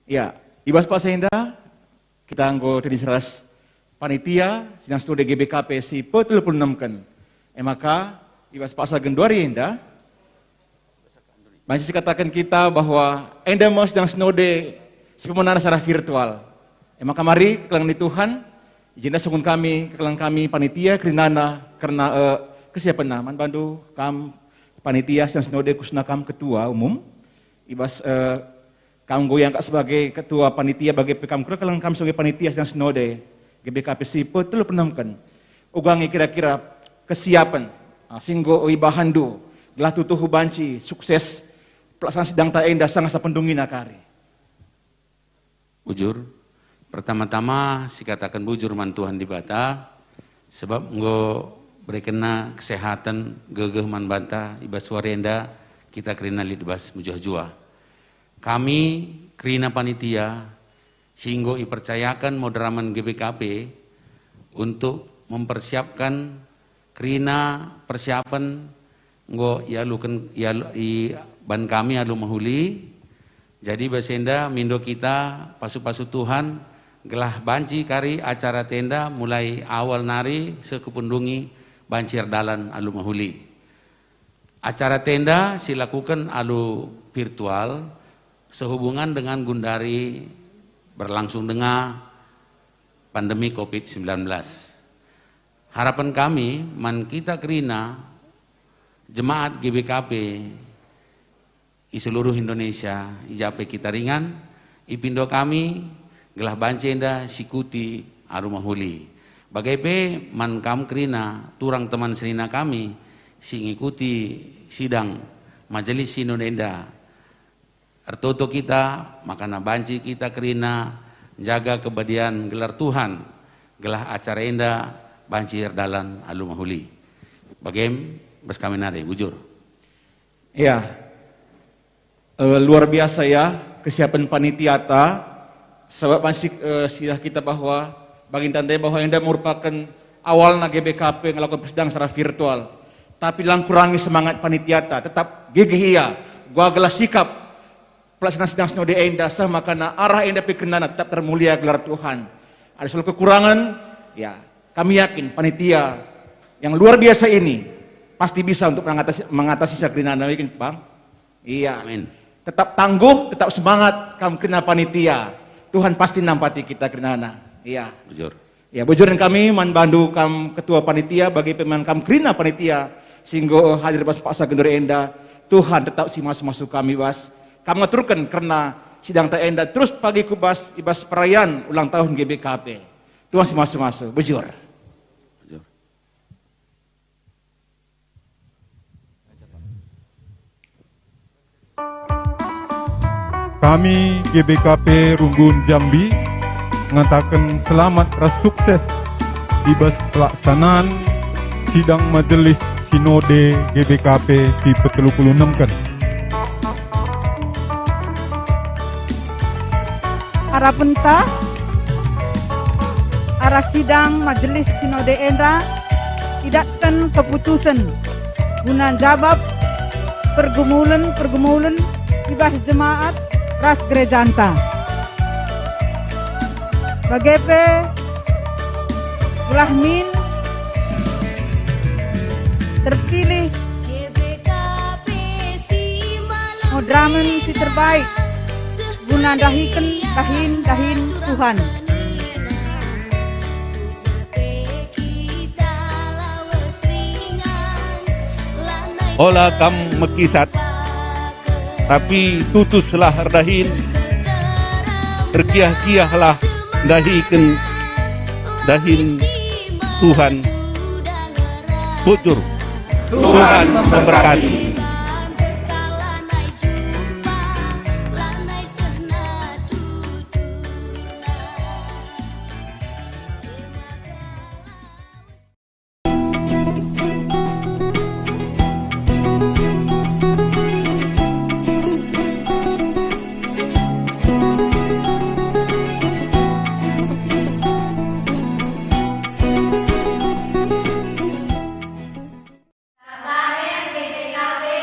Ya, Ibas Pak Seinda, kita anggo tadi seras panitia sidang studi GBKP si petul kan. Maka Ibas Pak Sagenduari Enda, masih katakan kita bahwa Enda mau sedang snode si pemenang secara virtual. Maka mari kekelangan di Tuhan, izinlah sungguh kami, kekelangan kami panitia kerinana karena kesiapan naman bantu kam panitia sidang snode kusna kam ketua umum. Ibas kamu goyang sebagai ketua panitia bagi PKM Kura, kalau kamu sebagai panitia sedang sinode GBKP Sipo telah penamkan ugangi kira-kira kesiapan singgo ibahandu gelah tutuhu banci sukses pelaksanaan sidang taenda sangat sapendungi nakari. Bujur, pertama-tama si katakan bujur man Tuhan di bata sebab nggo berkena kesehatan gegeh man bata ibas warenda kita kerina lidbas mujah-jua. Kami kerina panitia sehingga dipercayakan moderaman GBKP untuk mempersiapkan kerina persiapan nggo ban kami alu mahuli. Jadi basenda mindo kita pasu-pasu Tuhan gelah banci kari acara tenda mulai awal nari sekepundungi bancir dalan alu mahuli. Acara tenda silakukan alu virtual sehubungan dengan gundari berlangsung dengan pandemi COVID-19. Harapan kami, man kita kerina jemaat GBKP di seluruh Indonesia, ijape kita ringan, ipindo kami, gelah bancenda, sikuti, arumahuli. Bagaipe man kam kerina, turang teman serina kami, si ngikuti sidang majelis sinodenda, Ertoto kita, makana banci kita kerina, jaga kebadian gelar Tuhan, gelah acara enda, banci erdalan alu mahuli. Bagem, bas kami nare, bujur. Ya, luar biasa ya kesiapan panitiata, sebab masih silah kita bahwa bagi tandai bahwa enda merupakan awalnya GBKP melakukan persidangan secara virtual. Tapi lang kurangi semangat panitiata, tetap gigih ya, gua gelah sikap pelaksanaan sidang sinode enda sah makana arah enda pikenana tetap termulia gelar Tuhan. Ada suatu kekurangan, ya kami yakin panitia yang luar biasa ini pasti bisa untuk mengatasi sakrinana mungkin bang. Iya. Amin. Tetap tangguh, tetap semangat kamu kena panitia. Tuhan pasti nampati kita kerinana. Iya. Bujur. Ya bujuran kami man bandu kam ketua panitia bagi pemain kam kerina panitia sehingga hadir bas Pak Sagenduari Enda. Tuhan tetap si masuk kami bas. Kami ngaturkan karena sidang taenda terus pagi kubas ibas perayaan ulang tahun GBKP. Tuhan si masuk bujur. Kami GBKP Runggun Jambi mengatakan selamat ras sukses ibas pelaksanaan sidang majelis sinode GBKP di Petelu-Puluh-6 kan. Harapan ta arah sidang majelis sinode enda tidakkan keputusan guna jawab pergumulan ibas jemaat ras gerejanta. Bagepe gelah min terpilih moderaman si terbaik guna dahikan dahin Tuhan. Ola kam mekisat tapi tutuslah dahin terkiah-kiahlah dahikan dahin Tuhan. Bujur. Tuhan memberkati. Lahir GBKP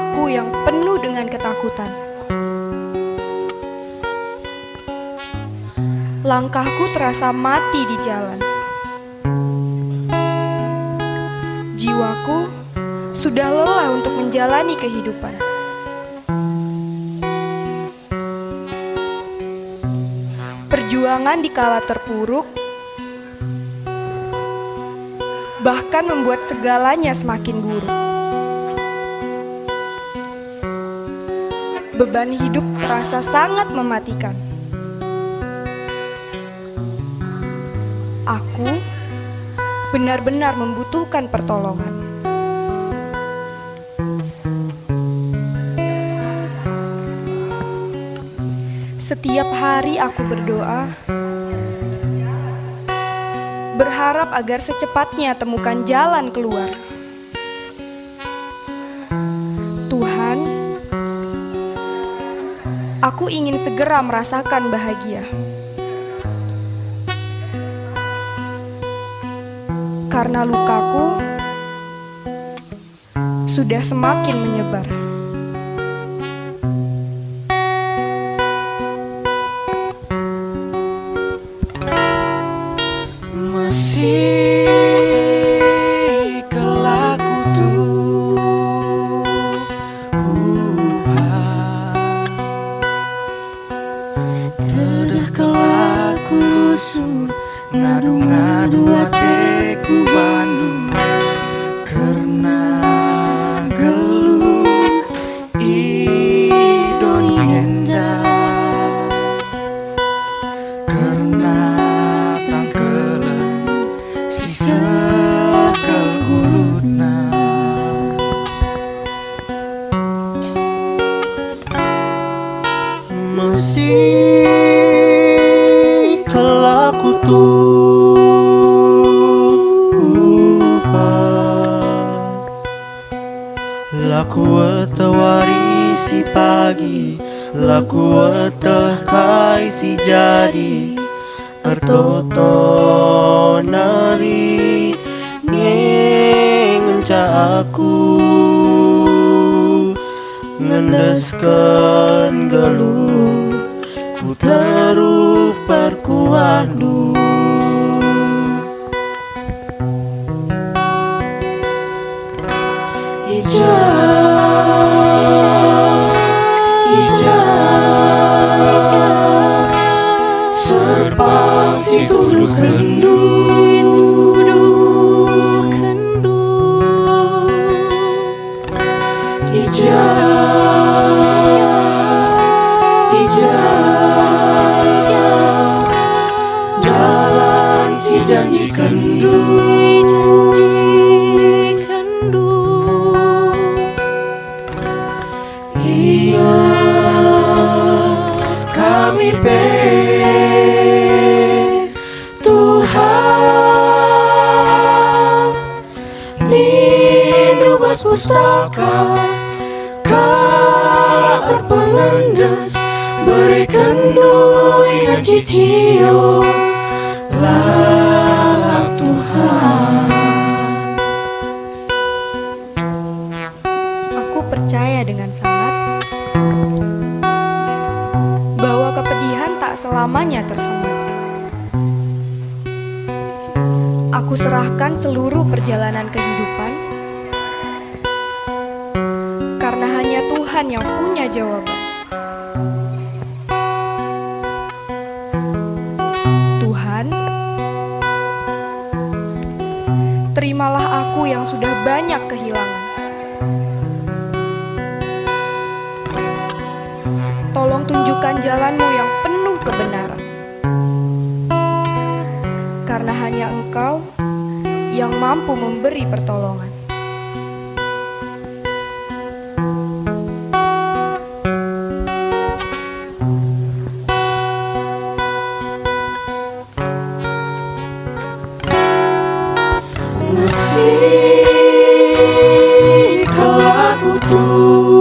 aku yang penuh dengan ketakutan. Langkahku terasa mati di jalan. Jiwaku sudah lelah untuk menjalani kehidupan. Perjuangan dikala terpuruk, bahkan membuat segalanya semakin buruk. Beban hidup terasa sangat mematikan. Aku benar-benar membutuhkan pertolongan. Setiap hari aku berdoa, berharap agar secepatnya temukan jalan keluar. Tuhan, aku ingin segera merasakan bahagia. Karena lukaku sudah semakin menyebar. Masih kelaku Tuhan, tedah kelaku rusuh, ngadu-ngadu hatiku bandu, karena geluh idoni hendak, karena tangkelan si sekal gulutna. Masih kelaku Tuhan, laku wetawari si pagi, laku wetah kai si jadi, ertoto nari ngenca aku, ngendeskan geluh, ku taruh perkuandu. Serpang si tuduh kendu, dalam si janji kendu, iya kami Tuhan, nindu bas pustaka, kala pengendes, berikan ingat cicio, lalap Tuhan. Aku percaya dengan sangat bahwa kepedihan tak selamanya tersemat. Aku serahkan seluruh perjalanan kehidupan, karena hanya Tuhan yang punya jawaban. Tuhan, terimalah aku yang sudah banyak kehilangan. Tolong tunjukkan jalan-Mu yang penuh kebenaran. Karena hanya Engkau yang mampu memberi pertolongan. Masih kelaku Tuhan,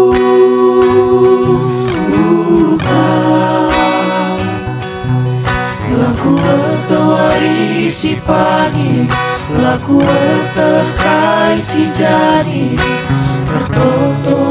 laku wetawari si pagi, laku wetah kai si jadi, tertoto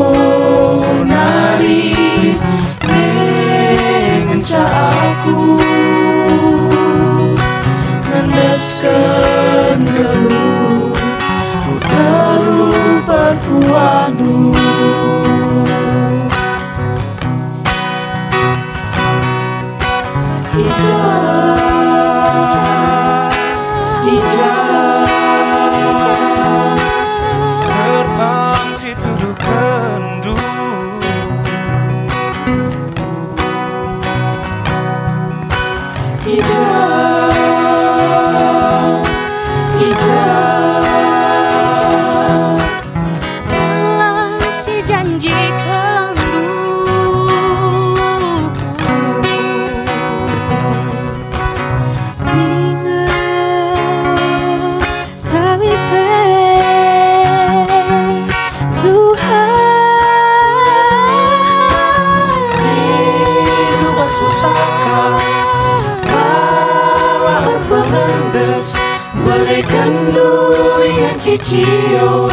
cicio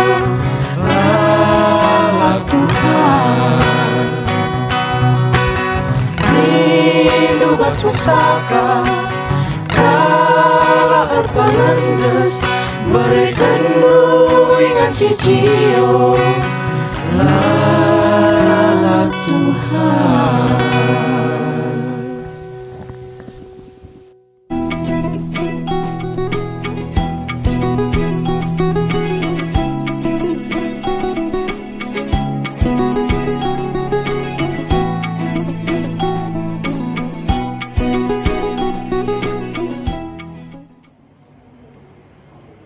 lalak Tuhan. Rindu bas pustaka kala arpangandes berikan ingat cicio lalak Tuhan.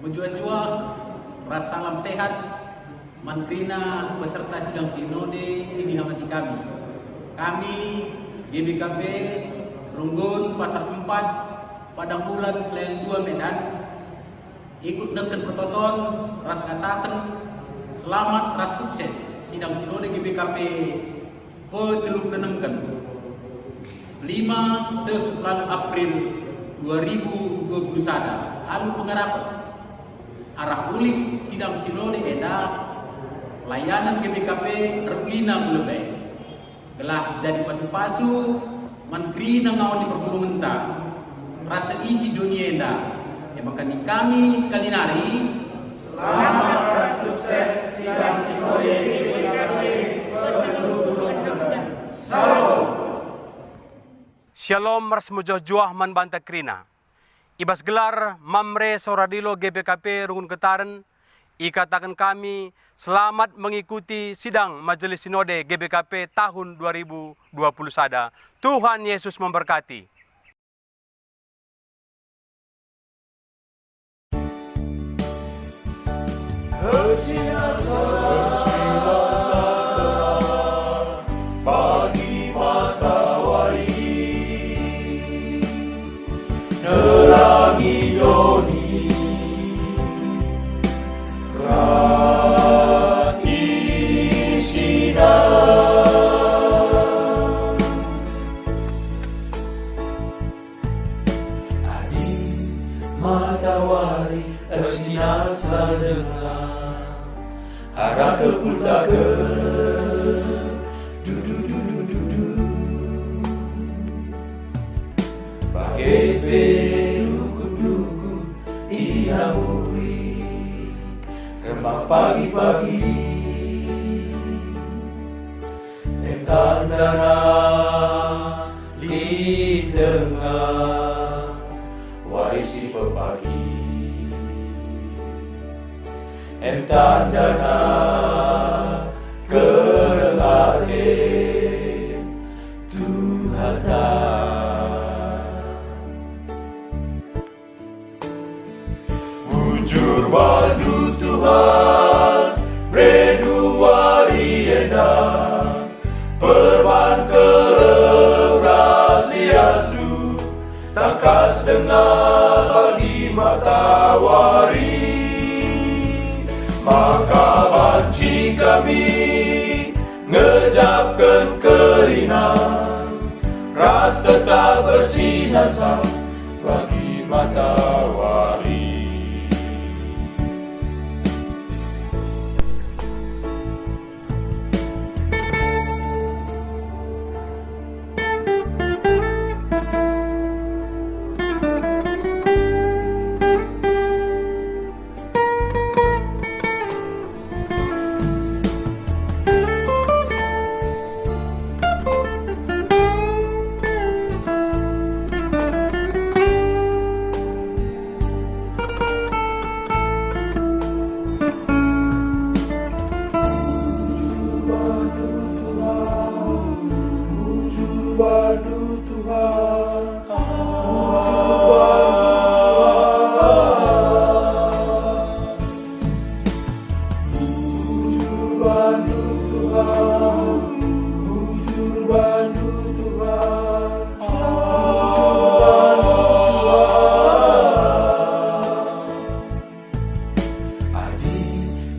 Menjua-jua ras salam sehat mankrina beserta sidang sinode sini hamati kami. Kami GBKP Runggun Pasar 4 Padang Bulan Selain 2 Medan ikut neken pertoton ras katakan selamat ras sukses sidang sinode GBKP peteluk nenengken 5 sesulan April 2021 alu pengarapan arah ulih sidang sinode eda layanan GBKP terpina lebih gelah jadi pasu-pasu mankrina ngawan di perpulungan rasa isi dunia eda ya makan kami sekali nari selamat dan sukses sidang sinode GBKP Shalom Rasmujoh man banta krina. Ibas gelar Mamre Soradilo GBKP Rungun Ketaren, ikatakan kami selamat mengikuti sidang Majelis Sinode GBKP tahun 2021. Tuhan Yesus memberkati. Bagi matahari nerangi doni kasih sinar adi matahari bersinar sadengar arah ke putaka Dukun-dukun inamuri remang pagi-pagi tandara lidengah warisi pepagi tandana kerengate Tuhan Bujur bandu Tuhan berdua rienda perban keras diasu tangkas dengan bagi matahari maka banci kami ngejapkan kerinan ras tetap bersinar sang bagi matahari.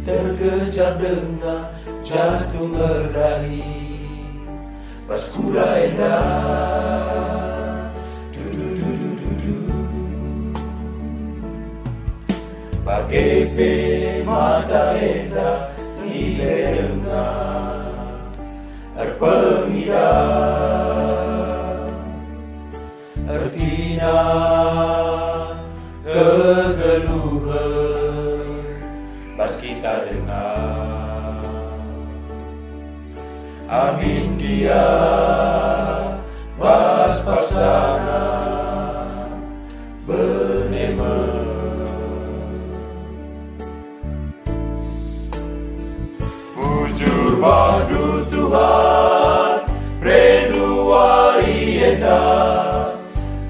Terkejar dengan jantung meraih pas kuda endah bagai pema Erpengidam Ertina kegeluhan pas kita dengar. Amin dia pas paksana benema. Bujur madu Tuhan Prendu wari endah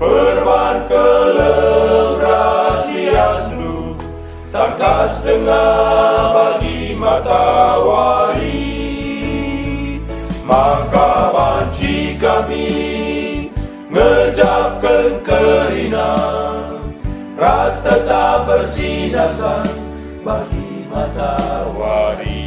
Perban keleng rasiasnu Tangkas tengah bagi matahari. Maka banci kami ngejapkan kerinang Ras tetap bersinasan bagi matahari.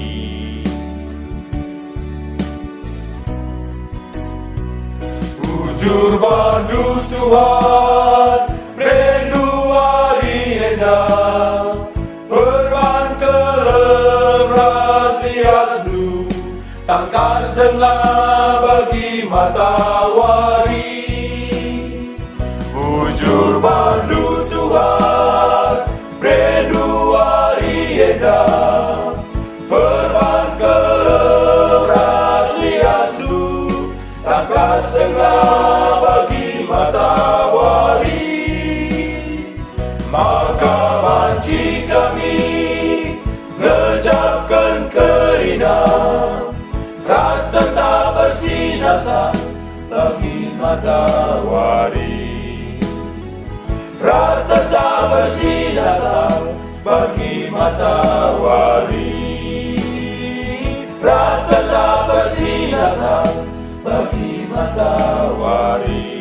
Bujur bandu Tuhan Prendu wari endah Perban keleng rasiasnu Tangkas dengar bagi matahari. Bujur bandu Tuhan Prendu wari endah Perban keleng rasiasnu Tangkas dengar bagi matahari. Maka banci kami ngejapkan kerinang Ras tetap bersinasan bagi matahari. Ras tetap bersinasan bagi matahari. Ras tetap bersinasan bagi matahari.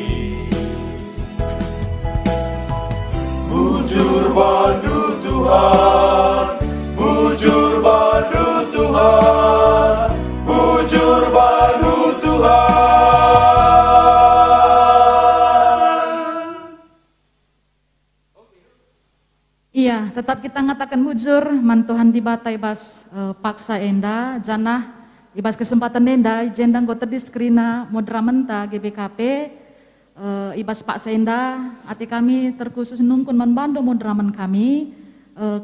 Bujur bandu Tuhan, bujur bandu Tuhan, bujur bandu Tuhan. Iya, tetap kita ngatakan bujur, mantuhan di batai bas paksa enda, janah ibas kesempatan enda, jendang gota di skrina modramenta GBKP, ibas paksa enda, hati kami terkhusus nungkun membantu modraman kami,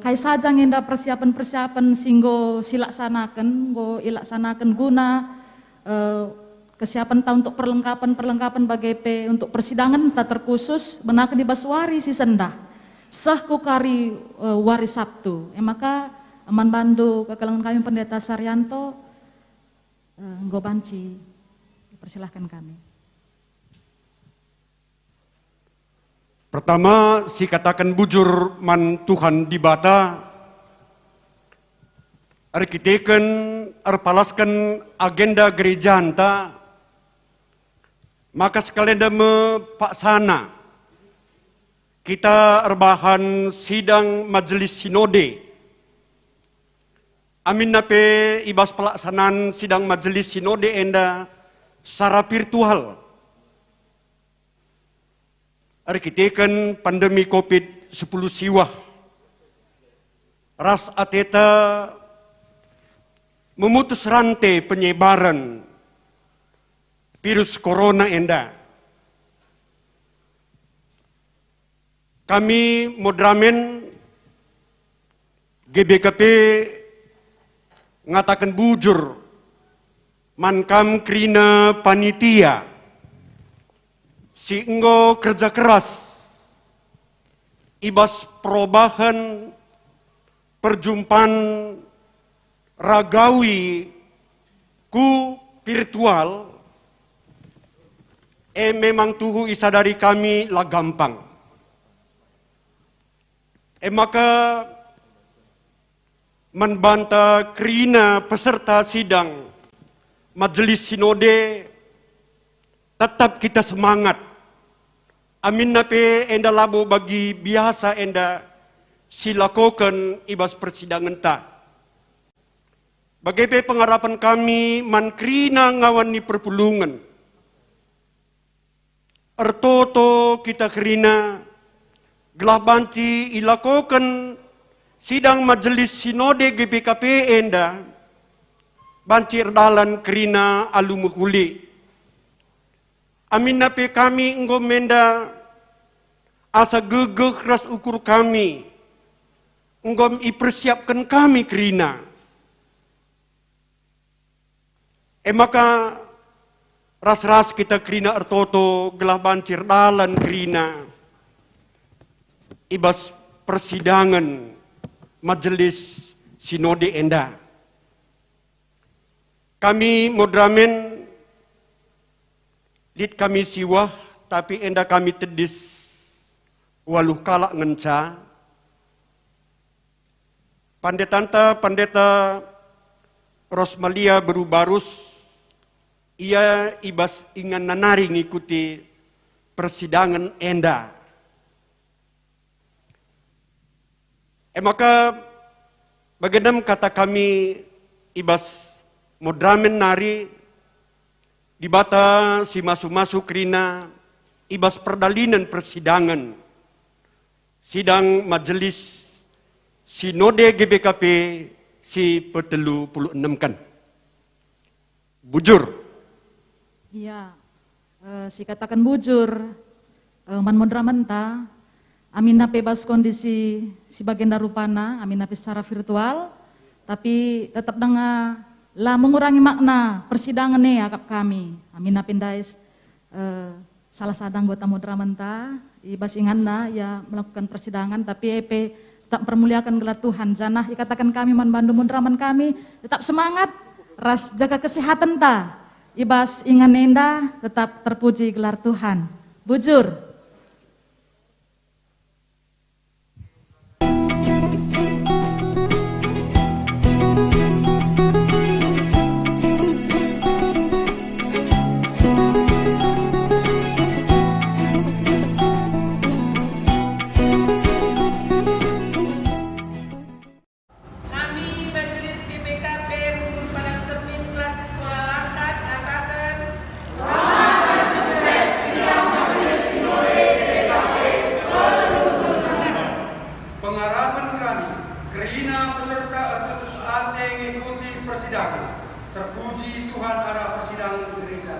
kai sajang enda persiapan-persiapan singgo silaksanakan, go ilaksanakan guna kesiapan ta untuk perlengkapan BGP untuk persidangan ta terkhusus menakan di baswari si sendah. Sah kukari wari Sabtu. Maka aman bandu kekalangan kami Pendeta Saryanto nggo banci. Persilahkan kami. Pertama, si katakan bujur man Tuhan di bata, arkiteken, arpalaskan agenda gereja anta, maka sekalian dame paksana, kita erbahan sidang majelis sinode. Amin nape ibas pelaksanaan sidang majelis sinode enda secara virtual. Arkiteken pandemi COVID-10 siwah. Ras ateta memutus rantai penyebaran virus corona enda. Kami Modramen GBKP ngatakan bujur mankam krina panitia singgo kerja keras ibas perubahan perjumpaan ragawi ku virtual memang tuhu isadari kami lah gampang. Maka membantah krina peserta sidang majelis sinode tetap kita semangat. Amin nape enda labo bagi biasa enda silakokan ibas persidangan ta. Bagaimana pengharapan kami man krina ngawan ni perpulungan. Ertoto kita krina gelah banci ilakokan sidang majelis sinode GBKP enda Bancir dalan kerina alu mehuli. Amin nape kami enggo menda asa gegeh ras ukur kami. Enggo ipersiapkan kami kerina. Maka ras-ras kita kerina ertoto gelah bancir dalan kerina. Ibas persidangan majelis sinode enda. Kami modramen lid kami siwah tapi enda kami tedis waluh kalak ngenca. Pandeta Rosmalia Berubarus ia ibas ingan nanari ngikuti persidangan enda. Maka bagendam kata kami ibas modramen nari di bata si masu-masu kerina ibas perdalinan persidangan sidang majelis Sinode GBKP si petelu puluh enam kan. Bujur. Iya, si katakan bujur, man modramenta, amin nape bas kondisi si bagenda rupana, amin nape secara virtual, tapi tetap dengar lah mengurangi makna persidangan nih akap kami. Amin napindais salah sadang anggota modramenta, ibas inganna ya melakukan persidangan tapi EP tetap permuliakan gelar Tuhan. Janah ikatakan kami man bandu modraman kami tetap semangat, ras jaga kesehatan ta. Ibas ingan nenda tetap terpuji gelar Tuhan. Bujur. Terpuji Tuhan arah persidangan gereja.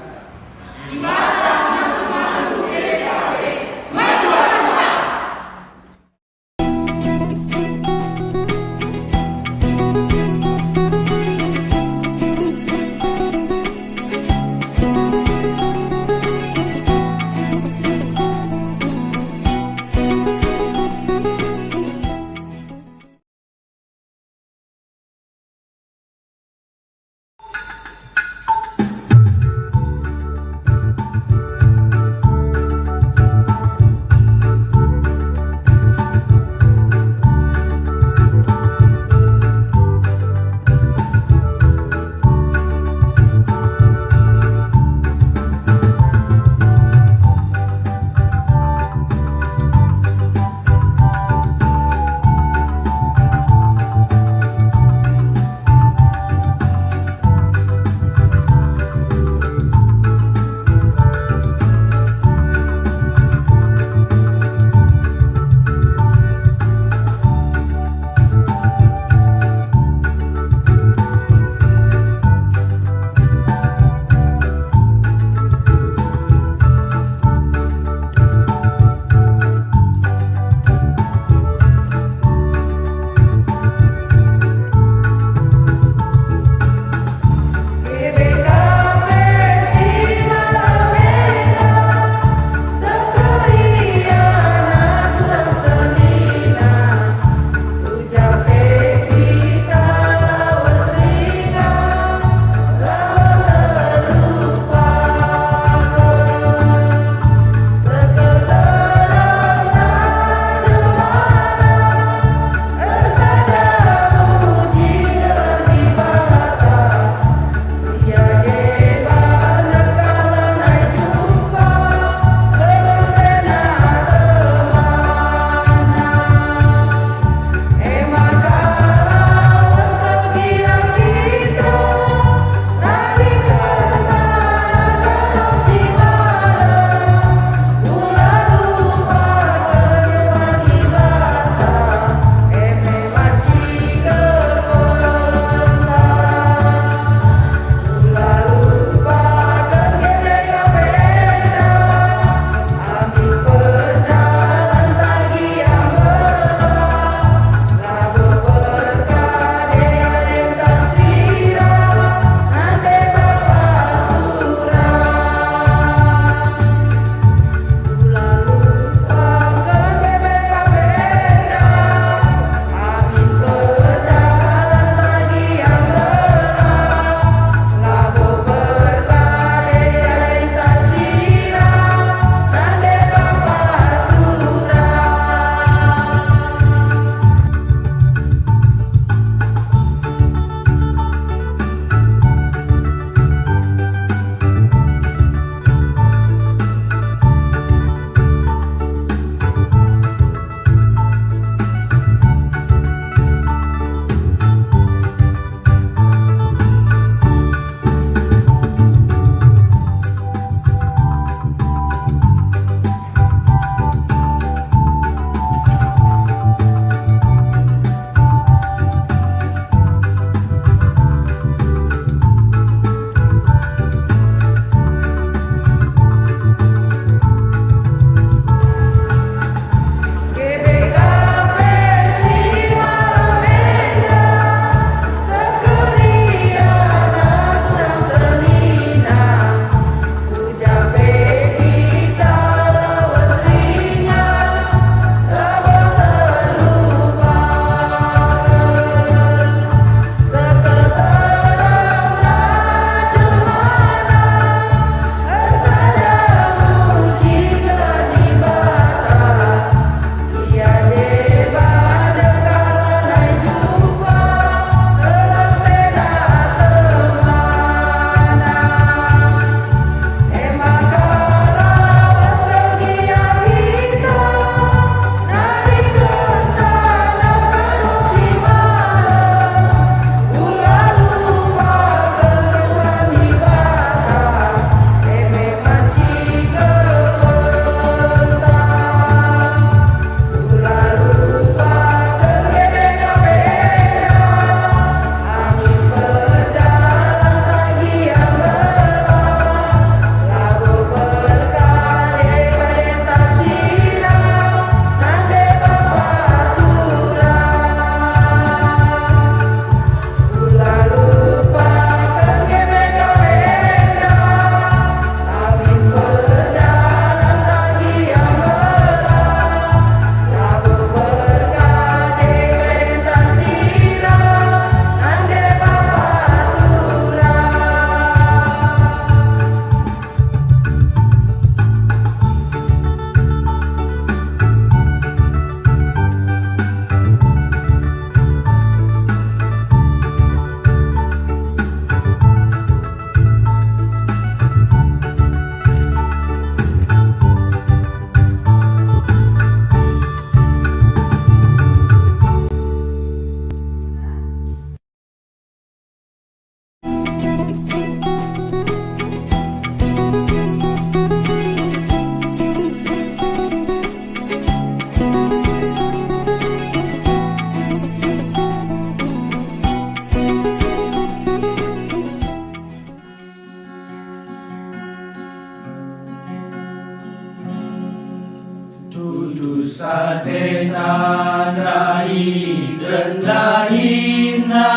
satetan rahikeun lahina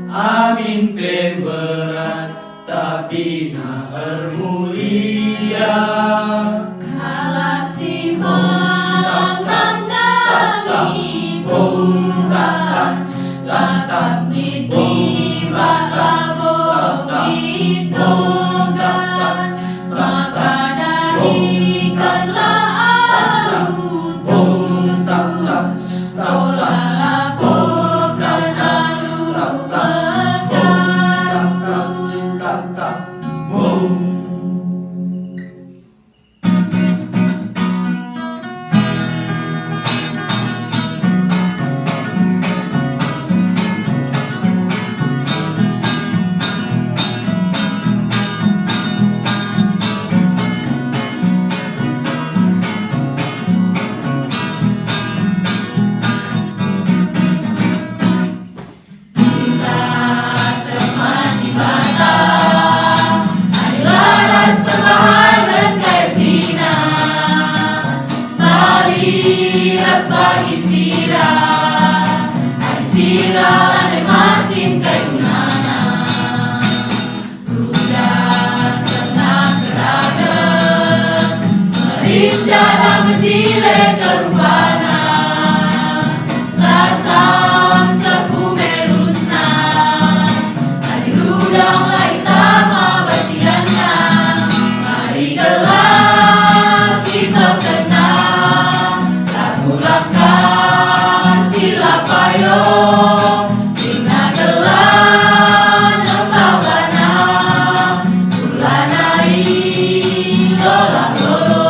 amin pemberat tapi na mulia kalasi mangkang dali bungan lakap di bakabo itogan maka dari kanlah alu tutus tolala kokan alu Jalan menjile kerubana Lasam seku merusna Tadi rudang lai tama basianna Mari gelas kita kenal Lagu lakas sila payo Ina gelan nembabana Ulanai lola lolo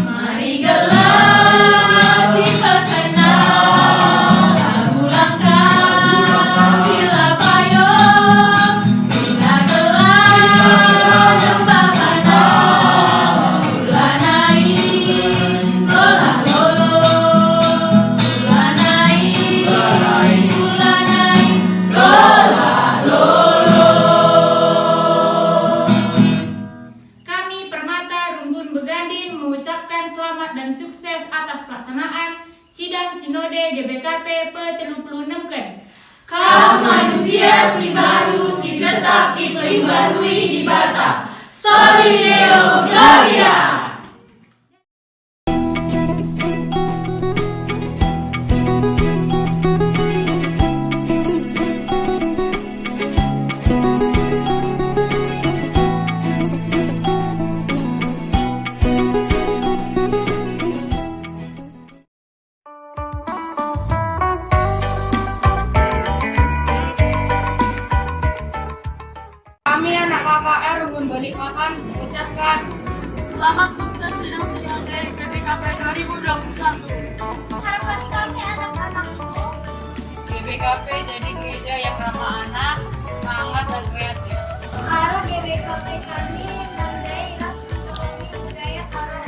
Mari gelas kita kenal Lagu langkah sila payo Ina gelan nembabana Ulanai lola lolo Ulanai lola lolo Kami Permata Runggun Beganding mengucapkan selamat dan sukses atas pelaksanaan Sidang Sinode GBKP pe-36 Kau manusia si baru, si tetap iklim barui di bata. Soli Deo Gloria. Kami anak KKR Runggun Balikpapan mengucapkan selamat sukses sidang Sinode GBKP 2021. Harapan kami anak-anak GBKP jadi gereja yang ramah anak, semangat dan kreatif. Harap GBKP kami menandai rasa ekonomi budaya kalau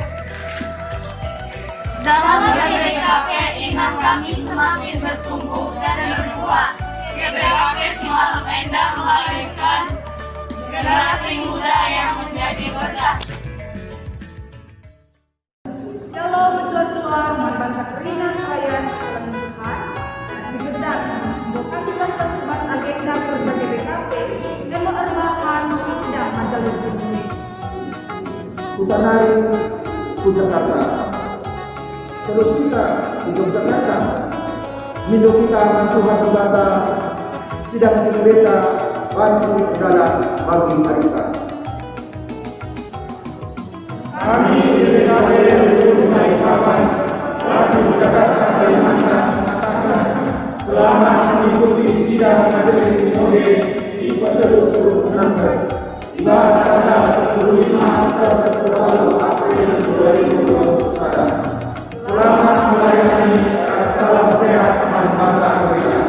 Dalam GBKP iman kami semakin bertumbuh dan berbuah. GBKP semakin indah melahirkan generasi muda yang menjadi berkah. Shalom berdoa berbangsa Krina kalian dalam Tuhan digedak bukan kita sebuah agenda berbagai BKP dan mengerbakan sidang majelis ini. Utanai Jakarta. Terus kita di Yogyakarta, hidup kita Tuhan ibadah sidang kita bantu dalam bagi arisan. Kami GBKP Runggun Balikpapan, Langsung Jakarta Kalimantan mengatakan selamat mengikuti sidang majelis sinode di pe-36 dibahas tanggal 10 April 2021. Selamat melayani, salam sehat, teman bangsa Korea.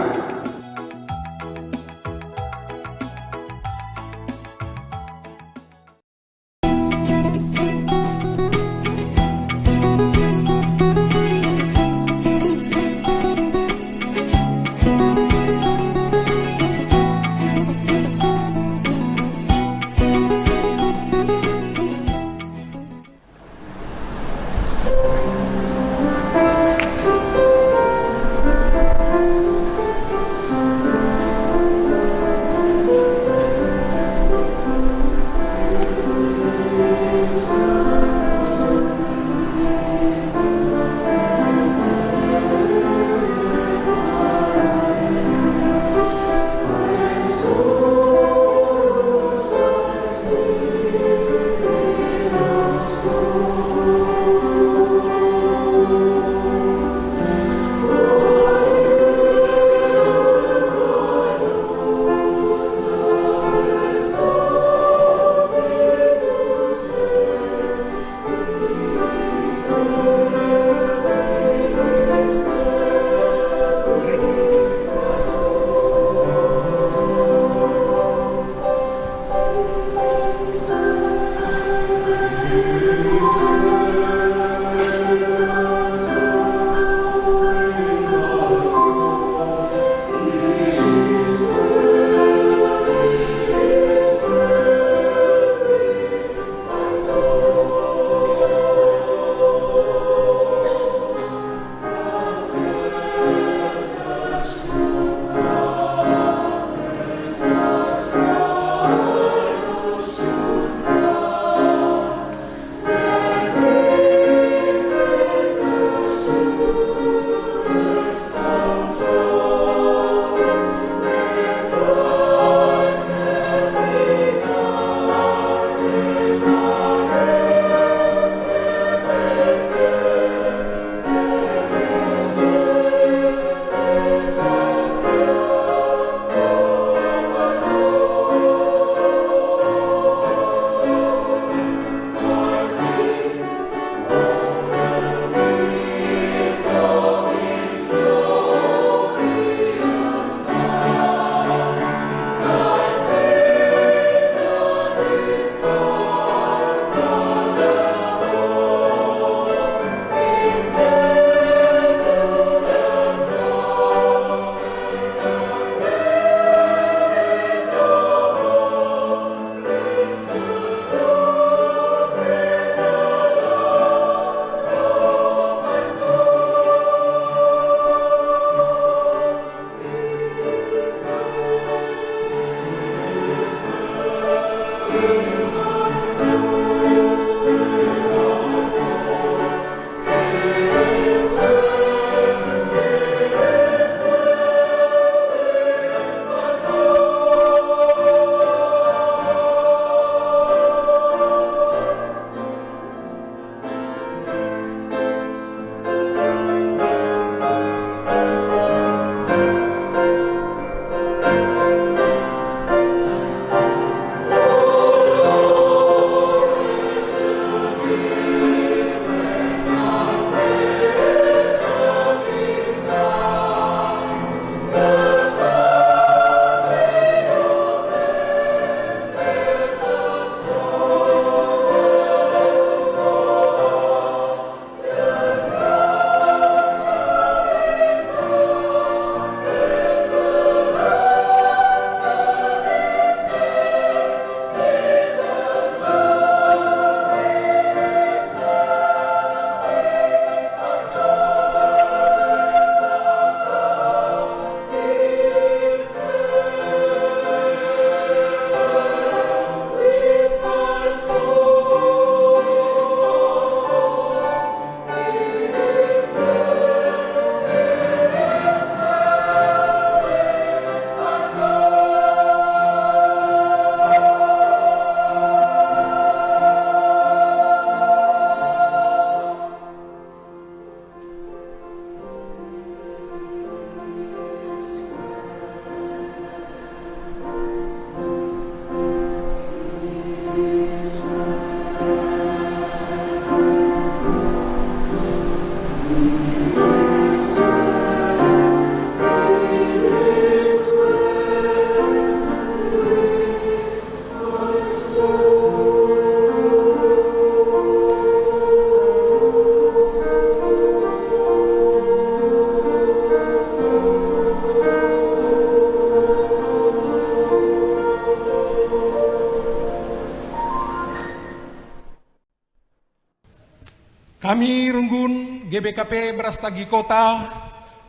Kami Runggun GBKP Brastagi Kota,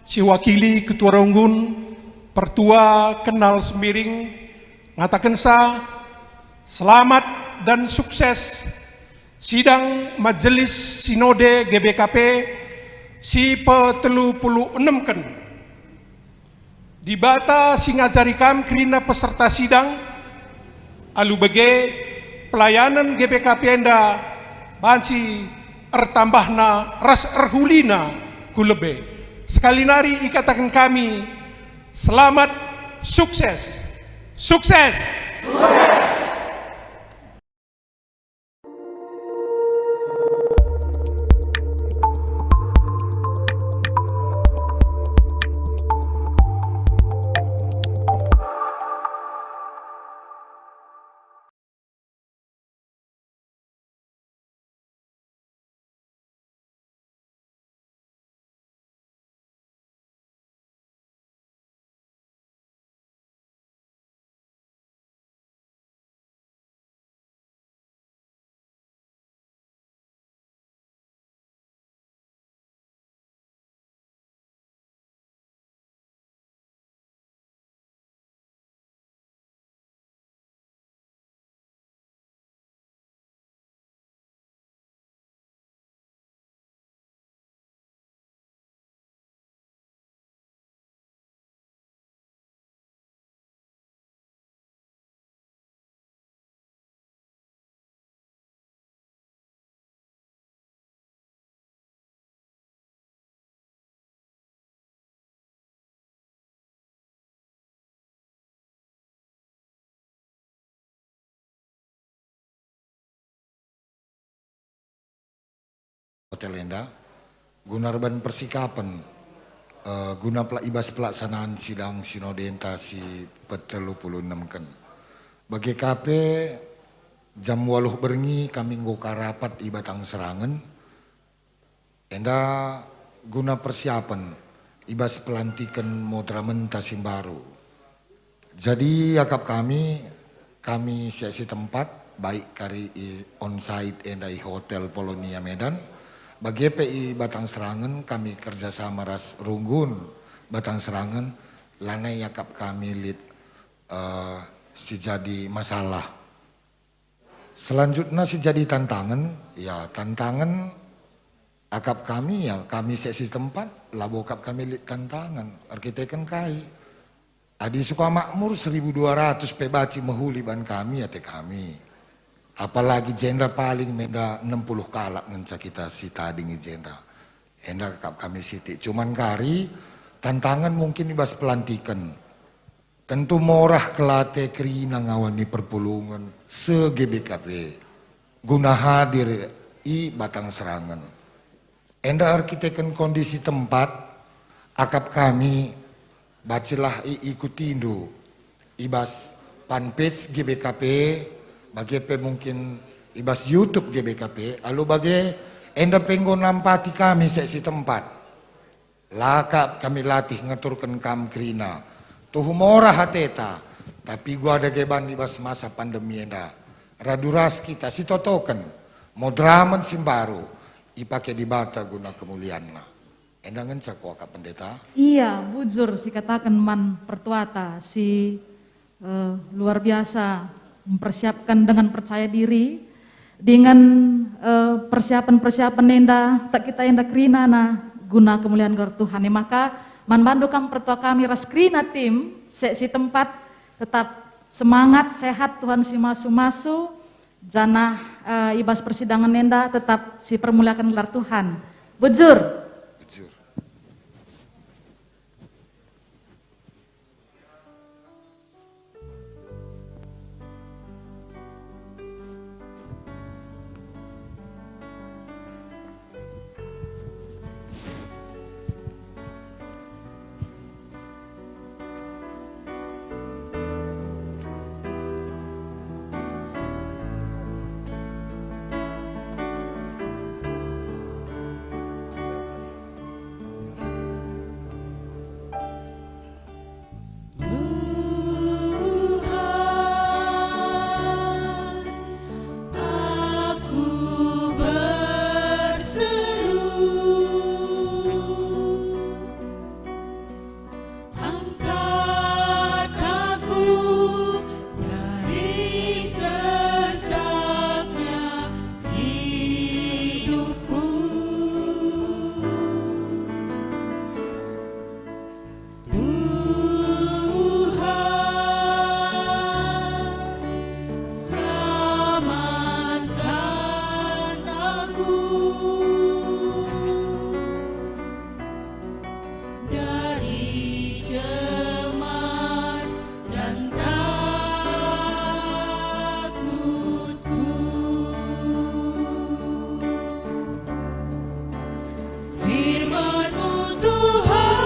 siwakili Ketua Runggun, Pertua Kenal Semiring, ngatakan selamat dan sukses sidang Majelis Sinode GBKP si pe-36 ken. Di bata singajari kam kerina peserta sidang, alu bege pelayanan GBKP enda banci ertambahna ras erhulina kulebe. Sekali nari ikatakan kami selamat sukses. Sukses. Hotel Enda, guna reban persikapan, guna ibas pelaksanaan sidang sinode entasi pe-36 kan. Bagi KP jam 8 berengi kami nggoka rapat di Batang Serangan. Enda guna persiapan ibas pelantikan Modramen Tasimbaru. Jadi akap kami siasi tempat baik kari on-site enda i Hotel Polonia Medan. Bagi PI Batang Serangan kami kerjasama ras Runggun Batang Serangan lanai yakap kami lid si jadi masalah. Selanjutnya si jadi tantangan, ya tantangan akap kami ya kami seksi tempat labo akap kami lid tantangan arkiteken kai. Adi suka makmur 1200 pebaci mahuli ban kami ya te kami. Apalagi jenda paling meda 60 kalak ngenca kita si tadingi jenda. Enda kakap kami siti. Cuman kari tantangan mungkin ibas pelantikan. Tentu morah kelate kerina ngawani perpulungan se-GBKP. Guna hadir i Batang Serangan. Enda arkiteken kondisi tempat akap kami bacilah ikutindu ibas fanpage GBKP. Bagi mungkin ibas YouTube GBKP, lalu bagi enda penggo nampati kami seksi tempat. Laka kami latih ngaturkan kam krina. Tuh morah hateta, tapi gua ada geban ibas masa pandemi enda. Raduras kita si totoken, Modramen Simbaru, ipake di bata guna kemuliaan. Enda ngencak kok Kak Pendeta? Iya, bujur si katakan man pertuata si luar biasa. Mempersiapkan dengan percaya diri, dengan persiapan-persiapan enda tak kita enda krina na guna kemuliaan gelar Tuhan. Maka manbandu kam pertua kami ras krina tim seksi tempat tetap semangat sehat Tuhan si masu-masu jana ibas persidangan enda tetap si permuliakan gelar Tuhan. Bujur. cemas dan takutku. Firman-Mu Tuhan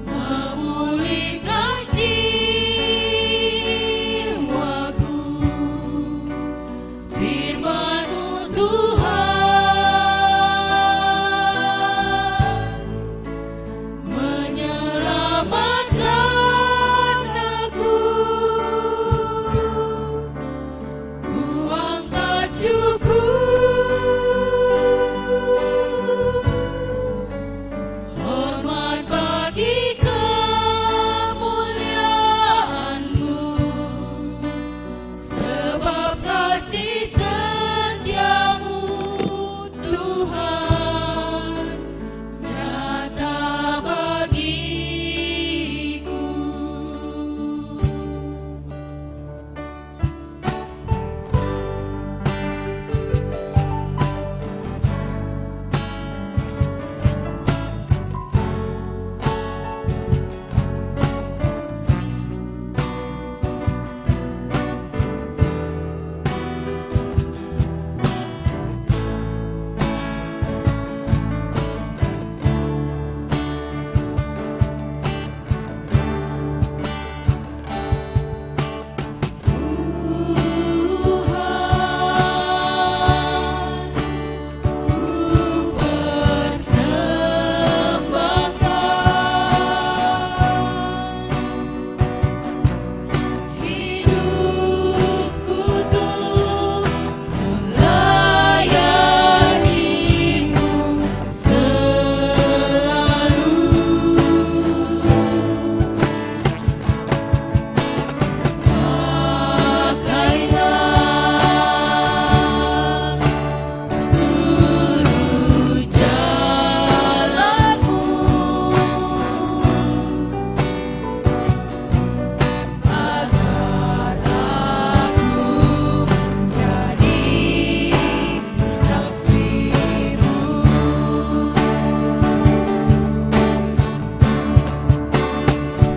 memulihkan jiwaku. Firman-Mu Tuhan menyelamatkan aku. Ku angkat syukur, hormat bagi kemuliaan-Mu, sebab kasih setia-Mu Tuhan nyata bagiku. Hidupku tuh melayani-Mu selalu. Pakailah seluruh jalan-Mu agar aku jadi saksi-Mu.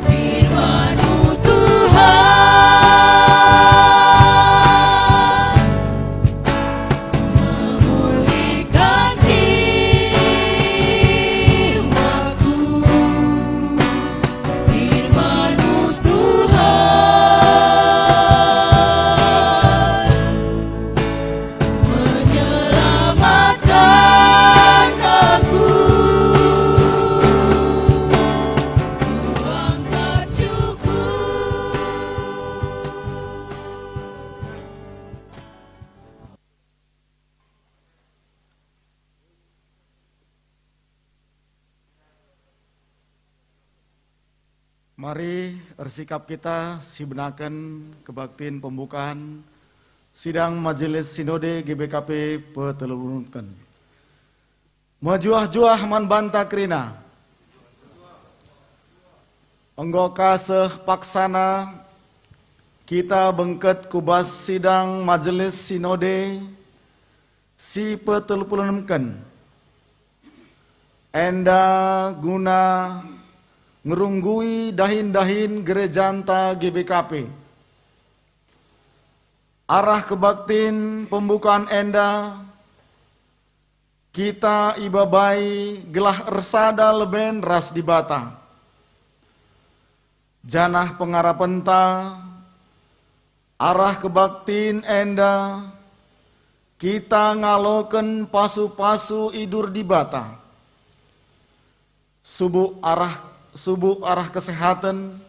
Firman-Mu Tuhan memulihkan jiwaku. Firman-Mu Tuhan menyelamatkan aku. Ku angkat syukur. Mari bersikap kita sibenaken kebaktin pembukaan sidang Majelis Sinode GBKP petelunkan. Majuah-juah man banta krina. Anggoka seh paksana kita bengket kubas sidang Majelis Sinode si petelunkan. Enda guna ngerunggui dahin-dahin gerejanta GBKP. Arah kebaktin pembukaan enda, kita ibabai gelah ersada leben ras di bata. Janah pengarapenta, arah kebaktin enda, kita ngaloken pasu-pasu idur di bata. Subuh arah kesehatan,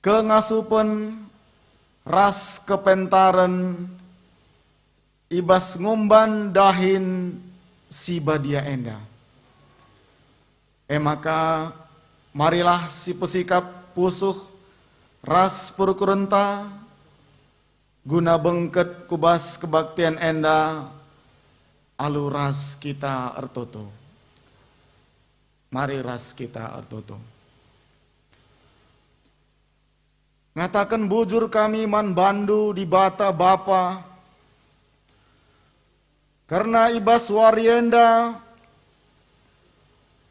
kengasupen, ras kepentaren, ibas ngumban dahin si badia enda. Maka marilah si pesikap pusuh ras purkurenta, guna bengket kubas kebaktian enda, alu ras kita ertoto. Mari ras kita ertoto. Ngatakan bujur kami man bandu di bata bapa, karena ibas warienda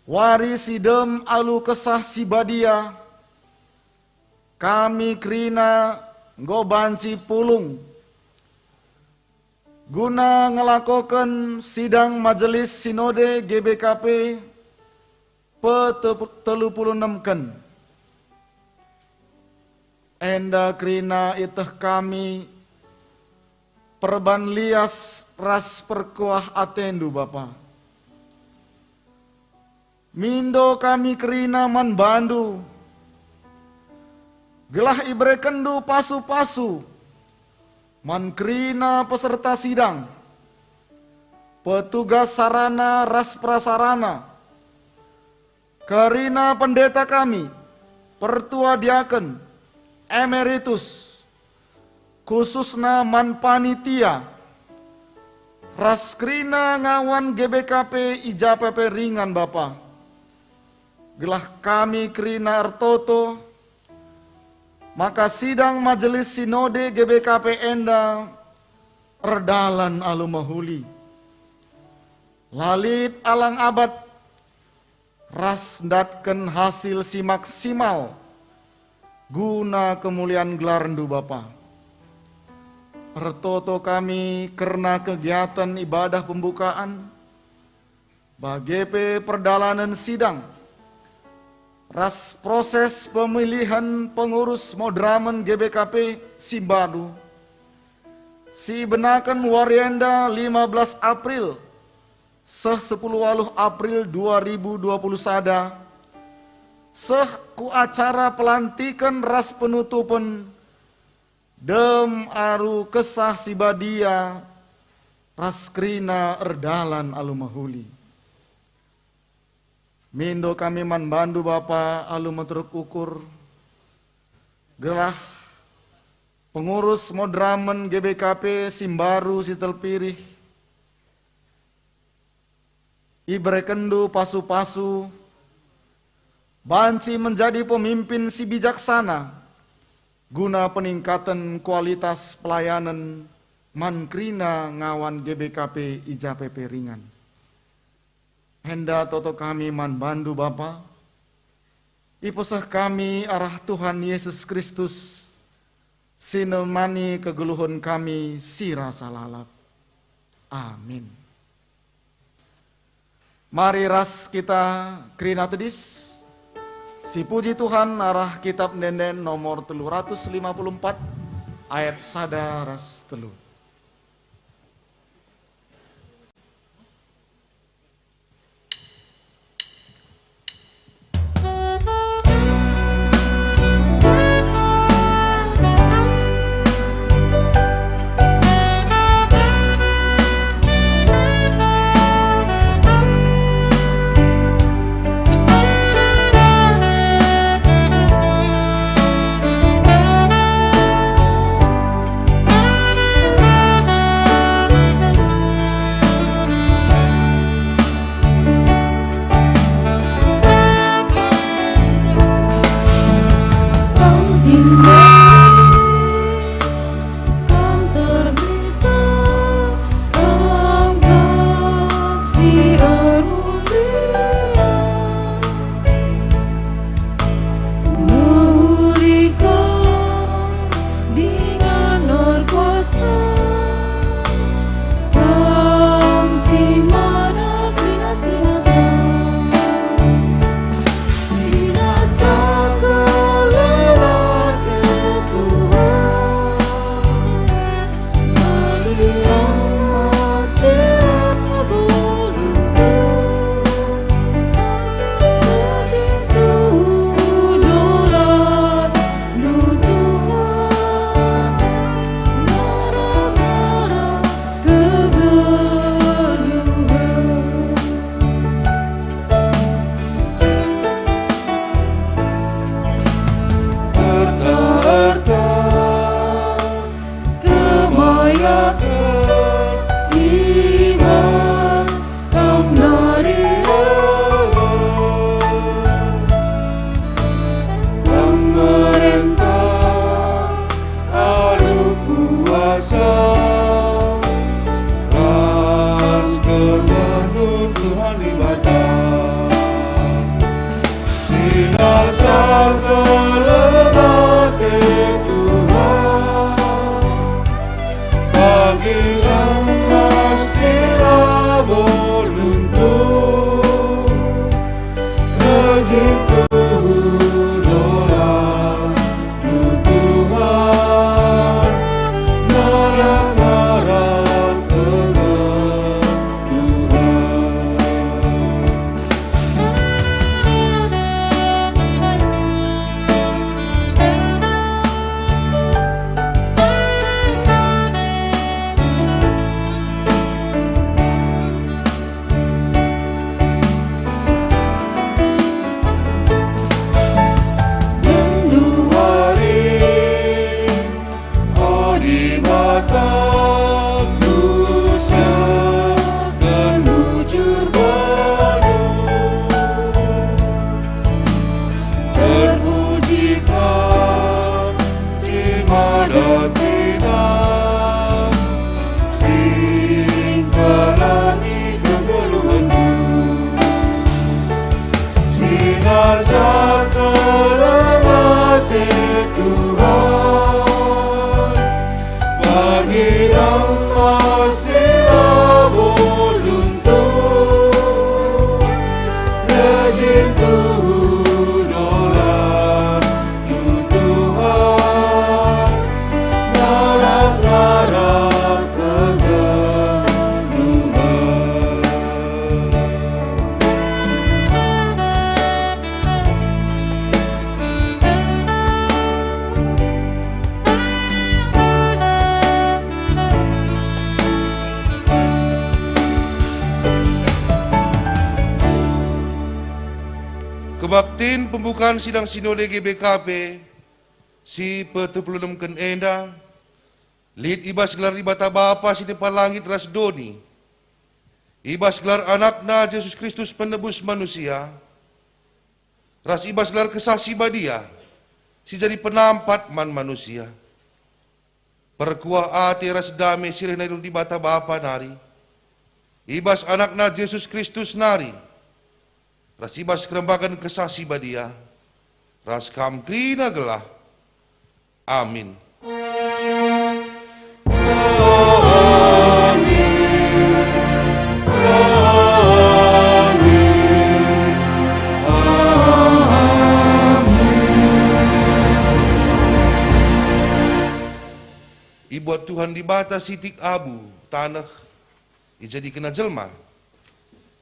wari sidem alu kesah sibadia, kami krina ngobanci pulung, guna ngelakokan sidang majelis sinode GBKP pe-36 enda krina iteh kami perban lias ras perkuah atendu Bapa. Mindo kami krina man bandu, gelah ibre kendu pasu-pasu, man krina peserta sidang, petugas sarana ras prasarana, karina pendeta kami, pertua diaken, emeritus, khususna man panitia, ras krina ngawan GBKP IJPP ringan Bapa. Gelah kami krina ertoto, maka sidang majelis sinode GBKP enda erdalan alumahuli. Lalit alang abad, ras datken hasil si maksimal, guna kemuliaan gelar rendu Bapa. Ertoto kami karena kegiatan ibadah pembukaan, bagepe perdalanan sidang, ras proses pemilihan pengurus modramen GBKP Simbadu, si benakan warienda 15 April, seh 10 April 2020 sada, seh ku acara pelantikan ras penutupan, dem aru kesah sibadia, ras krina erdalan alumahuli. Mindo kami man bandu Bapa alu maturuk ukur, gelah pengurus modramen GBKP Simbaru Sitelpirih, ibre kendu pasu-pasu, banci menjadi pemimpin si bijaksana, guna peningkatan kualitas pelayanan mankrina ngawan GBKP IJPP ringan. Henda toto kami man bandu Bapa, ipesah kami arah Tuhan Yesus Kristus, sinemani kegeluhun kami sira salalap. Amin. Mari ras kita krina tedis, si puji Tuhan arah kitab Nenden nomor 354 ayat sada ras telu. Tuhan ibadah Kebaktiin pembukaan sidang Sinode GBKP si pe-26 ken enda lid ibas gelar ibata Bapa si depan langit ras doni ibas gelar anakna Yesus Kristus penebus manusia ras ibas gelar kesasi badia si jadi penampat man manusia perkuah ati ras dame sirih nairun di bata Bapa nari ibas anakna Yesus Kristus nari ras ibas kerembakan kesasi badia ras kam krina gelah amin. Ibuat Tuhan di bata sitik abu tanah jadi kena jelma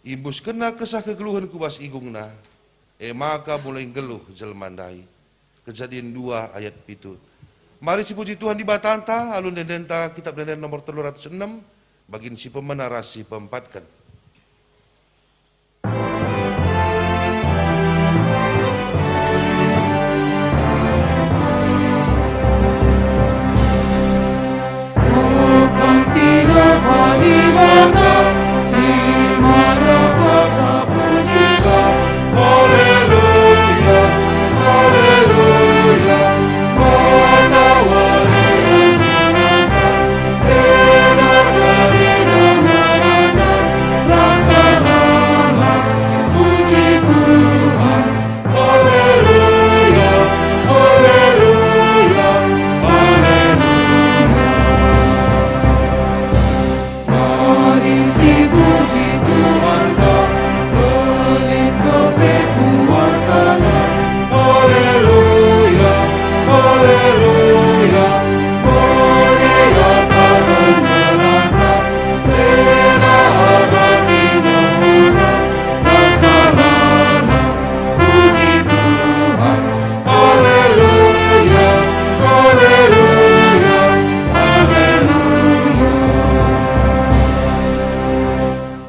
imbus kena kesah kegeluhan kubas igungna maka mulai geluh jelmandai. Kejadian 2 ayat 7. Mari si puji Tuhan di batanta alun dendenta kitab denden nomor 306 bagin si pemenarasi pempatkan. Tidak di mana si mana kuasa pujilah, haleluya, haleluya, menawarian senang-senang, enak dari nama-Nya, laksanalah puji Tuhan, haleluya, haleluya, haleluya. Mari si puji Tuhan kau melingkupi kuasa-Nya. Haleluya, haleluya, mulia kebenaran-Nya. Rela Allah di nama-Nya. Laksanalah puji Tuhan. Haleluya, haleluya, haleluya.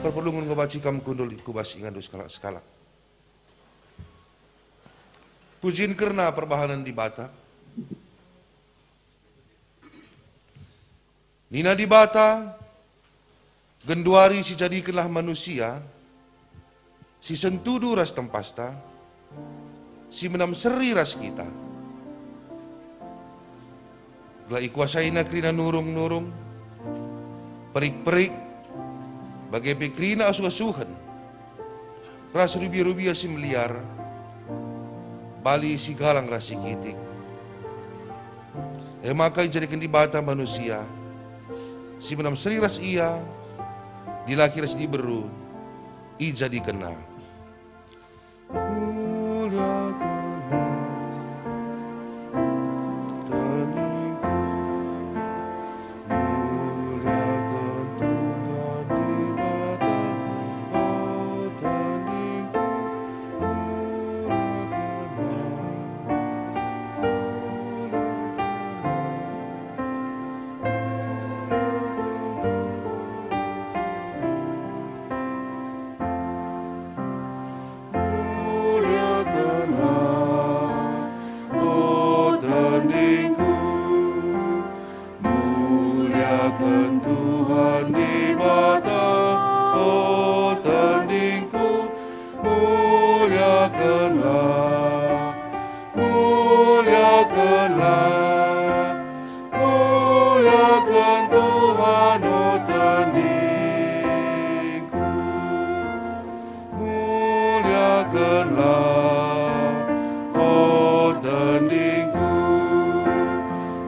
Perpelungan kebaci kam kundul kubas ingan skala. Pujiin kerna perbahanan di bata. Nina di bata, genduari si jadikanlah manusia, si sentudu ras tempasta, si menam seri ras kita. Gela ikuasaina krina nurung-nurung, perik-perik, bagai pekrina asuh-asuhan, ras rubi-rubia si meliar, bali si galang rasi kitik. Maka jadikan di bata manusia, si menam seri ras ia, dilaki ras diberu, i jadi kena. muliakanlah, oh teningku,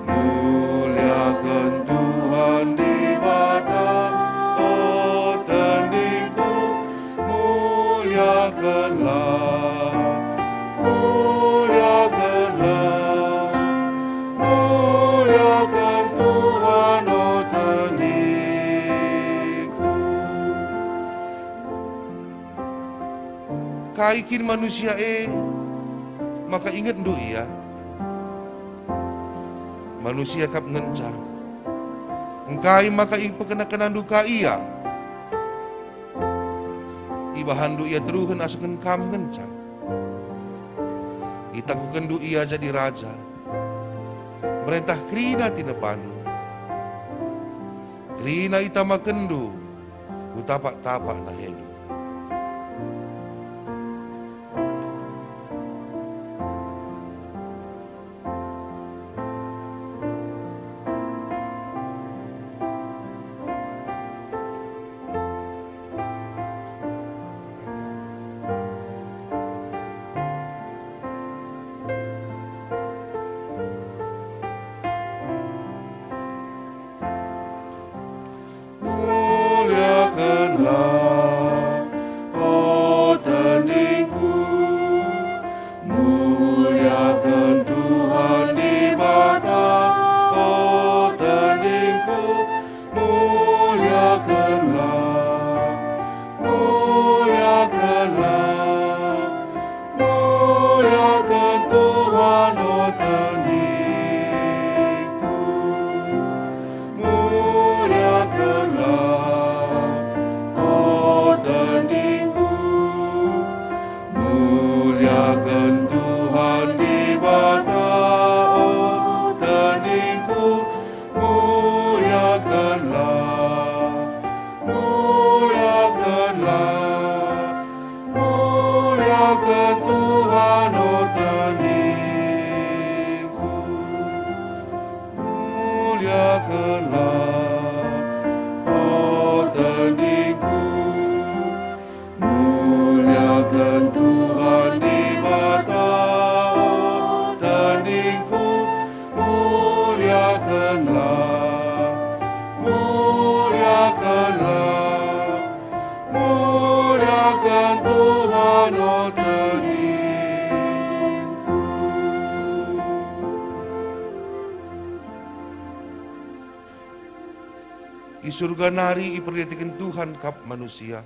muliakan Tuhan di bata, oh teningku, muliakanlah, muliakanlah, muliakan Tuhan, oh teningku. Kaikin manusia maka ingat do ia manusia kap ngencang engkai maka ipekenakenan duka ia ibahan du ia teruhan asakan kam ngencang itakukan du ia jadi raja merentah krina tina pandu krina itama kendu utapak-tapak na hedu. Muliakanlah, oh teningku, muliakan Tuhan di bata, oh teningku, muliakanlah, muliakanlah, muliakan Tuhan, oh teningku, muliakanlah. Muliakan Tuhan di bata, oh teningku, muliakanlah, muliakanlah, muliakan Tuhan, oh teningku, muliakanlah, oh teningku, muliakan Tuhan di bata, oh teningku, muliakanlah, muliakanlah, muliakan Tuhan, oh teningku. I surga nari iperlihatkan Tuhan kap manusia.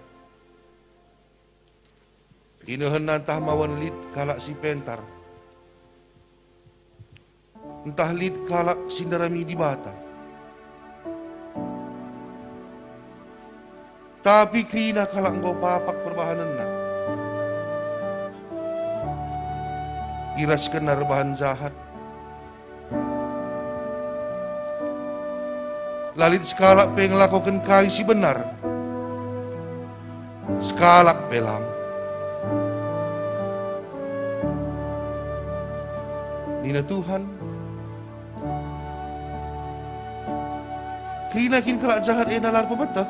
Inahan nantah mawan lid kalak si pentar. Entah lid kalak sindarami di bata. Tapi krina kalak engkau papak perbahanan na. Iras kena rebahan jahat. Lalit sekalak pengelakokan kai si benar. Sekalak pelang. Nina Tuhan, krina kin kalak jahat nalar pemetah.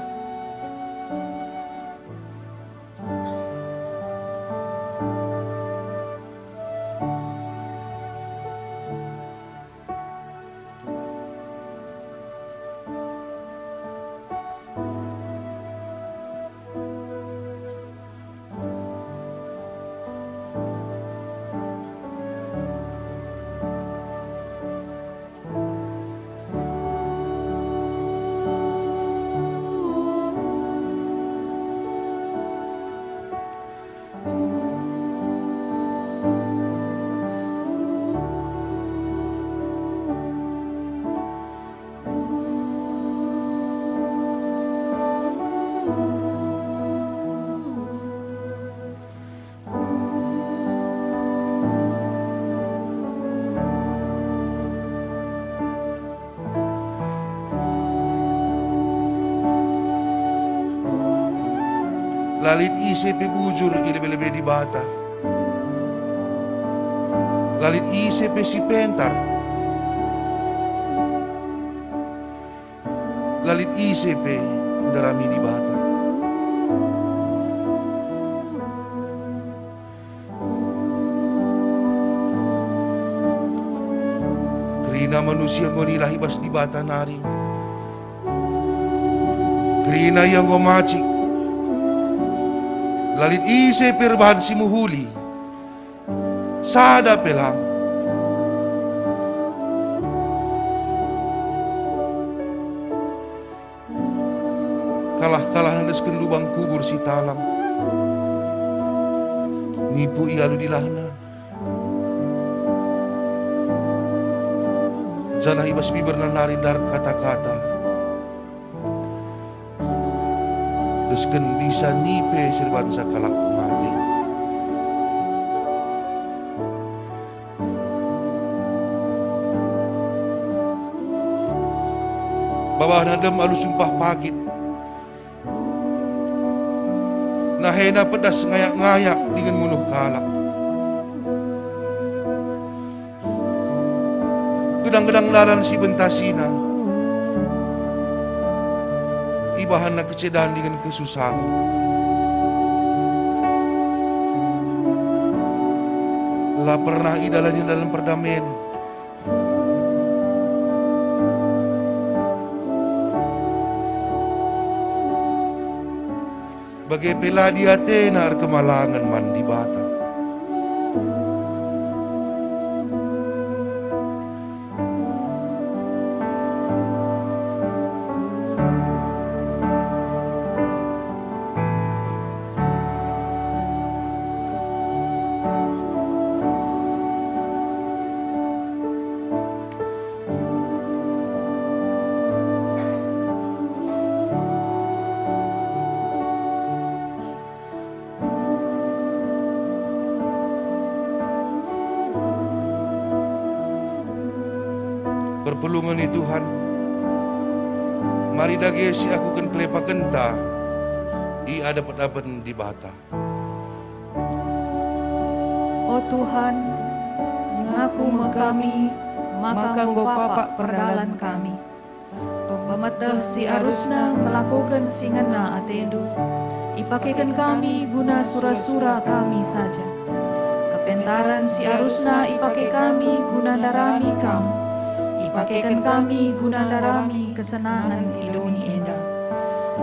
Lalit isip bujur ilebe-lebe di bata. Lalit isip si pentar. Lalit isip darami di bata. Krina manusia ngonilah ibas di bata nari. Krina yang ngomacik. Lalit ise perbahan si muhuli. Sada pelang. Kalah-kalah nandaskan lubang kubur si talang. Nipu ialu dilahna. Janah ibas biber narin dar kata-kata. Desken bisa nipe serban sakalak mati. Bawah nadem alu sumpah pagit. Nahena pedas ngayak-ngayak dengan munuh kalak. Gedang-gedang laran si bentasina. Ibahan na kecedahan dengan kesusahan. Lah pernah idalah di dalam perdamaian. Bagai pela di Athena kemalangan man di bata. Perpulungan itu Tuhan. Mari dagesi aku kan kelepa kenta. I ada pedapan di bata. Oh Tuhan, ngaku kami, maka Engkau papak perdalan kami. Pemeteh si arusna melakukan singana atendu. Ipakaikan kami guna sura-sura kami saja. Kepentaran si arusna ipakai kami guna darami kamu. Ipakaikan kami guna darami kesenangan iduni enda.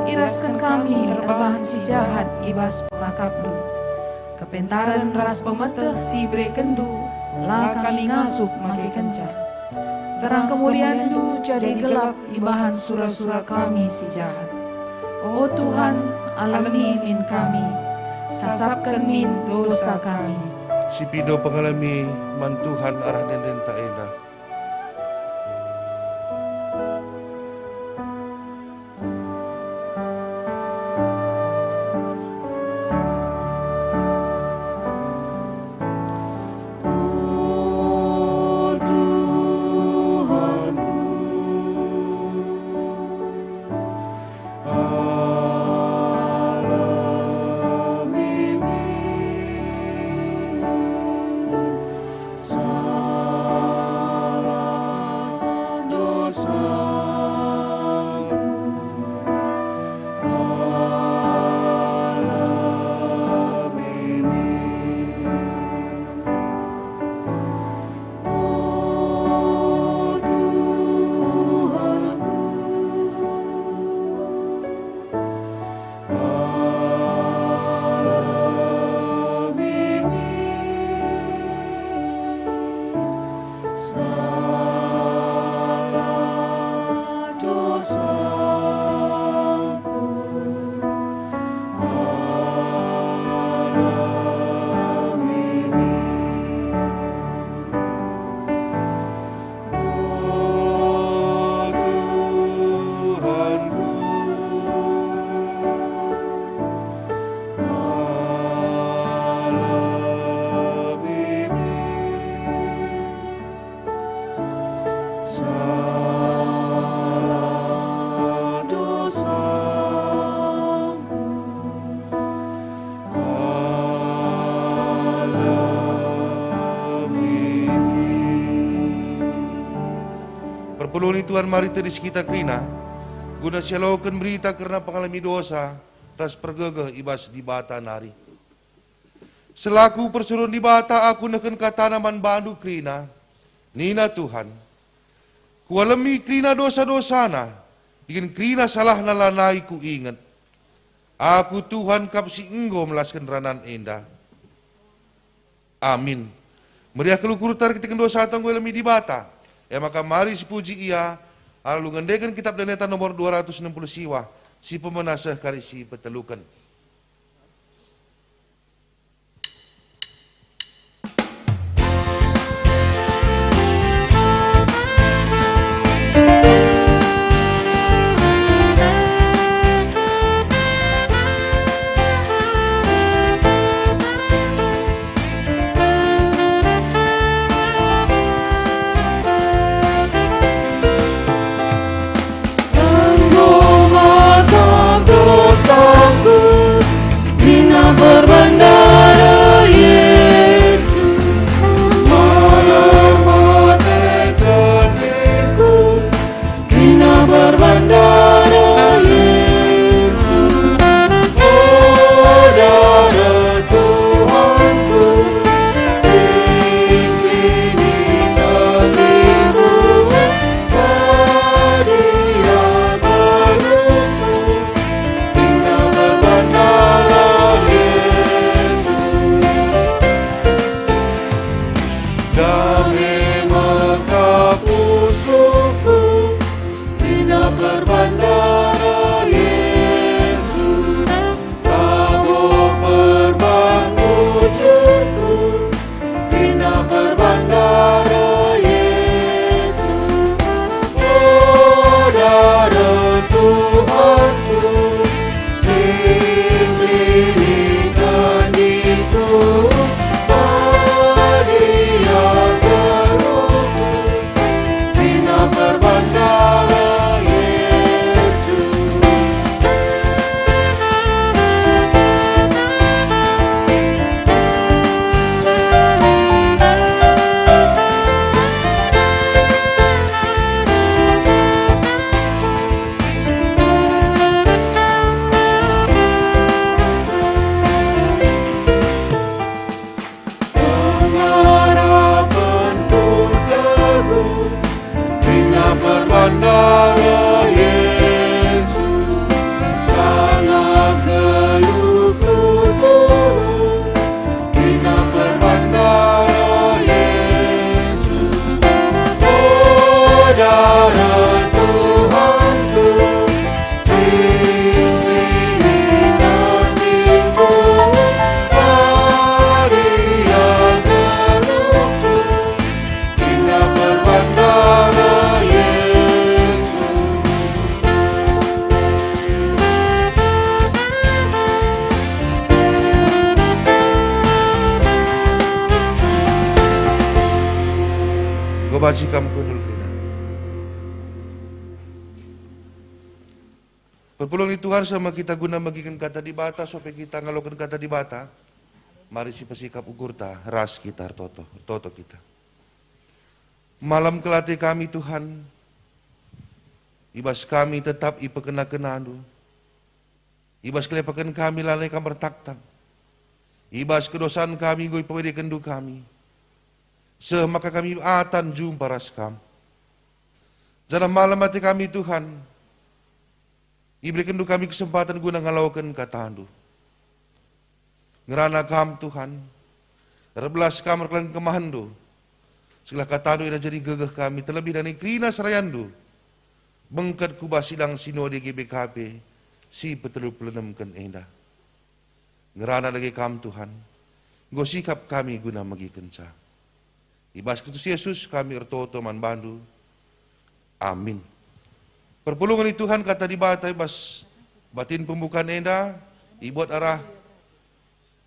Iraskan kami erbahan si jahat ibas pelakapdu. Kepentaran ras pemeteh si brekendu, lah kami ngasup makai kencar. Terang kemuliandu jadi gelap ibahan sura-sura kami si jahat. Oh Tuhan, alami min kami, sasapkan min dosa kami. Si pido pengalami man Tuhan arah denden tak enda. Perpuluhan Tuhan mari teris kita krina, guna sialaukan berita karena pengalami dosa, ras pergegeh ibas di bata nari. Selaku persuruhan di bata aku neken kata naman bandu krina, Nina Tuhan, Kualami krina dosa-dosana, dengan krina salah nalanai ku ingat. Aku Tuhan kapsi enggo melaskan ranan enda. Amin. Meriah kelukurutar kita dosa tangguh lemi di bata. Ya maka mari sipuji ia, lalu ngendekan kitab daneta nomor 260 siwa, si pemenasah karisi petelukan. Berbandara Yesus, malam mati tertiku, kina berbandara Yesus, oh darah Tuhanku, sing kini tertiku, kadia baruku, kina berbandara berbandara Yesus, tabur berbang wujudku, bina berbandara Yesus, oh darah Tuhanku, sing melilingkan diriku, hadia geruku, bina berbandara berbandara Yesus, sangat gelukuku, bina berbandara Yesus, oh darah Tuhanku, sing melilingkan diriku, hadia geruku, bina berbandara Bacikam kundul krina. Perpulung di Tuhan sama kita guna bagikan kata di bata, supaya kita ngalokan kata di bata. Mari si pesikap ukur ta, ras kita toto kita. Malam kelati kami Tuhan, ibas kami tetap ipekena-kenadu. Ibas kelepakan kami lalai kamar tak-tak. Ibas kedosaan kami goi pawede kendu kami. Semaka kami atan jumpa raskam. Jangan malam hati kami Tuhan, iberikan kami kesempatan guna ngalaukan kata-Andu. Ngerana kam Tuhan, rebelas kamar kelan kemahandu. Segala kata-Andu ina jadi gegeh kami, terlebih dari krina serayandu. Bengkat kubah sidang sinode GBKP, si petelu pelenemkan endah. Ngerana lagi kam Tuhan, go sikap kami guna magi kenca. Ibas Kristus Yesus kami ertoto man bandu. Amin. Perpulungan di Tuhan kata di bata ibas batin pembukaan enda ibuat arah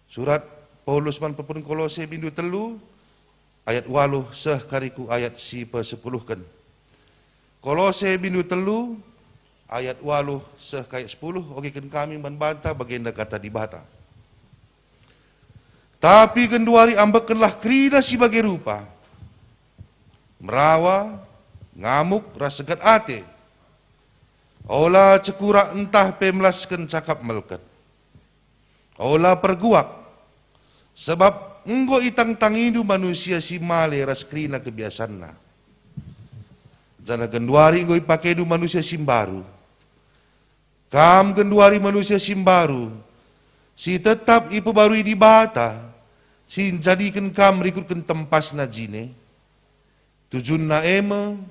surat Paulus man perpulung Kolose bindu telu ayat 8 seh kariku ayat si pesepuluhkan. Kolose bindu telu ayat 8 seh kayat 10 okekan kami man banta bagenda kata di bata. Tapi kenduari ambekenlah krina si bagai rupa. Merawa, ngamuk, rasegat ate. Ola cekurak entah pemlaskan cakap melket. Ola perguak. Sebab enggo itang tangidu manusia si male raskrina kebiasanna. Jana genduari goi pakedu manusia simbaru. Kam genduari manusia simbaru. Si tetap ipu barui di bata. Si jadikan kam rikutkan tempas na jine. Tujun na eme.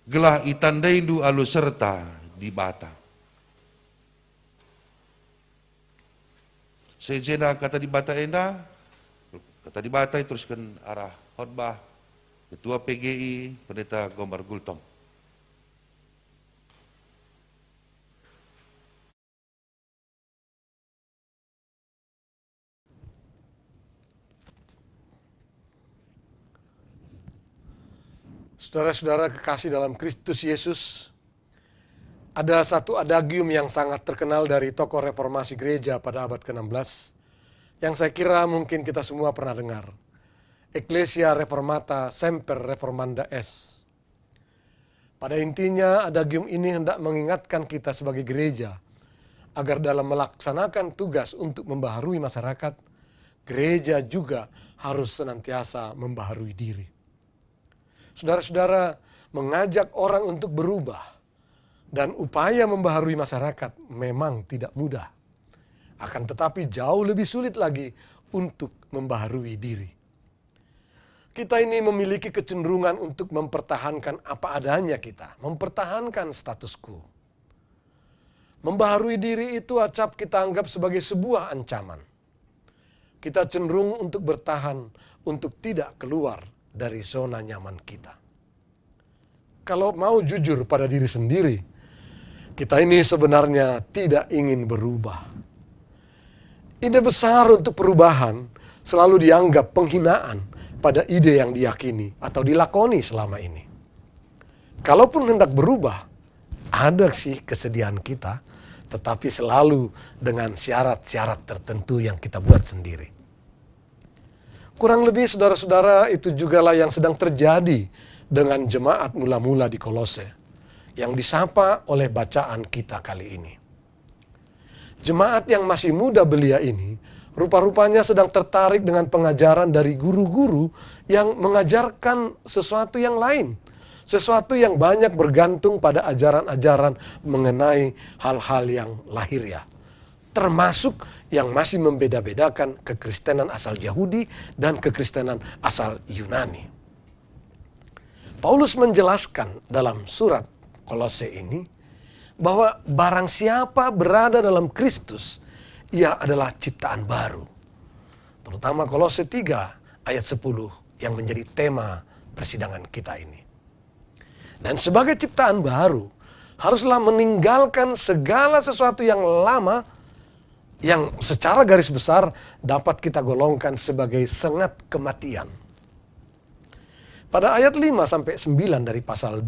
Gelah itandaindu alu serta di bata. Sejena kata di bata enda. Kata di bata teruskan arah khotbah. Ketua PGI, Pendeta Gombar Gultom. Saudara-saudara kekasih dalam Kristus Yesus, ada satu adagium yang sangat terkenal dari tokoh reformasi gereja pada abad ke-16, yang saya kira mungkin kita semua pernah dengar. Ecclesia Reformata Semper Reformanda Est. Pada intinya, adagium ini hendak mengingatkan kita sebagai gereja, agar dalam melaksanakan tugas untuk membaharui masyarakat, gereja juga harus senantiasa membaharui diri. Saudara-saudara, mengajak orang untuk berubah dan upaya membaharui masyarakat memang tidak mudah. Akan tetapi jauh lebih sulit lagi untuk membaharui diri. Kita ini memiliki kecenderungan untuk mempertahankan apa adanya kita, mempertahankan status quo. Membaharui diri itu acap kita anggap sebagai sebuah ancaman. Kita cenderung untuk bertahan, untuk tidak keluar dari zona nyaman kita. Kalau mau jujur pada diri sendiri, kita ini sebenarnya tidak ingin berubah. Ide besar untuk perubahan selalu dianggap penghinaan pada ide yang diyakini atau dilakoni selama ini. Kalaupun hendak berubah, ada sih kesediaan kita, tetapi selalu dengan syarat-syarat tertentu yang kita buat sendiri. Kurang lebih saudara-saudara itu jugalah yang sedang terjadi dengan jemaat mula-mula di Kolose yang disapa oleh bacaan kita kali ini. Jemaat yang masih muda belia ini rupa-rupanya sedang tertarik dengan pengajaran dari guru-guru yang mengajarkan sesuatu yang lain. Sesuatu yang banyak bergantung pada ajaran-ajaran mengenai hal-hal yang lahiriah. Termasuk yang masih membeda-bedakan kekristenan asal Yahudi dan kekristenan asal Yunani. Paulus menjelaskan dalam surat Kolose ini bahwa barang siapa berada dalam Kristus, ia adalah ciptaan baru. Terutama Kolose 3 ayat 10 yang menjadi tema persidangan kita ini. Dan sebagai ciptaan baru, haruslah meninggalkan segala sesuatu yang lama, yang secara garis besar dapat kita golongkan sebagai sengat kematian. Pada ayat 5-9 dari pasal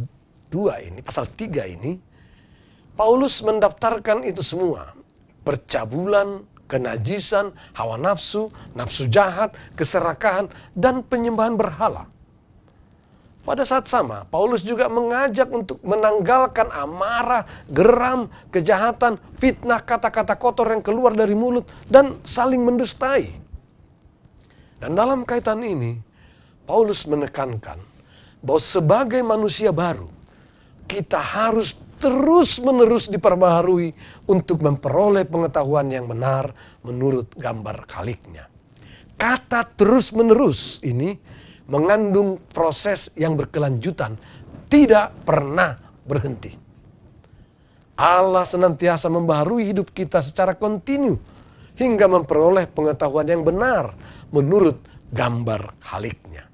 2 ini, pasal 3 ini, Paulus mendaftarkan itu semua. Percabulan, kenajisan, hawa nafsu, nafsu jahat, keserakahan, dan penyembahan berhala. Pada saat sama, Paulus juga mengajak untuk menanggalkan amarah, geram, kejahatan, fitnah, kata-kata kotor yang keluar dari mulut, dan saling mendustai. Dan dalam kaitan ini, Paulus menekankan bahwa sebagai manusia baru, kita harus terus-menerus diperbaharui untuk memperoleh pengetahuan yang benar menurut gambar Khaliknya. Kata terus-menerus ini mengandung proses yang berkelanjutan, tidak pernah berhenti. Allah senantiasa membaharui hidup kita secara kontinu hingga memperoleh pengetahuan yang benar menurut gambar Khaliknya.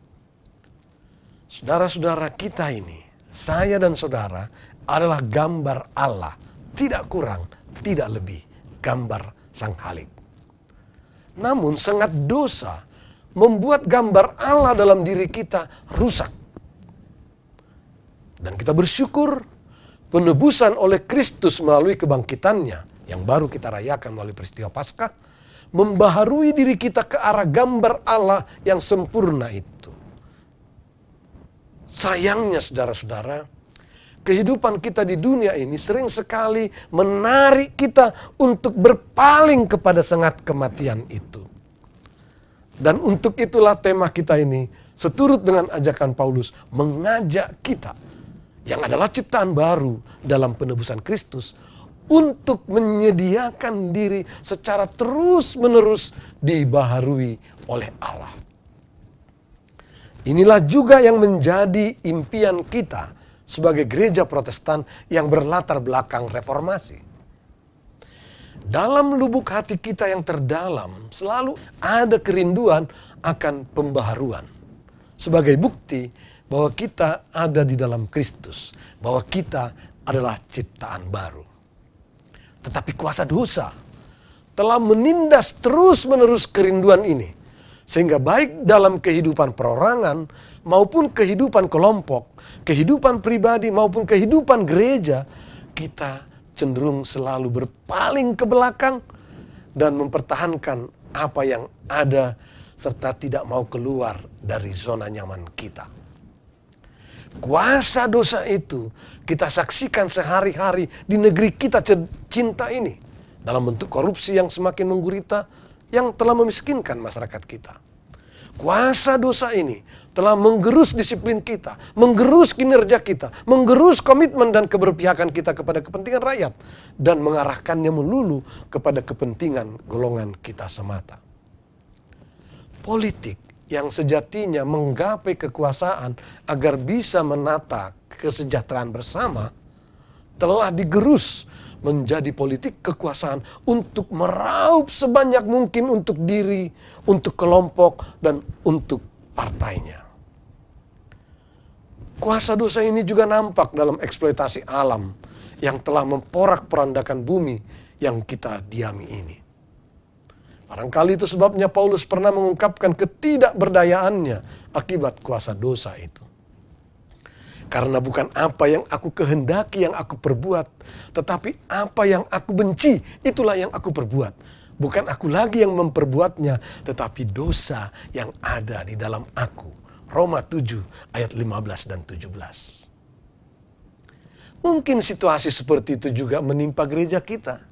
Saudara-saudara kita ini, saya dan saudara adalah gambar Allah, tidak kurang, tidak lebih, gambar Sang Khalik. Namun sangat dosa membuat gambar Allah dalam diri kita rusak. Dan kita bersyukur penebusan oleh Kristus melalui kebangkitannya yang baru kita rayakan melalui peristiwa Paskah membaharui diri kita ke arah gambar Allah yang sempurna itu. Sayangnya saudara-saudara, kehidupan kita di dunia ini sering sekali menarik kita untuk berpaling kepada sengat kematian itu. Dan untuk itulah tema kita ini, seturut dengan ajakan Paulus, mengajak kita yang adalah ciptaan baru dalam penebusan Kristus, untuk menyediakan diri secara terus-menerus dibaharui oleh Allah. Inilah juga yang menjadi impian kita sebagai gereja Protestan yang berlatar belakang reformasi. Dalam lubuk hati kita yang terdalam selalu ada kerinduan akan pembaharuan. Sebagai bukti bahwa kita ada di dalam Kristus, bahwa kita adalah ciptaan baru. Tetapi kuasa dosa telah menindas terus-menerus kerinduan ini. Sehingga baik dalam kehidupan perorangan maupun kehidupan kelompok, kehidupan pribadi maupun kehidupan gereja, kita cenderung selalu berpaling ke belakang dan mempertahankan apa yang ada serta tidak mau keluar dari zona nyaman kita. Kuasa dosa itu kita saksikan sehari-hari di negeri kita cinta ini dalam bentuk korupsi yang semakin menggurita yang telah memiskinkan masyarakat kita. Kuasa dosa ini telah menggerus disiplin kita, menggerus kinerja kita, menggerus komitmen dan keberpihakan kita kepada kepentingan rakyat dan mengarahkannya melulu kepada kepentingan golongan kita semata. Politik yang sejatinya menggapai kekuasaan agar bisa menata kesejahteraan bersama telah digerus menjadi politik kekuasaan untuk meraup sebanyak mungkin untuk diri, untuk kelompok, dan untuk partainya. Kuasa dosa ini juga nampak dalam eksploitasi alam yang telah memporak-porandakan bumi yang kita diami ini. Barangkali itu sebabnya Paulus pernah mengungkapkan ketidakberdayaannya akibat kuasa dosa itu. Karena bukan apa yang aku kehendaki yang aku perbuat, tetapi apa yang aku benci, itulah yang aku perbuat. Bukan aku lagi yang memperbuatnya, tetapi dosa yang ada di dalam aku. Roma 7 ayat 15 dan 17. Mungkin situasi seperti itu juga menimpa gereja kita.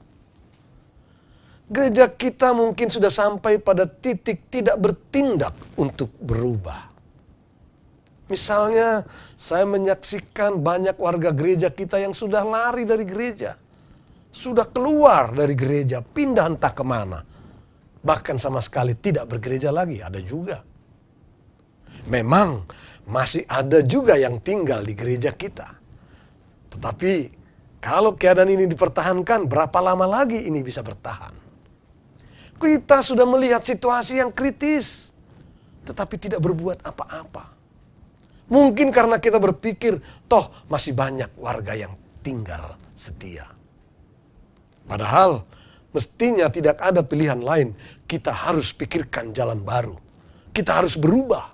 Gereja kita mungkin sudah sampai pada titik tidak bertindak untuk berubah. Misalnya, saya menyaksikan banyak warga gereja kita yang sudah lari dari gereja. Sudah keluar dari gereja, pindah entah kemana. Bahkan sama sekali tidak bergereja lagi, ada juga. Memang masih ada juga yang tinggal di gereja kita. Tetapi, kalau keadaan ini dipertahankan, berapa lama lagi ini bisa bertahan? Kita sudah melihat situasi yang kritis, tetapi tidak berbuat apa-apa. Mungkin karena kita berpikir, toh masih banyak warga yang tinggal setia. Padahal, mestinya tidak ada pilihan lain. Kita harus pikirkan jalan baru. Kita harus berubah.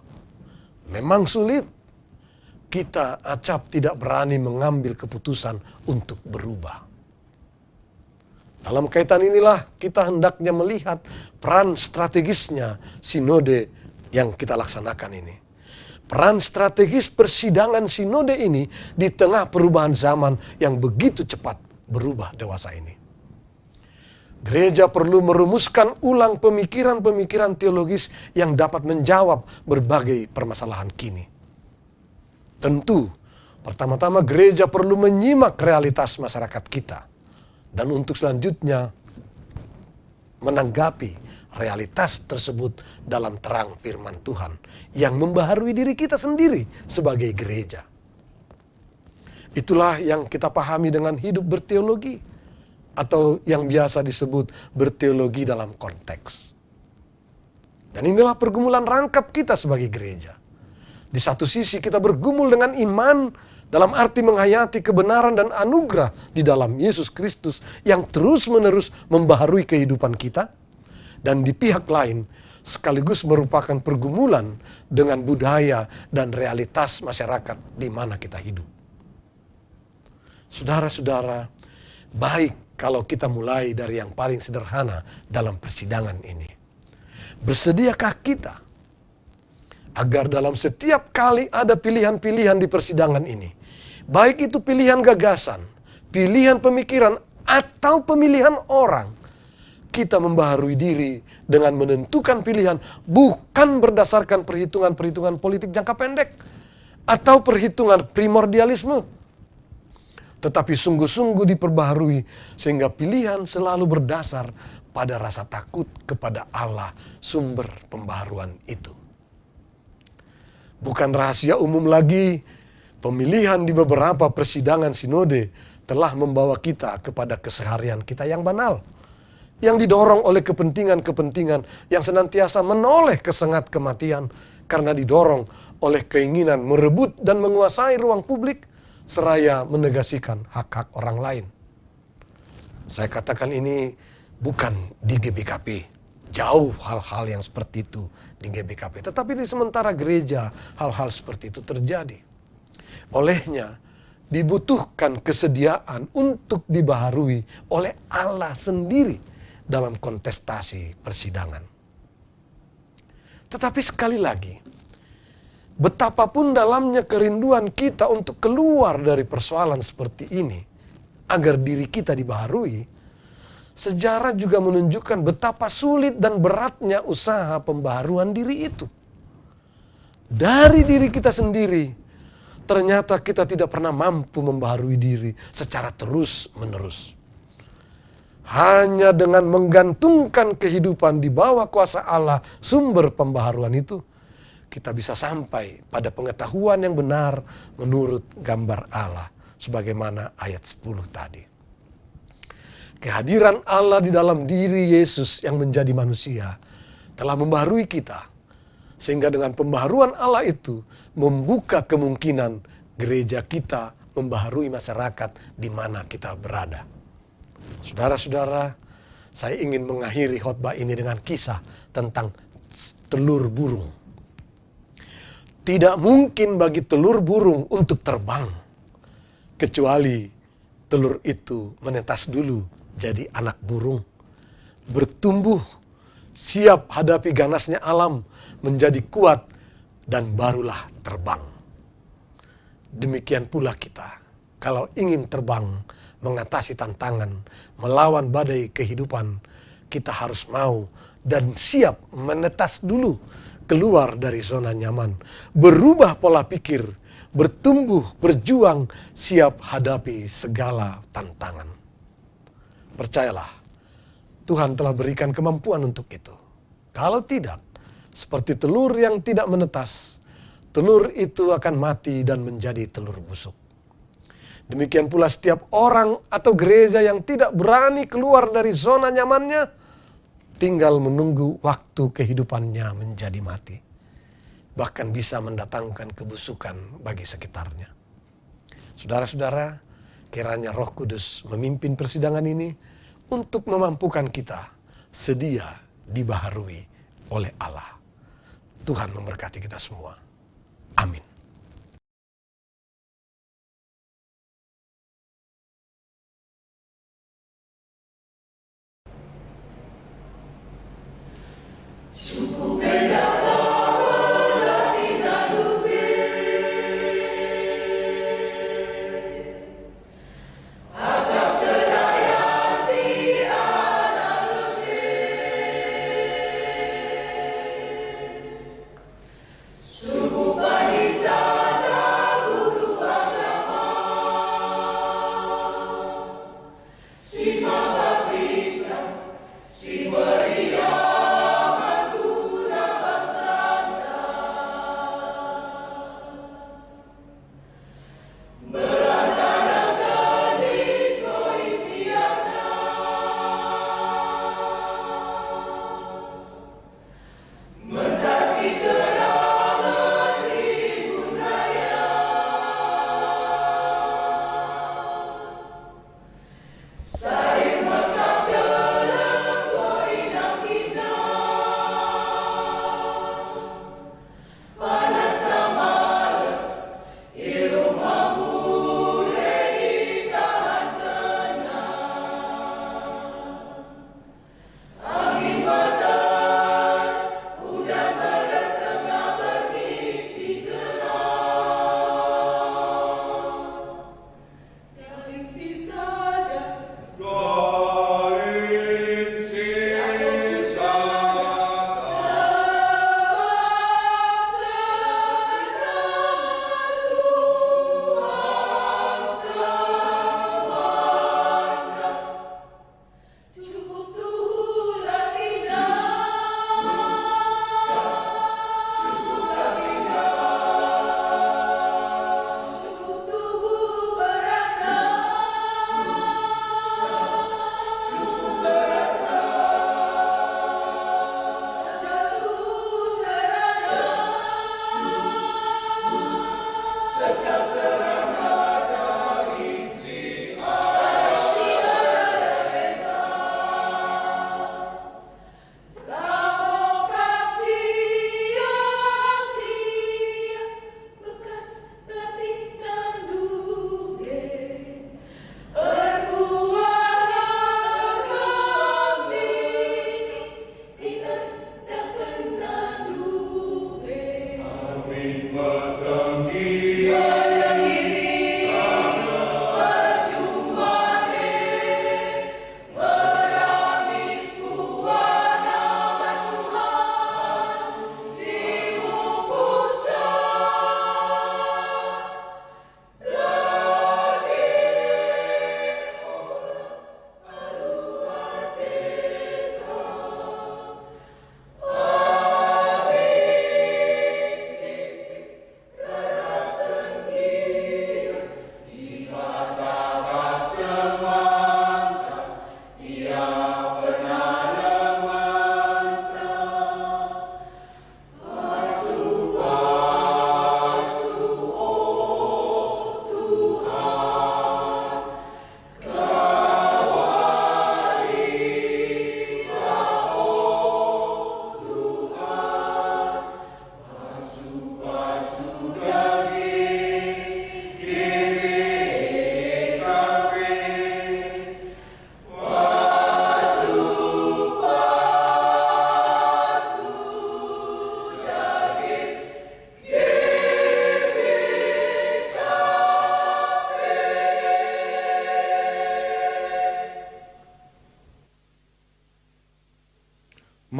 Memang sulit. Kita acap tidak berani mengambil keputusan untuk berubah. Dalam kaitan inilah kita hendaknya melihat peran strategisnya sinode yang kita laksanakan ini. Peran strategis persidangan sinode ini di tengah perubahan zaman yang begitu cepat berubah dewasa ini. Gereja perlu merumuskan ulang pemikiran-pemikiran teologis yang dapat menjawab berbagai permasalahan kini. Tentu, pertama-tama gereja perlu menyimak realitas masyarakat kita. Dan untuk selanjutnya menanggapi realitas tersebut dalam terang firman Tuhan yang membaharui diri kita sendiri sebagai gereja. Itulah yang kita pahami dengan hidup berteologi atau yang biasa disebut berteologi dalam konteks. Dan inilah pergumulan rangkap kita sebagai gereja. Di satu sisi kita bergumul dengan iman dalam arti menghayati kebenaran dan anugerah di dalam Yesus Kristus yang terus-menerus membaharui kehidupan kita. Dan di pihak lain sekaligus merupakan pergumulan dengan budaya dan realitas masyarakat di mana kita hidup. Saudara-saudara, baik kalau kita mulai dari yang paling sederhana dalam persidangan ini. Bersediakah kita agar dalam setiap kali ada pilihan-pilihan di persidangan ini, baik itu pilihan gagasan, pilihan pemikiran, atau pemilihan orang, kita membaharui diri dengan menentukan pilihan bukan berdasarkan perhitungan-perhitungan politik jangka pendek atau perhitungan primordialisme, tetapi sungguh-sungguh diperbaharui sehingga pilihan selalu berdasar pada rasa takut kepada Allah, sumber pembaharuan itu. Bukan rahasia umum lagi, pemilihan di beberapa persidangan sinode telah membawa kita kepada keseharian kita yang banal, yang didorong oleh kepentingan-kepentingan yang senantiasa menoleh kesengat kematian karena didorong oleh keinginan merebut dan menguasai ruang publik seraya menegasikan hak-hak orang lain. Saya katakan ini bukan di GBKP. Jauh hal-hal yang seperti itu di GBKP. Tetapi di sementara gereja hal-hal seperti itu terjadi. Olehnya dibutuhkan kesediaan untuk dibaharui oleh Allah sendiri dalam kontestasi persidangan. Tetapi sekali lagi, betapapun dalamnya kerinduan kita untuk keluar dari persoalan seperti ini, agar diri kita dibaharui, sejarah juga menunjukkan betapa sulit dan beratnya usaha pembaharuan diri itu. Dari diri kita sendiri, ternyata kita tidak pernah mampu membaharui diri secara terus-menerus. Hanya dengan menggantungkan kehidupan di bawah kuasa Allah, sumber pembaharuan itu, kita bisa sampai pada pengetahuan yang benar menurut gambar Allah. Sebagaimana ayat 10 tadi. Kehadiran Allah di dalam diri Yesus yang menjadi manusia telah membaharui kita. Sehingga dengan pembaharuan Allah itu membuka kemungkinan gereja kita membaharui masyarakat di mana kita berada. Saudara-saudara, saya ingin mengakhiri khotbah ini dengan kisah tentang telur burung. Tidak mungkin bagi telur burung untuk terbang, kecuali telur itu menetas dulu jadi anak burung. Bertumbuh, siap hadapi ganasnya alam, menjadi kuat, dan barulah terbang. Demikian pula kita, kalau ingin terbang, mengatasi tantangan, melawan badai kehidupan, kita harus mau dan siap menetas dulu, keluar dari zona nyaman, berubah pola pikir, bertumbuh, berjuang, siap hadapi segala tantangan. Percayalah, Tuhan telah berikan kemampuan untuk itu. Kalau tidak, seperti telur yang tidak menetas, telur itu akan mati dan menjadi telur busuk. Demikian pula setiap orang atau gereja yang tidak berani keluar dari zona nyamannya, tinggal menunggu waktu kehidupannya menjadi mati. Bahkan bisa mendatangkan kebusukan bagi sekitarnya. Saudara-saudara, kiranya Roh Kudus memimpin persidangan ini untuk memampukan kita sedia dibaharui oleh Allah. Tuhan memberkati kita semua. Amin. Cukup berkata berarti tak lupa. Atau sedaya si anak lebih. Suku wanita tak guru agama. Si mabak bintang, si meriah.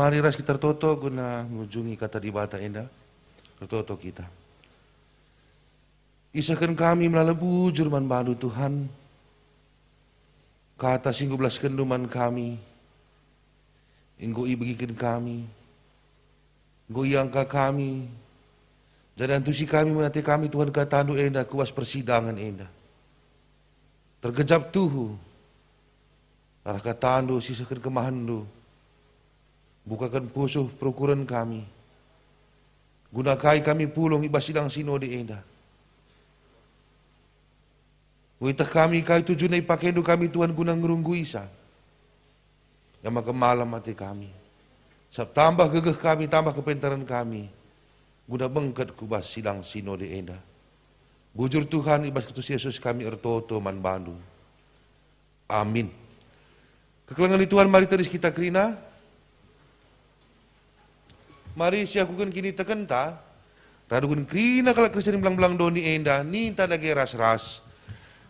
Mari ras kita tertoto guna mengunjungi kata di bata enda. Tertoto kita. Isahkan kami melalui bujur man bandu Tuhan. Kata singgu belas kenduman kami. Engkau bagikan kami. Engkau angka kami. Jadi antusi kami mengerti kami Tuhan katandu enda kuas persidangan enda. Tergejap tuhu. Arah katandu sisakan kemahandu. Bukakan pusuh perukuran kami. Gunakai kami pulung ibas sidang sinode enda. Witah kami kai tujuan ipakendu kami Tuhan guna ngerunggu isa. Yang maka malam hati kami. Sab tambah gegeh kami, tambah kepintaran kami. Guna bengket kubas sidang sinode enda. Bujur Tuhan ibas Kristus Yesus kami ertoto man bandu. Amin. Kekelangan Tuhan mari teris kita kerina. Mari siakukan kini tekenta. Radugun kerina kalau Kristen belang-belang doni enda. Ninta lagi ras-ras.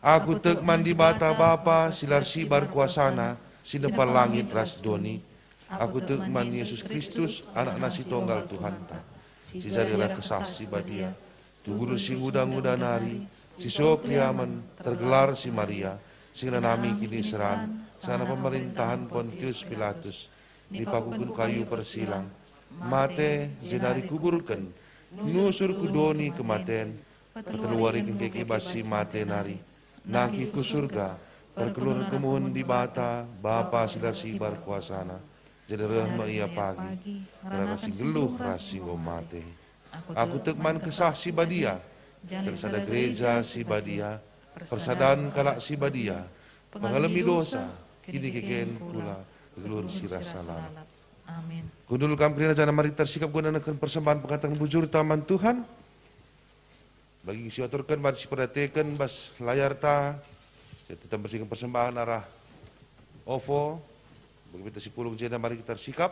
Aku tek mandi bata bapa silar sibar kuasana. Sinepal langit ras doni. Aku tek mandi Yesus Kristus anak nasi tonggal Tuhan ta. Si jadilah kesaksi badia. Tuguru si muda-muda nari. Si sok liaman tergelar si Maria. Sehingga nami kini seran. Sana pemerintahan Pontius Pilatus. Dipakukun kayu persilang. Mate jenari kuburkan. Nusur kudoni kematen. Perteluarikin kekebasi mate nari. Naki ku surga. Perkeluar kemuhun di bata. Bapa silar sibar kuasana. Jadi rahma ia pagi. Karena si geluh rasi mate. Aku tekman kesah si badia. Tersada gereja si badia. Persadan kalak si badia. Mengalami dosa. Kini keken pula. Kegeluhan si rasa salam. Amin. Kundul kamprina jana mari tersikap gunakan persembahan pengatakan bujur taman Tuhan. Bagi si aturkan mari si perhatikan bas layar ta. Saya tetap bersihkan persembahan arah OVO. Bagi kita si pulung jana mari kita tersikap.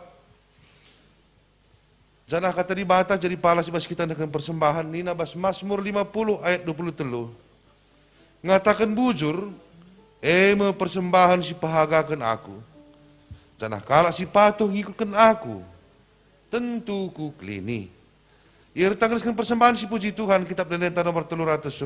Jana kata di bata jadi palas bas kita dengan persembahan nina bas Mazmur 50 ayat 23. Ngatakan bujur persembahan si pahagakan aku. Janah kala si patuh ngikutkan aku, tentu ku klini. Ia retangkan persembahan si puji Tuhan, kitab Dendeta nomor 315.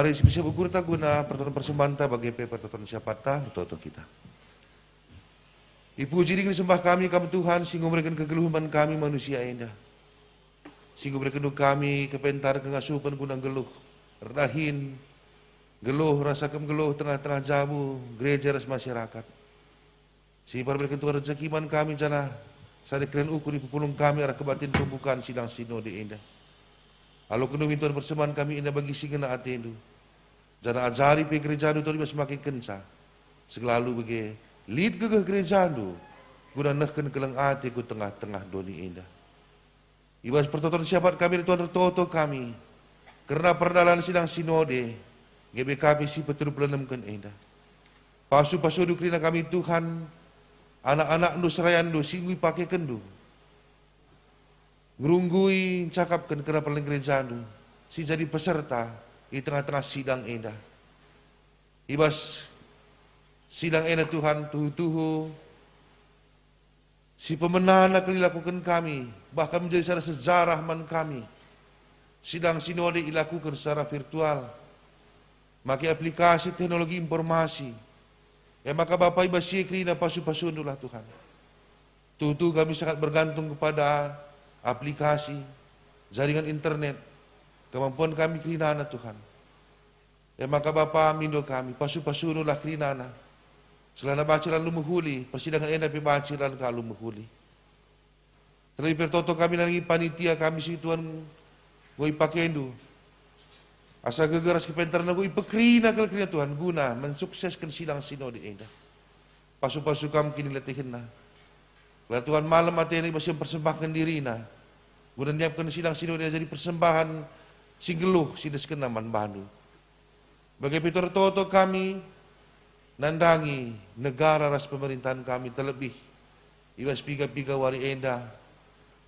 Mari bisa bergurta guna pertolongan persembahan ta bagi pertolongan siapa ta toto kita. Dipuji dengan sembah kami Tuhan, sehingga memberikan kegeluhan kami manusia indah. Sehingga memberikan kami kepentar kengasupan gunang geluh, rahin, geluh, rasakan geluh tengah-tengah jamu, gereja ras masyarakat. Sehingga memberikan Tuhan rezeki man kami jana, sada keren ukur di pepulung kami arah kebatin pembukaan sidang sinode indah. Kalau kena Tuhan persembahan kami indah bagi singena atendu. Jana ajari pe gereja itu semakin kenca. Segalalu bagi lead gegeh gereja itu. Guna nehken keleng ate ku tengah-tengah doni indah. Ibas pertoton siapat kami Tuhan retoto kami. Karena perdalan sidang sinode. GBKP si petul pelenemkan indah. Pasu-pasu dukrina kami Tuhan. Anak-anak nu serayan du singui pakai kendu. Ngerunggui cakapkan kena paling gereja nu. Si jadi peserta di tengah-tengah sidang indah. Ibas sidang indah Tuhan tuhu-tuhu. Si pemenang akan dilakukan kami. Bahkan menjadi secara sejarah man kami. Sidang sinode dilakukan secara virtual. Maka aplikasi teknologi informasi. Maka Bapak Ibu Syekri dan pasu-pasu itulah Tuhan. Tuhu kami sangat bergantung kepada aplikasi, jaringan internet, kemampuan kami kerinana Tuhan. Maka Bapa mindo kami, pasu-pasu itulah kerinana. Selana baciran lumuhuli, persidangan enda pe baciran ka lumuhuli. Terlebih pertoto kami nangi panitia kami si Tuhan goi pakendu. Asa gegeras kepentar na goi pekrina kerina Tuhan guna mensukseskan sidang sinode enda. Pasu-pasu kami kini letihin na. Kalau Tuhan malam materi masih mempersembahkan dirinya. Guna nyiapkan sidang sinode jadi persembahan singgeluh sides kenaman bandu. Bagi Peter Toto kami nandangi negara ras pemerintahan kami terlebih ibas piga-piga wari enda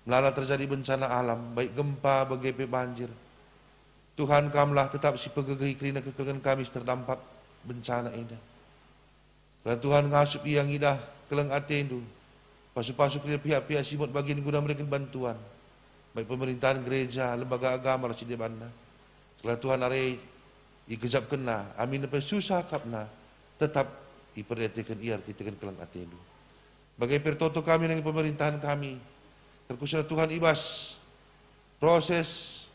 melala terjadi bencana alam baik gempa bagai banjir. Tuhan kamlah tetap si pegegehi kerina kekelengan kami terdampak bencana enda. Dan Tuhan ngasup yang idah keleng atendu. Pasu-pasu kerja pihak-pihak simut bagian guna memberikan bantuan. Baik pemerintahan gereja, lembaga agama, rasi di banda. Setelah Tuhan are ikejap kena, amin apa susah kapna, tetap iperhatikan iar kita kan kelang atendu. Bagai pertoto kami dengan pemerintahan kami, terkhususnya Tuhan ibas proses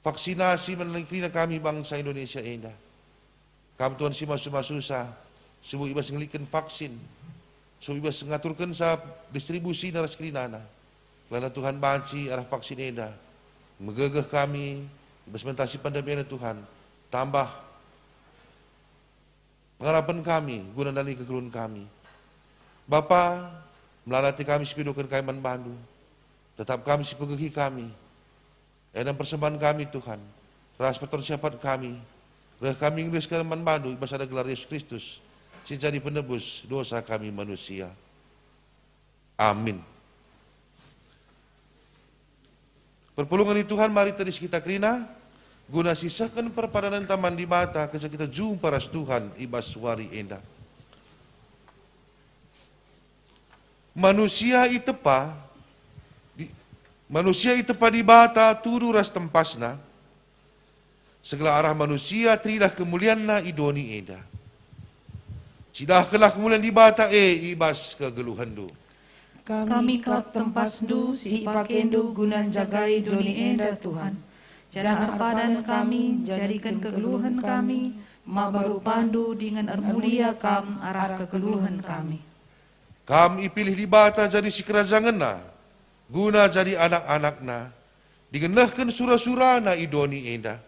vaksinasi melalui kami bangsa Indonesia indah. Kami Tuhan si susah, subuh ibas ngelikan vaksin. So ibas ngaturkan sa distribusi naras kerinana. Kerana Tuhan banci arah vaksin eda. Megegeh kami, ibas mentasi pandemi eda Tuhan. Tambah pengharapan kami, guna dari kekeluhan kami. Bapa, melalati kami sepidokan kaiman bandu. Tetap kami sepegehi kami. Dan persembahan kami Tuhan. Ras pertolongan syafaat kami. Ras kami Inggris kaiman bandu, ibas ada gelar Yesus Kristus. Si jadi penebus dosa kami manusia. Amin. Perpulungan Tuhan mari tadi kita kerina guna sisakan perpadanan taman di mata ketika kita jumpa ras Tuhan ibas wari enda. Manusia itepa di bata turu ras tempasna. Segala arah manusia teridah kemulianna idoni enda. Sidah kelah kemulian di bata ibas kegeluhan du. Kami kap tempas du si pakendu gunan jagai doni enda Tuhan. Jangan padan kami jadikan kegeluhan kami, ma baru pandu dengan ermulia kam arah kegeluhan kami. Kami pilih di bata jadi si kerajangena, guna jadi anak-anakna, digenahkan surah-surana idoni enda.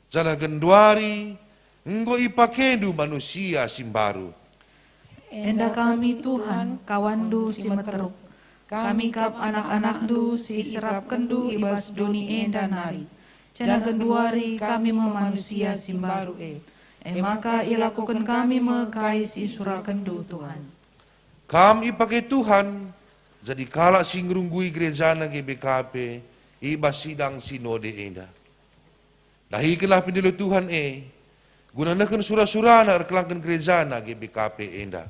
Jana genduari, enggo ipakendu manusia simbaru. Enda kami Tuhan kawandu si meteruk. Kami kap anak-anak du si serap kendu ibas doni enda nari. Cana genduari kami memanusia simbaru maka ilakukan kami mekai si surah kendu Tuhan. Kami pakai Tuhan jadi kalak singrunggui gerejana GBKP ibas sidang sinode enda. Dahikanlah pendilu Tuhan gunakan surah-surah na erkelangkan gereja na GBKP enda.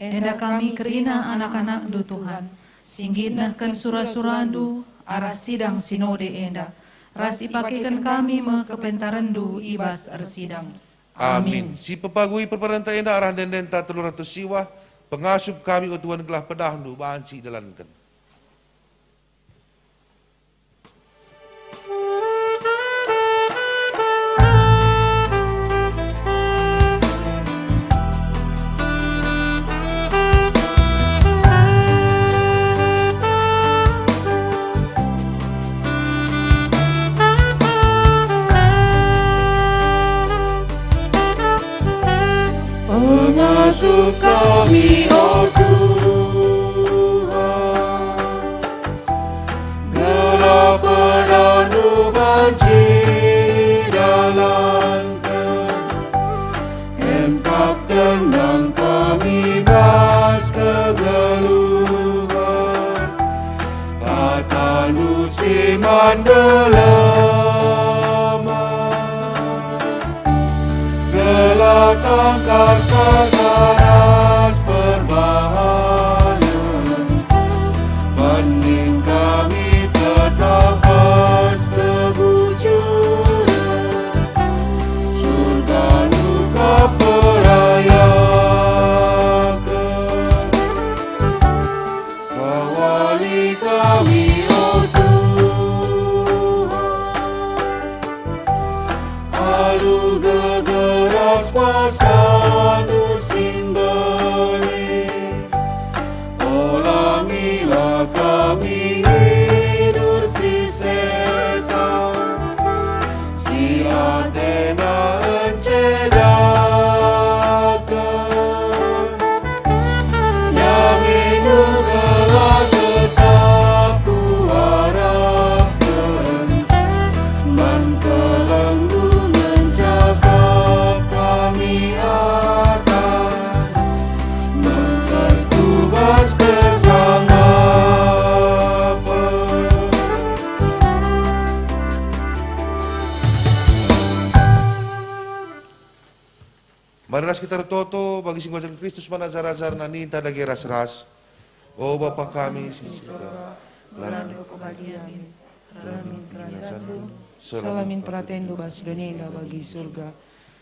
Enda kami kerina anak-anak du Tuhan. Singgitnahkan surah-surah du arah sidang sinode enda. ras ipakekan kami mekepentarendu ibas ersidang. Amin. Si pepagui perperantah enda arah denden ta 300 siwah, pengasup kami o Tuhan gelah pedahnu banci dalankan. Pengasuh kami, oh Tuhan, gelah pedahnu banci dalankan, engkau tendang kami bas kegeluhan, katanu siman gelah tangkas kagaras perbahanan, banding kami tetap pas kebujuran, surga nuka perayakan, kawali kami oh Tuhan, alu gegeras kuasa nu simbali, ulangilah kami hidur si setan, si Athena encedakan, yaminu gelah tetap kuharapkan, man kelenggu mencakap kami akan mengketubas kesanggapan. Mari ras kita retoto bagi singgojan Kristus mana azar-azar nani tada geras ras. O Bapa kami si surga, Lalu kebahagiaan, ramin kerajaan, salamin pratendu bas dunia bagi surga.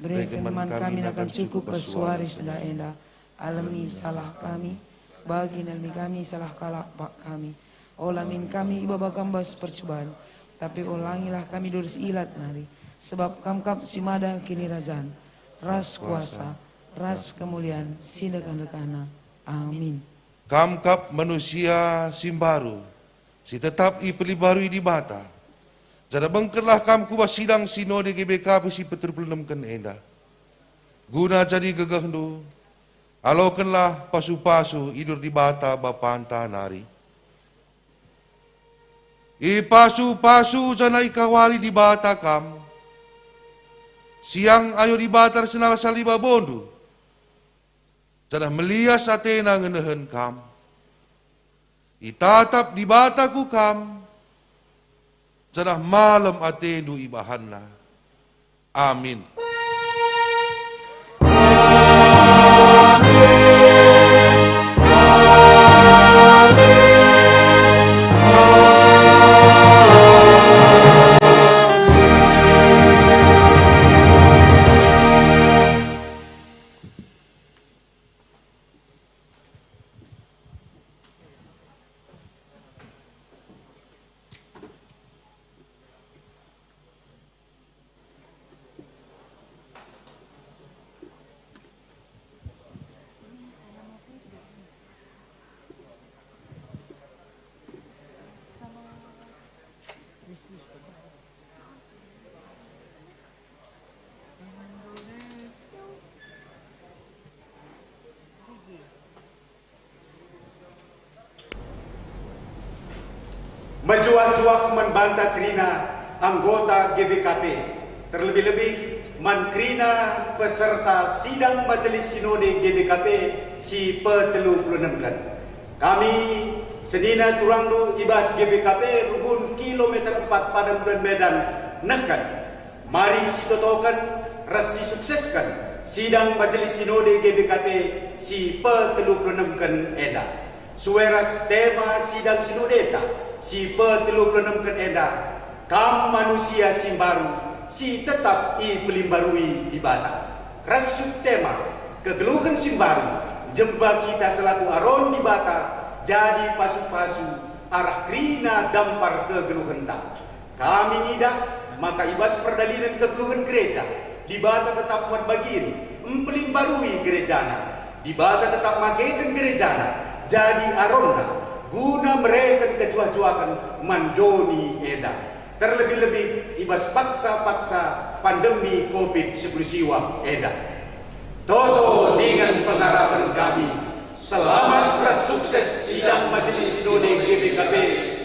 Berikan teman kami akan cukup pesuaris da enda, alami salah kami, bagi nalmi kami salah kalak pak kami. Olamin kami ibaba kambas percobaan, tapi ulangilah kami durus ilat nari, sebab kamkap simada kini razan, ras kuasa, ras kemuliaan, sidakan-dekana. Amin. Kamkap manusia simbaru, si tetap i pelibaru di bata. Jada bengkerlah kam kubas sidang sinode GBKP si peterpelnemkan enda. Guna jadi gegahnu, alokenlah pasu-pasu idur di bata bapanta nari. I pasu-pasu jana ikawali di bata kam. Siang ayo di bata senala saliba bondu. Jana melias Athena ngenehen kam. Itatap di bataku kam. Jana malam Athena ibahanna. Amin. Menjuak-juak membantah Krina anggota GBKP, terlebih-lebih Mankrina peserta sidang Majelis Sinode GBKP si pe-36. Kami sedina turangdu ibas GBKP rubun kilometer 4 pada bulan Medan nehkan. Mari sitotokan resi sukseskan sidang Majelis Sinode GBKP si pe-36 eda. Sueras tema sidang sinodeta si pe-36 eda kam manusia si baru, si tetap i pelimbarui di bata. Rasuk tema, kegeluhan si baru, jempa kita selaku aron di bata, jadi pasu-pasu, arah krina dampar kegeluhan ta. Kami ngidah, maka ibas perdalinan kegeluhan gereja, di bata tetap buat bagian, pelimbarui gerejana, di bata tetap magetan gerejana, jadi aronna, guna mereka kecuacuakan mandoni eda. Terlebih-lebih ibas paksa-paksa pandemi COVID-19 eda. Toto dengan pengharapan kami, selamat bersukses sidang Majelis Sinode GBKP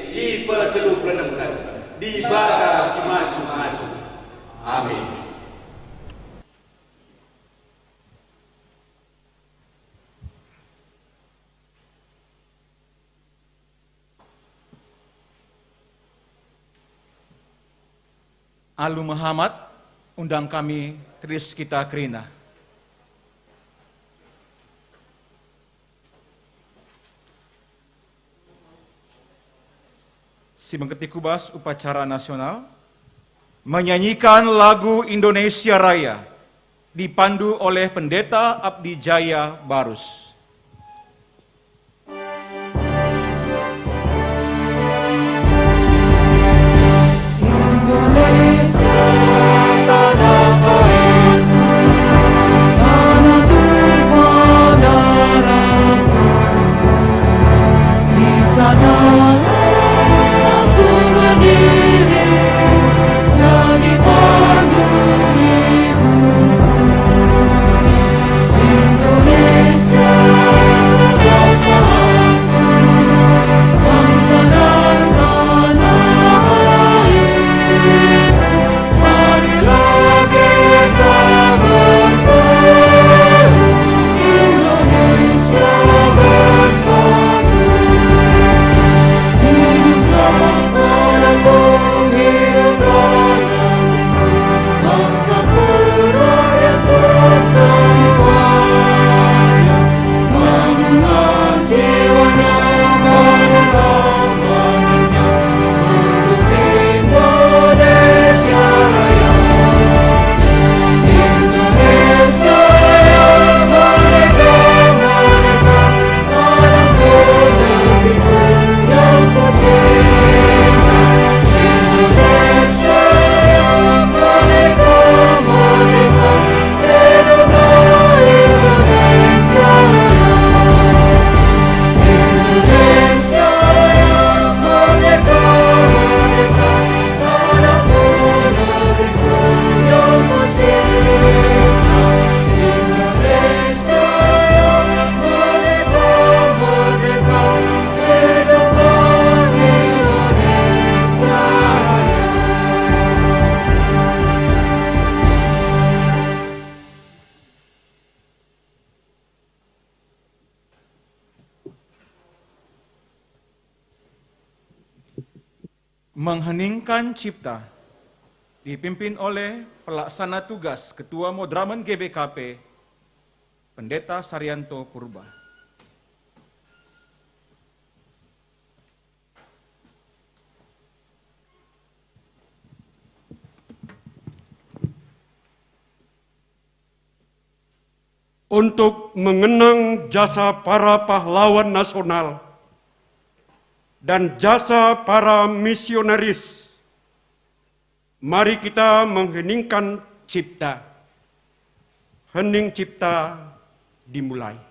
si petelu pelenengkan di bata si masuk-masuk. Amin. Alu Muhammad, undang kami Tris kita Krina. Si Mengketi Kubas upacara nasional menyanyikan lagu Indonesia Raya dipandu oleh Pendeta Abdi Jaya Barus. Mengheningkan Cipta dipimpin oleh Pelaksana Tugas Ketua Modramen GBKP, Pendeta Saryanto Purba. Untuk mengenang jasa para pahlawan nasional dan jasa para misionaris, mari kita mengheningkan cipta. Hening cipta dimulai.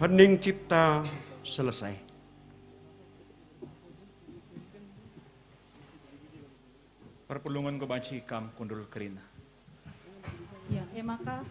hening cipta selesai. Perpulungan kebanci kam kundul kerina. Ya, maka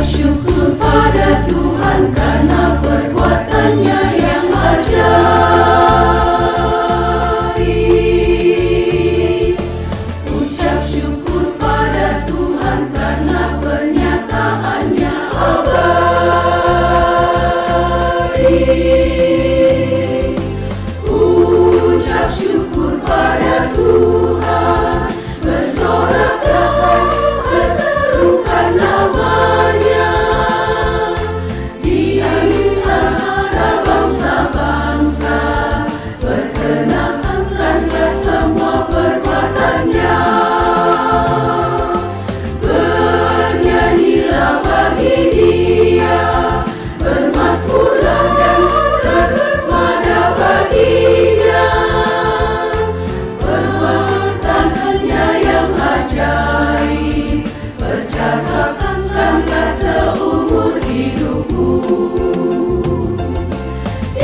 syukur pada Tuhan karena perbuatannya yang ajaib. Ucap syukur pada Tuhan karena pernyataannya abadi. Ucap syukur pada Tuhan, bersoraklah seserukan namanya. Di antara bangsa-bangsa, perkenalkanlah semua perbuatannya. Bernyanyilah bagi Dia, bermasmurlah dan bermada baginya. Perbuatannya yang ajaib, percakapanlah seumur hidupmu.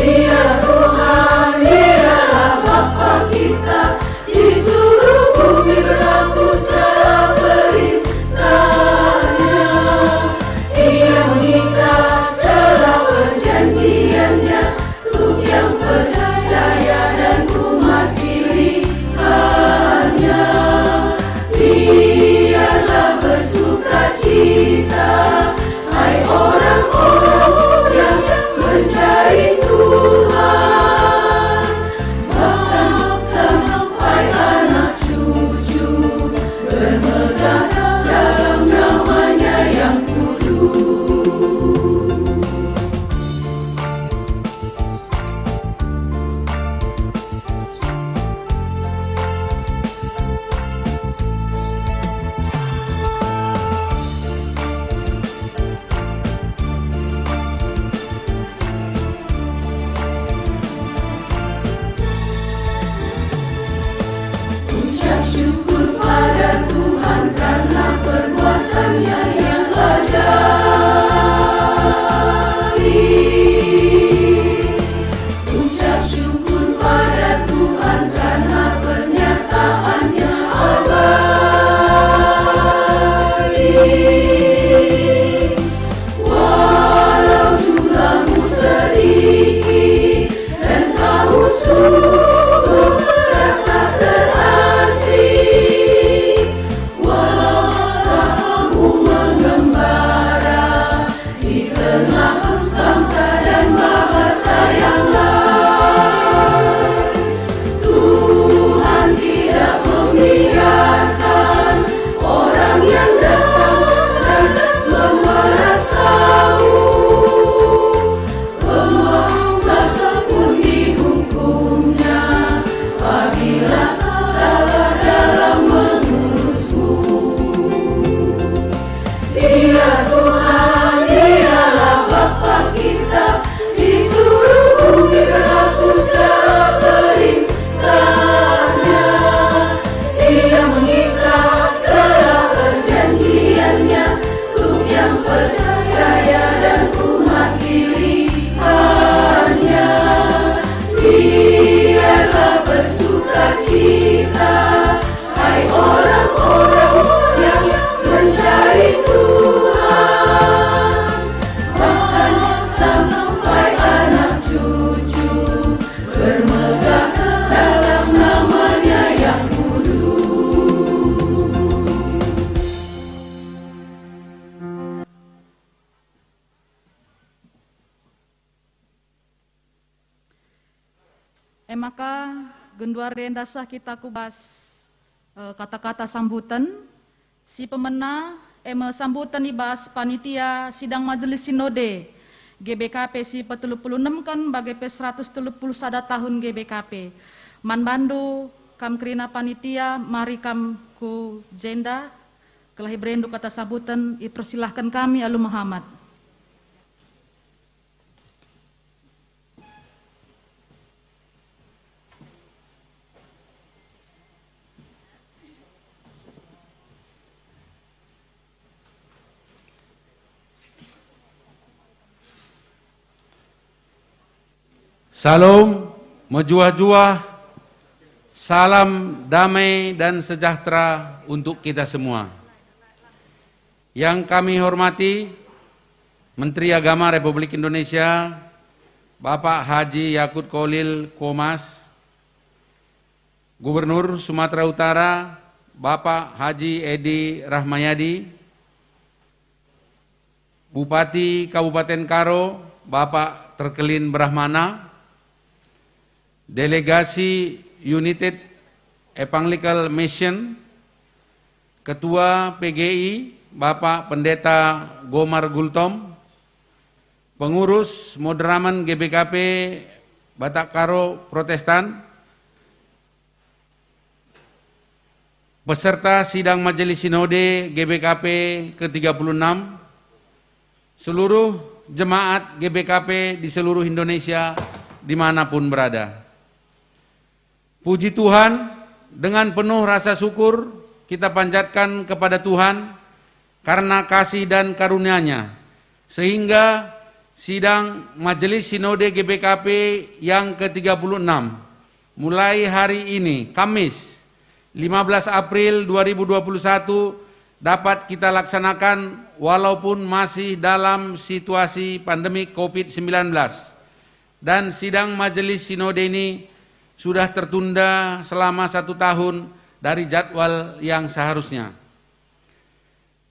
Dialah Tuhan, Dialah Bapa kita, di seluruh bumi berlaku secara perintahnya. Ia mengikat segala perjanjiannya untuk yang percaya dan umat pilihannya. Biarlah bersukacita, hai orang-orang yang mencari Tuhan, bahkan sampai anak cucu bermegah dalam namanya yang kudus. Ucap syukur pada Tuhan karena perbuatannya yang ajaib. Ucap syukur pada Tuhan karena pernyataannya abadi. Walau jumlahmu sedikit dan kamu sungguh merasa terasing, walau kamu mengembara di tengah bangsa dan bahasa yang lain, Tuhan tidak membiarkan orang yang datang dan memeras kamu. Penguasa pun dihukumnya apabila salah dalam mengurusmu. Dia Tuhan, Dialah Bapa kita, di seluruh bumi berlaku secara perintahnya. Ia mengikat segala perjanjiannya untuk yang percaya dan umat pilihannya. Biarlah bersukacita, hai orang-orang yang mencari Tuhan, bahkan sampai anak cucu bermegah dalam namanya yang kudus. Maka genduar rendasah kita kubas kata-kata sambutan si pemena sambutan ibas panitia sidang majelis sinode GBKP si 36 kan bagai P130 sada tahun GBKP man bandu kam kerina panitia, mari kam ku jenda, kelahi berendu kata sambutan, ipersilahkan kami Alu Muhammad. Salam mejuah-juah, salam damai dan sejahtera untuk kita semua. Yang kami hormati Menteri Agama Republik Indonesia, Bapak Haji Yakut Kholil Komas, Gubernur Sumatera Utara, Bapak Haji Edi Rahmayadi, Bupati Kabupaten Karo, Bapak Terkelin Brahmana, Delegasi United Evangelical Mission, Ketua PGI Bapak Pendeta Gomar Gultom, Pengurus Moderaman GBKP Batak Karo Protestan, peserta sidang Majelis Sinode GBKP ke-36, seluruh jemaat GBKP di seluruh Indonesia dimanapun berada. Puji Tuhan, dengan penuh rasa syukur kita panjatkan kepada Tuhan karena kasih dan karunia-Nya, sehingga sidang Majelis Sinode GBKP yang ke-36 mulai hari ini, Kamis 15 April 2021 dapat kita laksanakan walaupun masih dalam situasi pandemi COVID-19, dan sidang Majelis Sinode ini sudah tertunda selama 1 tahun dari jadwal yang seharusnya.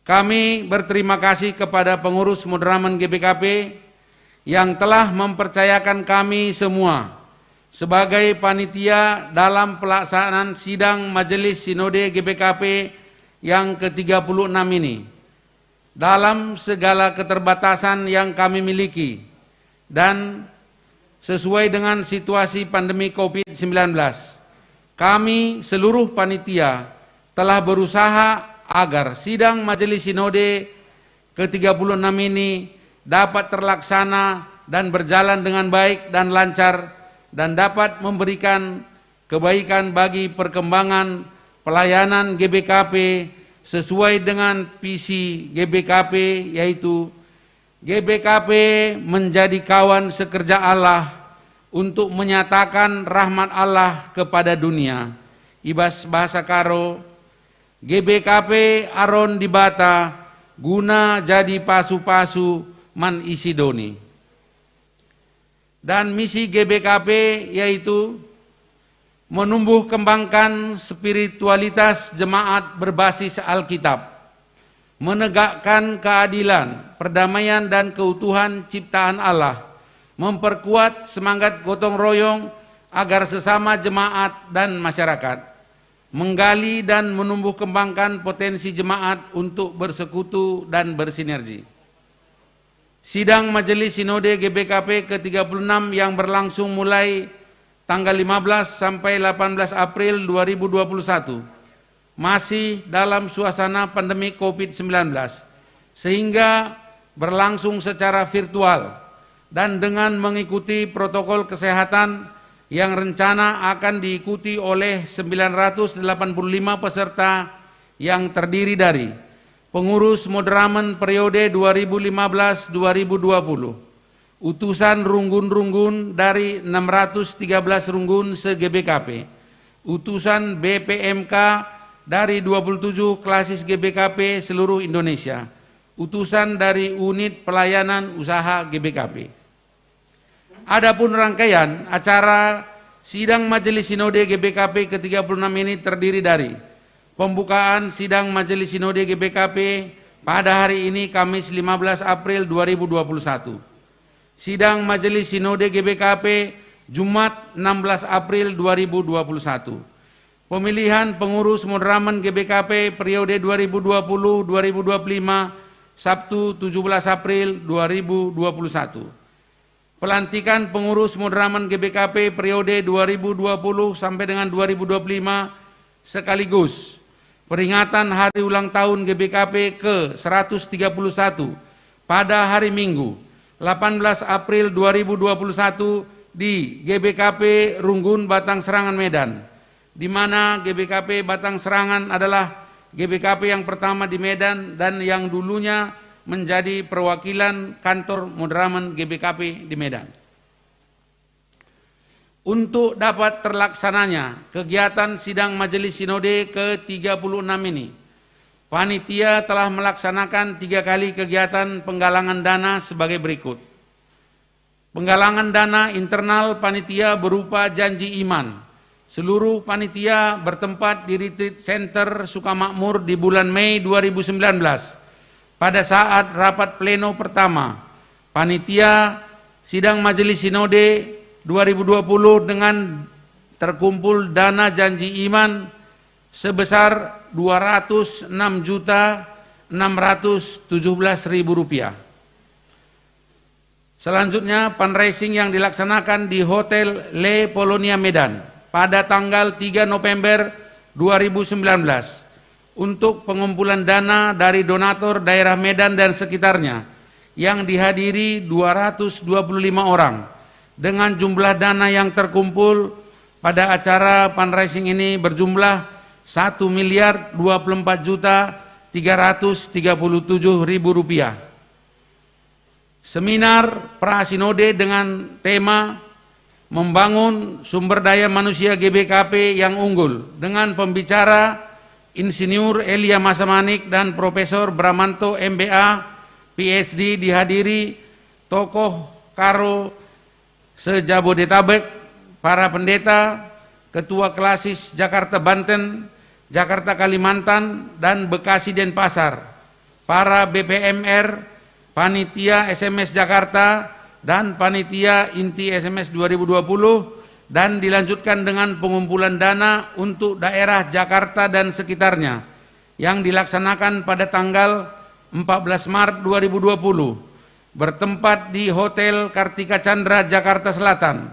Kami berterima kasih kepada pengurus moderaman GBKP yang telah mempercayakan kami semua sebagai panitia dalam pelaksanaan sidang Majelis Sinode GBKP yang ke-36 ini. Dalam segala keterbatasan yang kami miliki dan sesuai dengan situasi pandemi COVID-19, kami seluruh panitia telah berusaha agar sidang Majelis Sinode ke-36 ini dapat terlaksana dan berjalan dengan baik dan lancar dan dapat memberikan kebaikan bagi perkembangan pelayanan GBKP sesuai dengan visi GBKP, yaitu GBKP menjadi kawan sekerja Allah untuk menyatakan rahmat Allah kepada dunia. Ibas bahasa Karo, GBKP aron dibata guna jadi pasu-pasu man isi doni. Dan misi GBKP yaitu menumbuh kembangkan spiritualitas jemaat berbasis Alkitab, menegakkan keadilan, perdamaian dan keutuhan ciptaan Allah, memperkuat semangat gotong royong agar sesama jemaat dan masyarakat, menggali dan menumbuh kembangkan potensi jemaat untuk bersekutu dan bersinergi. Sidang Majelis Sinode GBKP ke-36 yang berlangsung mulai tanggal 15 sampai 18 April 2021 masih dalam suasana pandemi COVID-19, sehingga berlangsung secara virtual dan dengan mengikuti protokol kesehatan yang rencana akan diikuti oleh 985 peserta yang terdiri dari pengurus moderaman periode 2015-2020, utusan runggun-runggun dari 613 runggun se-GBKP, utusan BPMK dari 27 klasis GBKP seluruh Indonesia, utusan dari unit pelayanan usaha GBKP. Adapun rangkaian acara sidang Majelis Sinode GBKP ke-36 ini terdiri dari pembukaan sidang Majelis Sinode GBKP pada hari ini Kamis 15 April 2021. Sidang Majelis Sinode GBKP Jumat 16 April 2021. Pemilihan pengurus moderaman GBKP periode 2020-2025 Sabtu 17 April 2021. pelantikan pengurus Mudraman GBKP periode 2020 sampai dengan 2025 sekaligus peringatan hari ulang tahun GBKP ke-131 pada hari Minggu 18 April 2021 di GBKP Runggun Batang Serangan Medan, di mana GBKP Batang Serangan adalah GBKP yang pertama di Medan dan yang dulunya menjadi perwakilan kantor Mudraman GBKP di Medan. Untuk dapat terlaksananya kegiatan sidang Majelis Sinode ke-36 ini, panitia telah melaksanakan 3 kali kegiatan penggalangan dana sebagai berikut. Penggalangan dana internal panitia berupa janji iman. Seluruh panitia bertempat di Retreat Center Sukamakmur di bulan Mei 2019. Pada saat rapat pleno pertama, panitia sidang Majelis Sinode 2020 dengan terkumpul dana janji iman sebesar Rp206.617.000. Selanjutnya, fundraising yang dilaksanakan di Hotel Le Polonia Medan pada tanggal 3 November 2019 untuk pengumpulan dana dari donatur daerah Medan dan sekitarnya yang dihadiri 225 orang dengan jumlah dana yang terkumpul pada acara fundraising ini berjumlah Rp1.204.337.000. Seminar pra-sinode dengan tema membangun sumber daya manusia GBKP yang unggul dengan pembicara Insinyur Elia Masamanik dan Profesor Bramanto MBA PhD, dihadiri tokoh Karo se-Jabodetabek, para pendeta, ketua klasis Jakarta Banten, Jakarta Kalimantan, dan Bekasi Denpasar, para BPMR, panitia SMS Jakarta, dan panitia inti SMS 2020, dan dilanjutkan dengan pengumpulan dana untuk daerah Jakarta dan sekitarnya yang dilaksanakan pada tanggal 14 Maret 2020 bertempat di Hotel Kartika Chandra Jakarta Selatan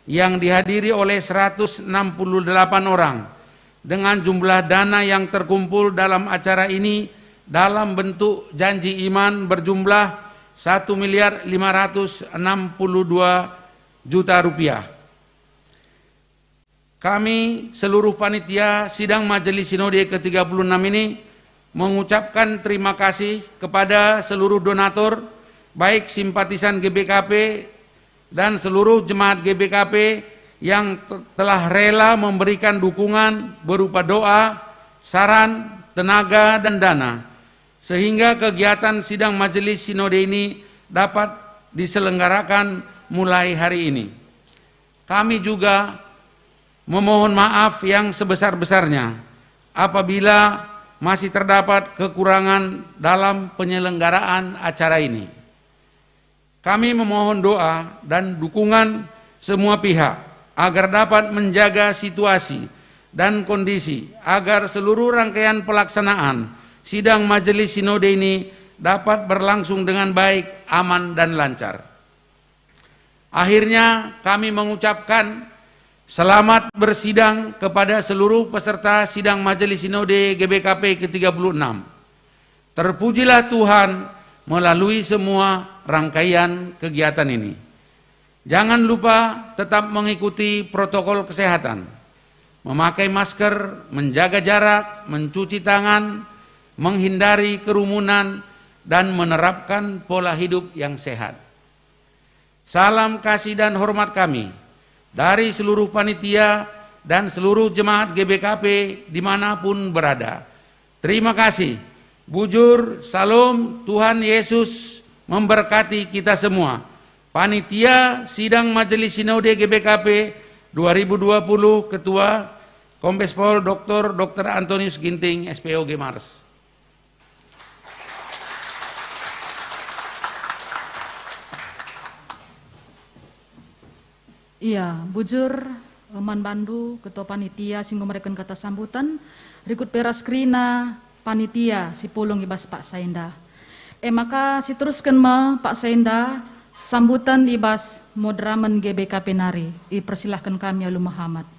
yang dihadiri oleh 168 orang dengan jumlah dana yang terkumpul dalam acara ini dalam bentuk janji iman berjumlah Rp1.562.000.000. Kami seluruh panitia sidang Majelis Sinode ke-36 ini mengucapkan terima kasih kepada seluruh donatur, baik simpatisan GBKP dan seluruh jemaat GBKP yang telah rela memberikan dukungan berupa doa, saran, tenaga, dan dana, sehingga kegiatan sidang Majelis Sinode ini dapat diselenggarakan mulai hari ini. Kami juga memohon maaf yang sebesar-besarnya apabila masih terdapat kekurangan dalam penyelenggaraan acara ini. Kami memohon doa dan dukungan semua pihak agar dapat menjaga situasi dan kondisi agar seluruh rangkaian pelaksanaan sidang Majelis Sinode ini dapat berlangsung dengan baik, aman, dan lancar. Akhirnya kami mengucapkan selamat bersidang kepada seluruh peserta sidang Majelis Sinode GBKP ke-36. Terpujilah Tuhan melalui semua rangkaian kegiatan ini. Jangan lupa tetap mengikuti protokol kesehatan, memakai masker, menjaga jarak, mencuci tangan, menghindari kerumunan, dan menerapkan pola hidup yang sehat. Salam kasih dan hormat kami dari seluruh panitia dan seluruh jemaat GBKP dimanapun berada. Terima kasih. Bujur, salam, Tuhan Yesus memberkati kita semua. Panitia Sidang Majelis Sinode GBKP 2020, Ketua Kombes Pol Dr. Antonius Ginting, SPOG Mars. Iya, bujur Man Bandu, Ketua Panitia singgung mereka kata sambutan, berikut peras krina panitia si pulung ibas Pak Saenda. Maka si teruskan Pak Saenda Sambutan ibas Modramen GBKP Nari. Dipersilahkan kami Alu Muhammad.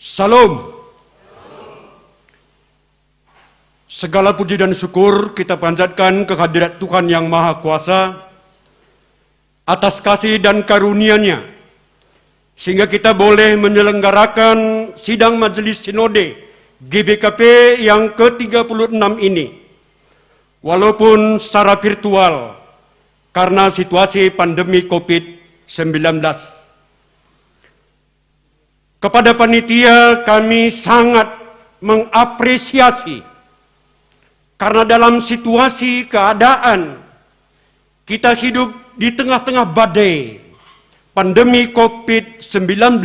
Salam. Segala puji dan syukur kita panjatkan kehadirat Tuhan Yang Maha Kuasa atas kasih dan karunia-Nya, sehingga kita boleh menyelenggarakan sidang Majelis Sinode GBKP yang ke-36 ini, walaupun secara virtual karena situasi pandemi COVID-19. Kepada panitia kami sangat mengapresiasi karena dalam situasi keadaan kita hidup di tengah-tengah badai pandemi COVID-19,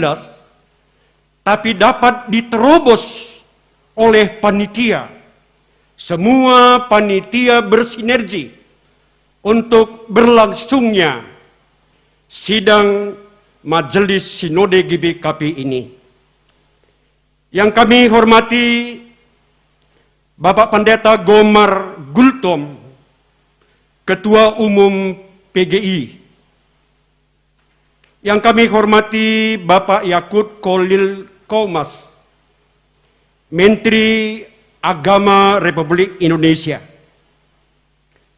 tapi dapat diterobos oleh panitia. Semua panitia bersinergi untuk berlangsungnya sidang Majelis Sinode GBKP ini. Yang kami hormati Bapak Pendeta Gomar Gultom, Ketua Umum PGI. Yang kami hormati Bapak Yakut Kolil Komas, Menteri Agama Republik Indonesia.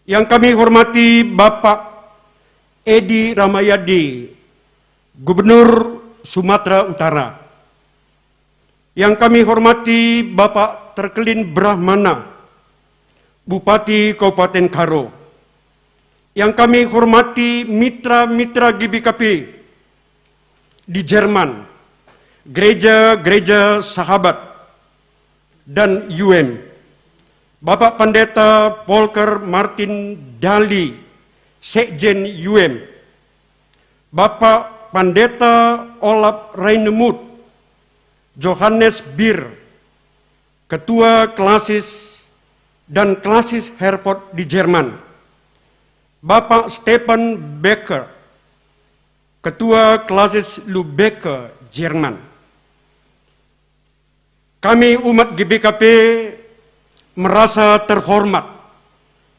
Yang kami hormati Bapak Edi Ramayadi, Gubernur Sumatera Utara. Yang kami hormati Bapak Terkelin Brahmana, Bupati Kabupaten Karo. Yang kami hormati mitra-mitra GBKP di Jerman, gereja-gereja sahabat, dan UM. Bapak Pendeta Volker Martin Dali, Sekjen UM. Bapak Pendeta Olaf Reinemut, Johannes Bir, Ketua Klasis dan Klasis Herford di Jerman. Bapak Stefan Becker, Ketua Klasis Lübeck, Jerman. Kami umat GBKP merasa terhormat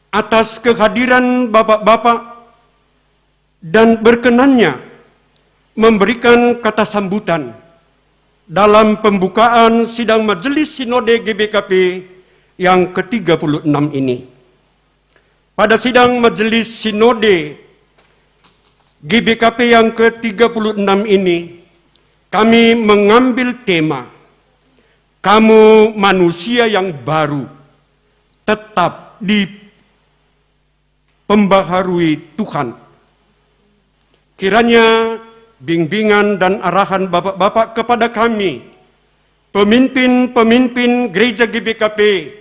atas kehadiran bapak-bapak dan berkenannya memberikan kata sambutan dalam pembukaan sidang Majelis Sinode GBKP yang ke-36 ini. Pada sidang Majelis Sinode GBKP yang ke-36 ini, kami mengambil tema "Kamu manusia yang baru, tetap dipembaharui Tuhan." Kiranya bimbingan dan arahan bapak-bapak kepada kami, pemimpin-pemimpin gereja GBKP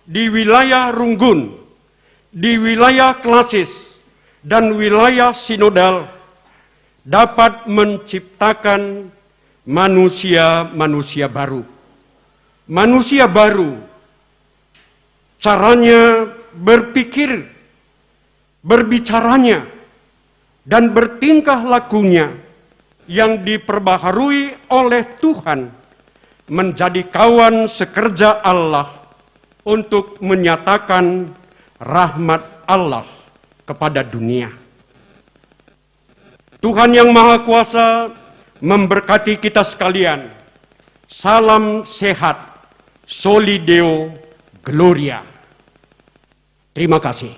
di wilayah Runggun, di wilayah Klasis, dan wilayah Sinodal dapat menciptakan manusia-manusia baru. Manusia baru, caranya berpikir, berbicaranya, dan bertingkah lakunya yang diperbaharui oleh Tuhan menjadi kawan sekerja Allah untuk menyatakan rahmat Allah kepada dunia. Tuhan yang Maha Kuasa memberkati kita sekalian. Salam sehat, Soli Deo Gloria. Terima kasih.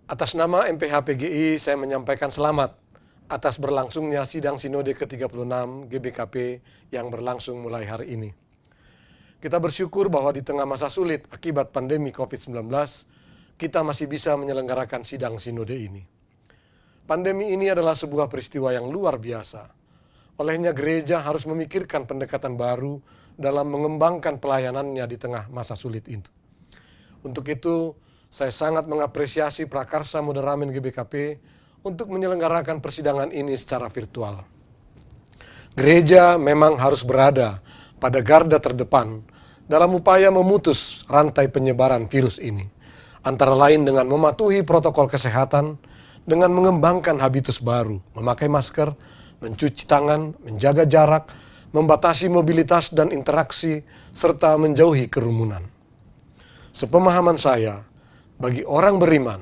Atas nama MPH-PGI, saya menyampaikan selamat atas berlangsungnya sidang Sinode ke-36 GBKP yang berlangsung mulai hari ini. Kita bersyukur bahwa di tengah masa sulit akibat pandemi COVID-19, kita masih bisa menyelenggarakan sidang Sinode ini. Pandemi ini adalah sebuah peristiwa yang luar biasa. Olehnya gereja harus memikirkan pendekatan baru dalam mengembangkan pelayanannya di tengah masa sulit itu. Untuk itu, saya sangat mengapresiasi Prakarsa Moderamen GBKP untuk menyelenggarakan persidangan ini secara virtual. Gereja memang harus berada pada garda terdepan dalam upaya memutus rantai penyebaran virus ini, antara lain dengan mematuhi protokol kesehatan, dengan mengembangkan habitus baru, memakai masker, mencuci tangan, menjaga jarak, membatasi mobilitas dan interaksi, serta menjauhi kerumunan. Sepemahaman saya, bagi orang beriman,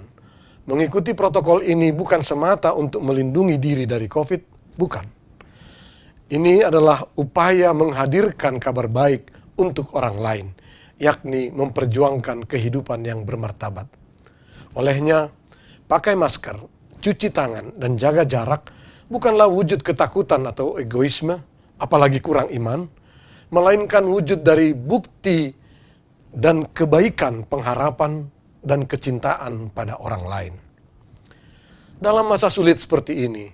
mengikuti protokol ini bukan semata untuk melindungi diri dari COVID, bukan. Ini adalah upaya menghadirkan kabar baik untuk orang lain, yakni memperjuangkan kehidupan yang bermartabat. Olehnya, pakai masker, cuci tangan, dan jaga jarak bukanlah wujud ketakutan atau egoisme, apalagi kurang iman, melainkan wujud dari bukti dan kebaikan, pengharapan, dan kecintaan pada orang lain. Dalam masa sulit seperti ini,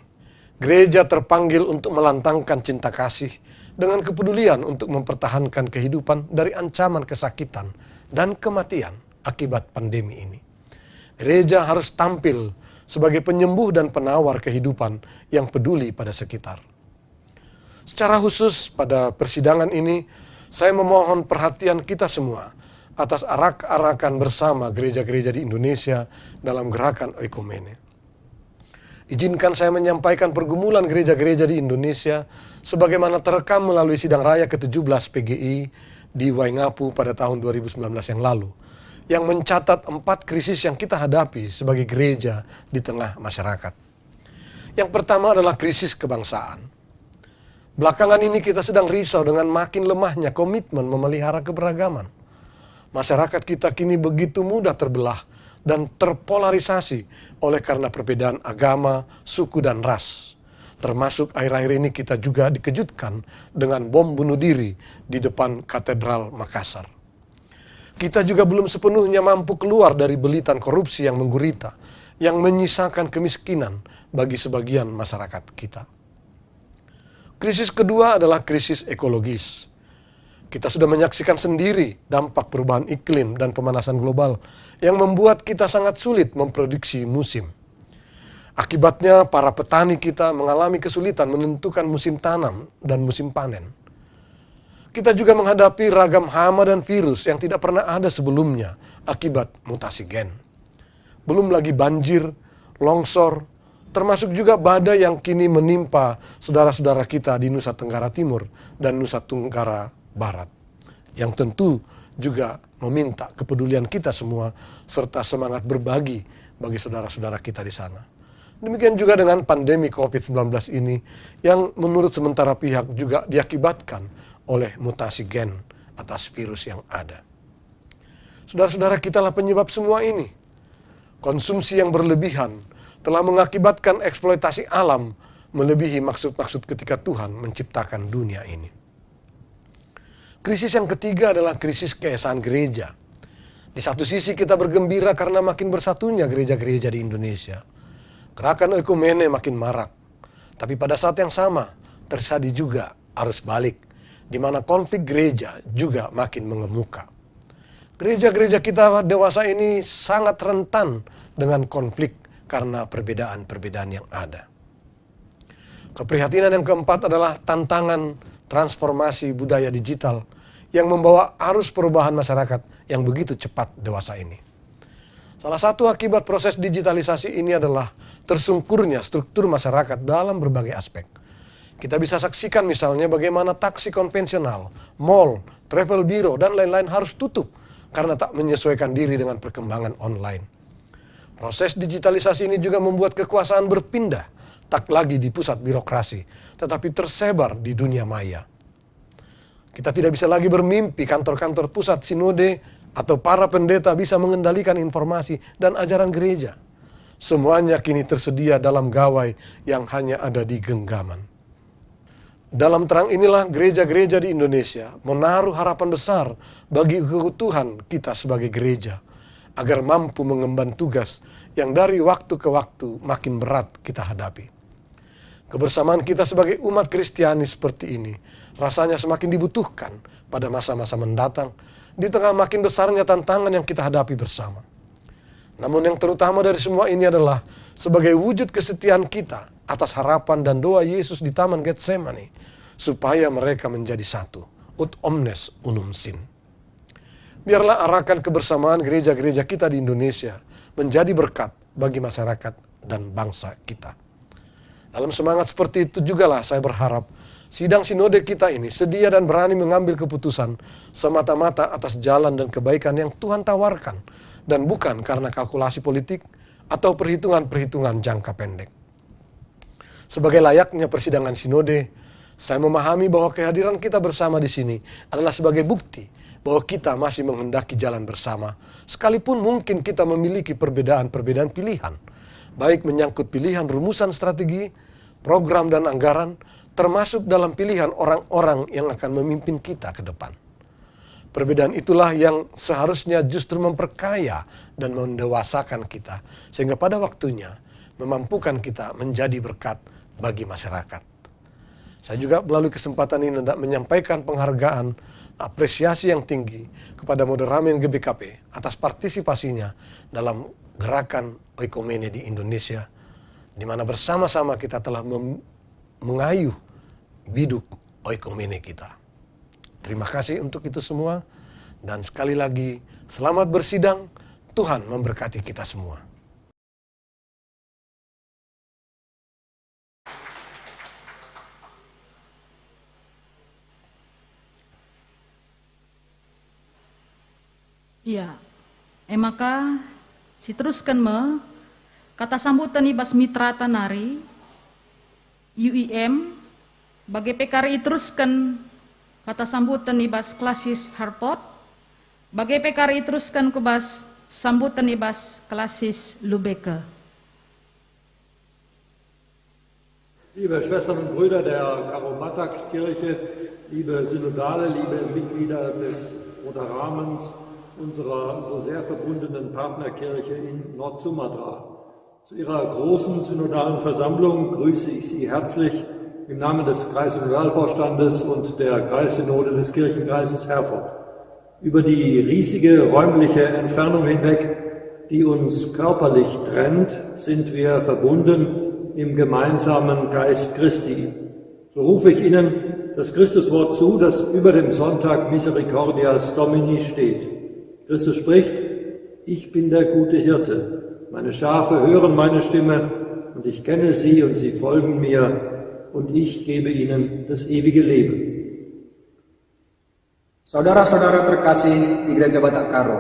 gereja terpanggil untuk melantangkan cinta kasih dengan kepedulian untuk mempertahankan kehidupan dari ancaman kesakitan dan kematian akibat pandemi ini. Gereja harus tampil sebagai penyembuh dan penawar kehidupan yang peduli pada sekitar. Secara khusus pada persidangan ini, saya memohon perhatian kita semua atas arak-arakan bersama gereja-gereja di Indonesia dalam gerakan Oikumene. Izinkan saya menyampaikan pergumulan gereja-gereja di Indonesia sebagaimana terekam melalui sidang raya ke-17 PGI di Waingapu pada tahun 2019 yang lalu, yang mencatat 4 krisis yang kita hadapi sebagai gereja di tengah masyarakat. Yang pertama adalah krisis kebangsaan. Belakangan ini kita sedang risau dengan makin lemahnya komitmen memelihara keberagaman. Masyarakat kita kini begitu mudah terbelah dan terpolarisasi oleh karena perbedaan agama, suku, dan ras. Termasuk akhir-akhir ini kita juga dikejutkan dengan bom bunuh diri di depan Katedral Makassar. Kita juga belum sepenuhnya mampu keluar dari belitan korupsi yang menggurita, yang menyisakan kemiskinan bagi sebagian masyarakat kita. Krisis kedua adalah krisis ekologis. Kita sudah menyaksikan sendiri dampak perubahan iklim dan pemanasan global yang membuat kita sangat sulit memproduksi musim. Akibatnya para petani kita mengalami kesulitan menentukan musim tanam dan musim panen. Kita juga menghadapi ragam hama dan virus yang tidak pernah ada sebelumnya akibat mutasi gen. Belum lagi banjir, longsor, termasuk juga badai yang kini menimpa saudara-saudara kita di Nusa Tenggara Timur dan Nusa Tenggara Barat, yang tentu juga meminta kepedulian kita semua serta semangat berbagi bagi saudara-saudara kita di sana. Demikian juga dengan pandemi COVID-19 ini yang menurut sementara pihak juga diakibatkan oleh mutasi gen atas virus yang ada. Saudara-saudara kita lah penyebab semua ini. Konsumsi yang berlebihan telah mengakibatkan eksploitasi alam melebihi maksud-maksud ketika Tuhan menciptakan dunia ini. Krisis yang ketiga adalah krisis keesaan gereja. Di satu sisi kita bergembira karena makin bersatunya gereja-gereja di Indonesia. Gerakan Oikumene makin marak. Tapi pada saat yang sama terjadi juga arus balik, di mana konflik gereja juga makin mengemuka. Gereja-gereja kita dewasa ini sangat rentan dengan konflik karena perbedaan-perbedaan yang ada. Keprihatinan yang keempat adalah tantangan transformasi budaya digital yang membawa arus perubahan masyarakat yang begitu cepat dewasa ini. Salah satu akibat proses digitalisasi ini adalah tersungkurnya struktur masyarakat dalam berbagai aspek. Kita bisa saksikan misalnya bagaimana taksi konvensional, mall, travel bureau, dan lain-lain harus tutup karena tak menyesuaikan diri dengan perkembangan online. Proses digitalisasi ini juga membuat kekuasaan berpindah, tak lagi di pusat birokrasi, tetapi tersebar di dunia maya. Kita tidak bisa lagi bermimpi kantor-kantor pusat sinode atau para pendeta bisa mengendalikan informasi dan ajaran gereja. Semuanya kini tersedia dalam gawai yang hanya ada di genggaman. Dalam terang inilah gereja-gereja di Indonesia menaruh harapan besar bagi keutuhan kita sebagai gereja, agar mampu mengemban tugas yang dari waktu ke waktu makin berat kita hadapi. Kebersamaan kita sebagai umat Kristiani seperti ini rasanya semakin dibutuhkan pada masa-masa mendatang, di tengah makin besarnya tantangan yang kita hadapi bersama. Namun yang terutama dari semua ini adalah sebagai wujud kesetiaan kita atas harapan dan doa Yesus di Taman Getsemani, supaya mereka menjadi satu, ut omnes unum sin. Biarlah arahkan kebersamaan gereja-gereja kita di Indonesia menjadi berkat bagi masyarakat dan bangsa kita. Dalam semangat seperti itu jugalah saya berharap sidang sinode kita ini sedia dan berani mengambil keputusan semata-mata atas jalan dan kebaikan yang Tuhan tawarkan, dan bukan karena kalkulasi politik atau perhitungan-perhitungan jangka pendek. Sebagai layaknya persidangan sinode, saya memahami bahwa kehadiran kita bersama di sini adalah sebagai bukti bahwa kita masih menghendaki jalan bersama, sekalipun mungkin kita memiliki perbedaan-perbedaan pilihan, baik menyangkut pilihan rumusan strategi, program dan anggaran, termasuk dalam pilihan orang-orang yang akan memimpin kita ke depan. Perbedaan itulah yang seharusnya justru memperkaya dan mendewasakan kita, sehingga pada waktunya memampukan kita menjadi berkat bagi masyarakat. Saya juga melalui kesempatan ini hendak menyampaikan penghargaan, apresiasi yang tinggi kepada Moderamen GBKP atas partisipasinya dalam gerakan oikumene di Indonesia, di mana bersama-sama kita telah mengayuh biduk oikumene kita. Terima kasih untuk itu semua, dan sekali lagi selamat bersidang. Tuhan memberkati kita semua. Iya, maka si teruskan kata sambutan ibas mitra tanari UIM bagi PKRI teruskan kata sambutan ibas klasis Harpot, bagi PKRI teruskan kubas sambutan ibas klasis Lubecke. Liebe Schwestern und Brüder der Karo-Batak-Kirche, liebe Synodale, liebe Mitglieder des Moderamens, unserer so sehr verbundenen Partnerkirche in Nord-Sumatra. Zu Ihrer großen synodalen Versammlung grüße ich Sie herzlich im Namen des Kreissynodalvorstandes und der Kreissynode des Kirchenkreises Herford. Über die riesige räumliche Entfernung hinweg, die uns körperlich trennt, sind wir verbunden im gemeinsamen Geist Christi. So rufe ich Ihnen das Christuswort zu, das über dem Sonntag Misericordias Domini steht. Christus spricht: Ich bin der gute Hirte. Meine Schafe hören meine Stimme, und ich kenne sie, und sie folgen mir, und ich gebe ihnen das ewige Leben. Saudara-saudara terkasih di Gereja Batak Karo,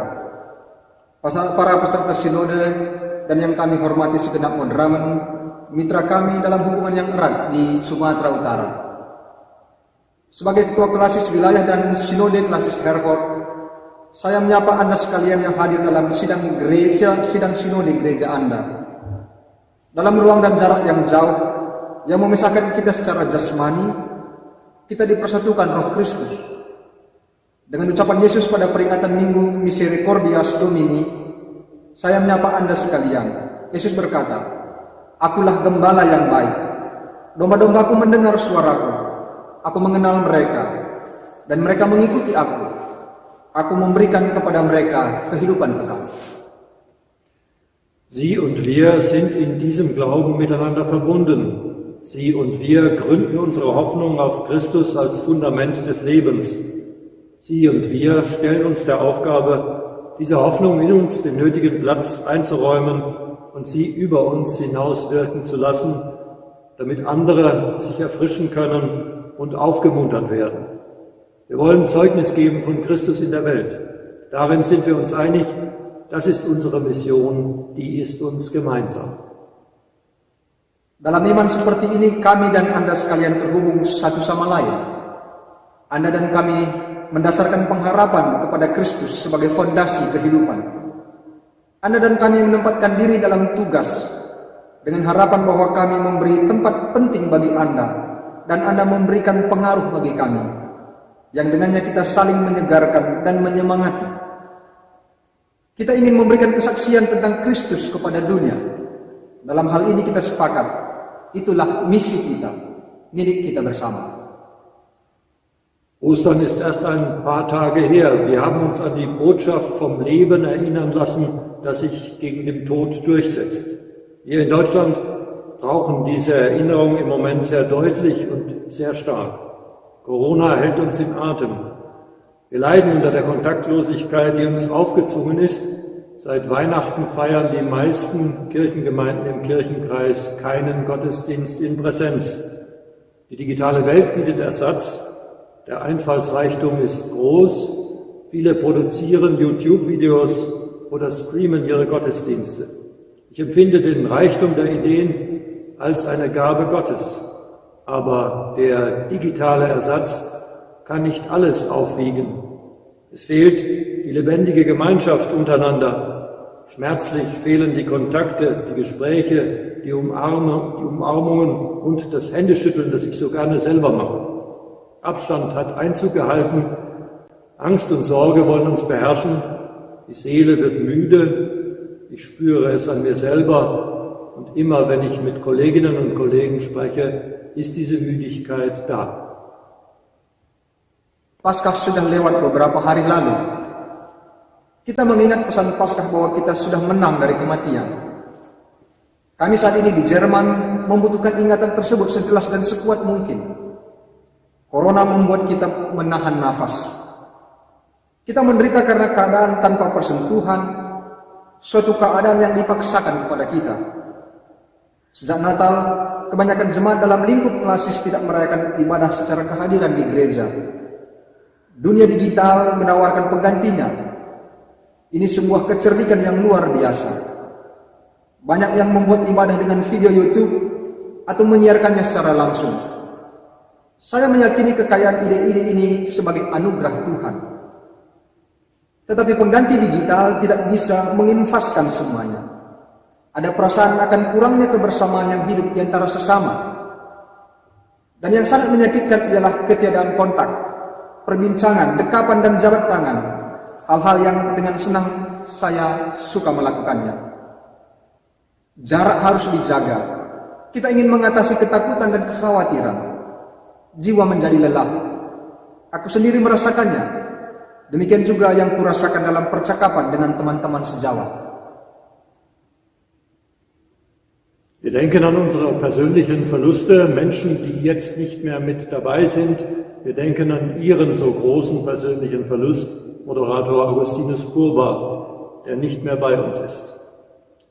para peserta sinode dan yang kami hormati segenap moderamen, mitra kami dalam hubungan yang erat di Sumatera Utara. Sebagai Ketua Klasis Wilayah dan Sinode Klasis Herford, saya menyapa Anda sekalian yang hadir dalam sidang sinode gereja Anda. Dalam ruang dan jarak yang jauh, yang memisahkan kita secara jasmani, kita dipersatukan Roh Kristus. Dengan ucapan Yesus pada peringatan Minggu Misericordias Domini, saya menyapa Anda sekalian. Yesus berkata, Akulah gembala yang baik. Domba-dombaku mendengar suaraku. Aku mengenal mereka, dan mereka mengikuti aku. Aku memberikan kepada mereka kehidupan kekal. Sie und wir sind in diesem Glauben miteinander verbunden. Sie und wir gründen unsere Hoffnung auf Christus als Fundament des Lebens. Sie und wir stellen uns der Aufgabe, diese Hoffnung in uns den nötigen Platz einzuräumen und sie über uns hinaus wirken zu lassen, damit andere sich erfrischen können und aufgemuntert werden. Wir wollen Zeugnis geben von Christus in der Welt. Darin sind wir uns einig, das ist unsere Mission, die ist uns gemeinsam. Dalam iman seperti ini, kami dan Anda sekalian terhubung satu sama lain. Anda dan kami mendasarkan pengharapan kepada Kristus sebagai fondasi kehidupan. Anda dan kami menempatkan diri dalam tugas dengan harapan bahwa kami memberi tempat penting bagi Anda dan Anda memberikan pengaruh bagi kami, yang dengannya kita saling menyegarkan dan menyemangati. Kita ingin memberikan kesaksian tentang Kristus kepada dunia. Dalam hal ini kita sepakat, itulah misi kita, milik kita bersama. Ostern ist erst ein paar Tage her. Wir haben uns an die Botschaft vom Leben erinnern lassen, das sich gegen den Tod durchsetzt. Wir in Deutschland brauchen diese Erinnerung im Moment sehr deutlich und sehr stark. Corona hält uns in Atem. Wir leiden unter der Kontaktlosigkeit, die uns aufgezwungen ist. Seit Weihnachten feiern die meisten Kirchengemeinden im Kirchenkreis keinen Gottesdienst in Präsenz. Die digitale Welt bietet Ersatz. Der Einfallsreichtum ist groß. Viele produzieren YouTube-Videos oder streamen ihre Gottesdienste. Ich empfinde den Reichtum der Ideen als eine Gabe Gottes. Aber der digitale Ersatz kann nicht alles aufwiegen. Es fehlt die lebendige Gemeinschaft untereinander. Schmerzlich fehlen die Kontakte, die Gespräche, die Umarmungen und das Händeschütteln, das ich so gerne selber mache. Abstand hat Einzug gehalten. Angst und Sorge wollen uns beherrschen. Die Seele wird müde. Ich spüre es an mir selber. Und immer, wenn ich mit Kolleginnen und Kollegen spreche, ist diese Müdigkeit da. Paskah sudah lewat beberapa hari lalu. Kita mengingat pesan Paskah bahwa kita sudah menang dari kematian. Kami saat ini di Jerman membutuhkan ingatan tersebut sejelas dan sekuat mungkin. Corona membuat kita menahan nafas. Kita menderita karena keadaan tanpa persentuhan, suatu keadaan yang dipaksakan kepada kita. Sejak Natal, kebanyakan jemaat dalam lingkup klasis tidak merayakan ibadah secara kehadiran di gereja. Dunia digital menawarkan penggantinya. Ini sebuah kecerdikan yang luar biasa. Banyak yang membuat ibadah dengan video YouTube atau menyiarkannya secara langsung. Saya meyakini kekayaan ide-ide ini sebagai anugerah Tuhan. Tetapi pengganti digital tidak bisa menginfaskan semuanya. Ada perasaan akan kurangnya kebersamaan yang hidup di antara sesama. Dan yang sangat menyakitkan ialah ketiadaan kontak, perbincangan, dekapan dan jabat tangan. Hal-hal yang dengan senang saya suka melakukannya. Jarak harus dijaga. Kita ingin mengatasi ketakutan dan kekhawatiran. Jiwa menjadi lelah. Aku sendiri merasakannya. Demikian juga yang kurasakan dalam percakapan dengan teman-teman sejawat. Wir denken an unsere persönlichen Verluste, Menschen, die jetzt nicht mehr mit dabei sind. Wir denken an Ihren so großen persönlichen Verlust, Moderator Augustinus Purba, der nicht mehr bei uns ist.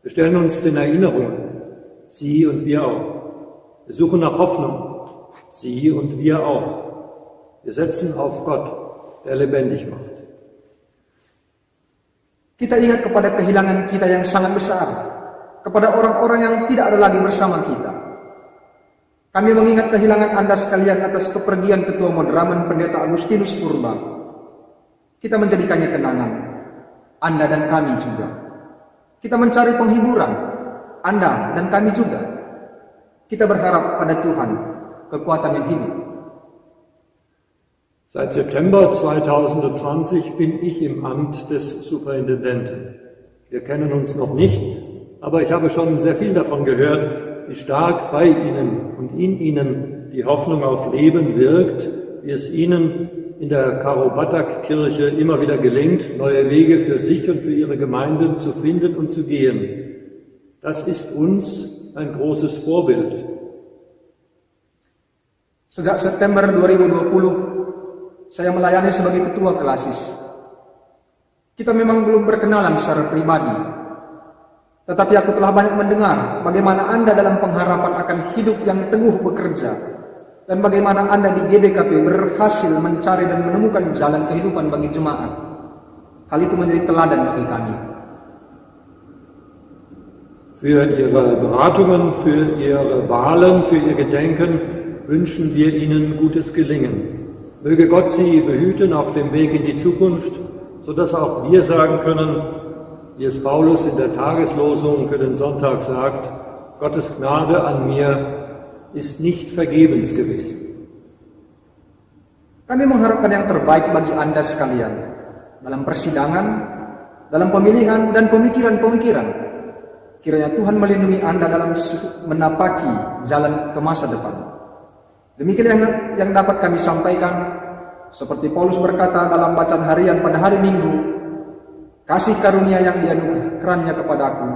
Wir stellen uns den Erinnerungen, Sie und wir auch. Wir suchen nach Hoffnung, Sie und wir auch. Wir setzen auf Gott, der lebendig macht. Kita ingat kepada kehilangan kita yang sangat besar, kepada orang-orang yang tidak ada lagi bersama kita. Kami mengingat kehilangan Anda sekalian atas kepergian Ketua Moderamen Pendeta Augustinus Purba. Kita menjadikannya kenangan, Anda dan kami juga. Kita mencari penghiburan, Anda dan kami juga. Kita berharap pada Tuhan, kekuatan yang hidup. Seit September 2020 bin ich im Amt des Superintendenten. Wir kennen uns noch nicht, aber ich habe schon sehr viel davon gehört, wie stark bei Ihnen und in Ihnen die Hoffnung auf Leben wirkt, wie es Ihnen in der Karo-Batak-Kirche immer wieder gelingt, neue Wege für sich und für Ihre Gemeinden zu finden und zu gehen. Das ist uns ein großes Vorbild. Sejak September 2020, saya melayani sebagai ketua klasis. Kita memang belum berkenalan secara pribadi, tetapi aku telah banyak mendengar bagaimana Anda dalam pengharapan akan hidup yang teguh bekerja, dan bagaimana Anda di GBKP berhasil mencari dan menemukan jalan kehidupan bagi jemaat. Hal itu menjadi teladan bagi kami. Für Ihre Beratungen, für Ihre Wahlen, für Ihr Gedenken wünschen wir Ihnen gutes Gelingen. Möge Gott Sie behüten auf dem Weg in die Zukunft, sodass auch wir sagen können, wie es Paulus in der Tageslosung für den Sonntag sagt, Gottes Gnade an mir ist nicht vergebens gewesen. Kami mengharapkan yang terbaik bagi Anda sekalian dalam persidangan, dalam pemilihan dan pemikiran-pemikiran. Kiranya Tuhan melindungi Anda dalam menapaki jalan ke masa depan. Demikian yang dapat kami sampaikan. Seperti Paulus berkata dalam bacaan harian pada hari Minggu, kasih karunia yang dianugerahkannya kepadaku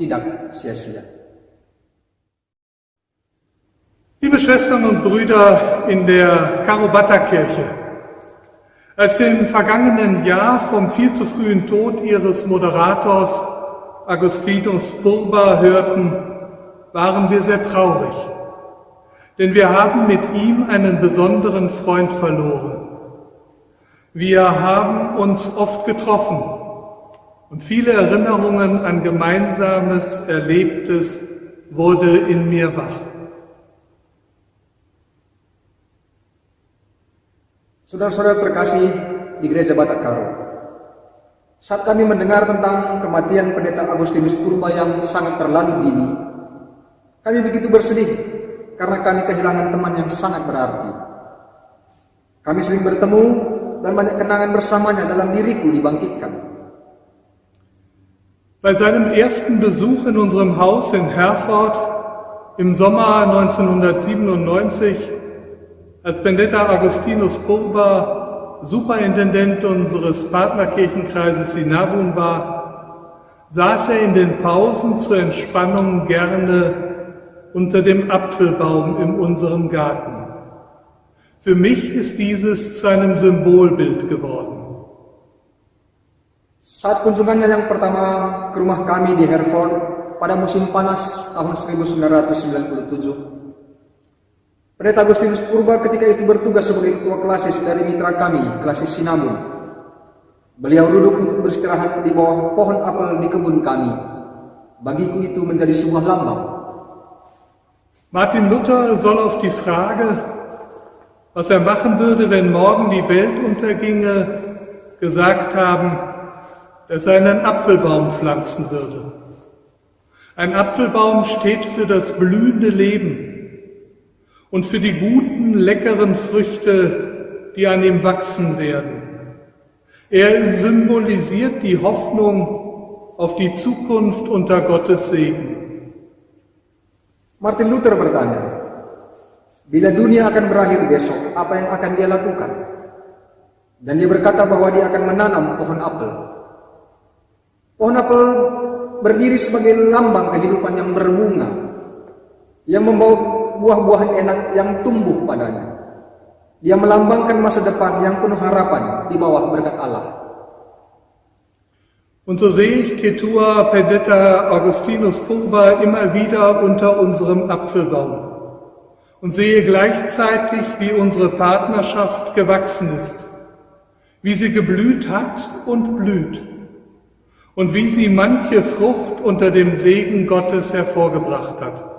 tidak sia-sia. Liebe Schwestern und Brüder in der Karobata-Kirche, als wir im vergangenen Jahr vom viel zu frühen Tod ihres Moderators Agustinus Purba hörten, waren wir sehr traurig, denn wir haben mit ihm einen besonderen Freund verloren. Wir haben uns oft getroffen und viele Erinnerungen an Gemeinsames, Erlebtes wurde in mir wach. Saudara-saudara terkasih di Gereja Batak Karo, saat kami mendengar tentang kematian Pendeta Agustinus Purba yang sangat terlalu dini, kami begitu bersedih karena kami kehilangan teman yang sangat berarti. Kami sering bertemu dan banyak kenangan bersamanya dalam diriku dibangkitkan. Bei seinem ersten Besuch in unserem Haus in Herford im Sommer 1997, als Pendeta Agustinus Purba Superintendent unseres Partnerkirchenkreises Sinabun war, saß er in den Pausen zur Entspannung gerne unter dem Apfelbaum in unserem Garten. Für mich ist dieses zu einem Symbolbild geworden. Saat kunjungannya yang pertama ke rumah kami di Hereford pada musim panas tahun 1997, Pendeta Agustinus Purba ketika itu bertugas sebagai ketua klasis dari mitra kami, klasis Sinabun. Beliau duduk untuk beristirahat di bawah pohon apel di kebun kami. Bagiku itu menjadi sebuah lambang. Martin Luther soll auf die Frage, was er machen würde, wenn morgen die Welt unterginge, gesagt haben, dass er einen Apfelbaum pflanzen würde. Ein Apfelbaum steht für das blühende Leben und für die guten, leckeren Früchte, die an ihm wachsen werden. Er symbolisiert die Hoffnung auf die Zukunft unter Gottes Segen. Martin Luther bertanya, bila dunia akan berakhir besok, apa yang akan dia lakukan? Dan dia berkata bahwa dia akan menanam pohon apel. Pohon apel berdiri sebagai lambang kehidupan yang berbunga, yang membawa buah-buahan enak yang tumbuh padanya. Dia melambangkan masa depan yang penuh harapan di bawah berkat Allah. Und so sehe ich Ketua Pendeta Agustinus Purba immer wieder unter unserem Apfelbaum und sehe gleichzeitig, wie unsere Partnerschaft gewachsen ist, wie sie geblüht hat und blüht und wie sie manche Frucht unter dem Segen Gottes hervorgebracht hat.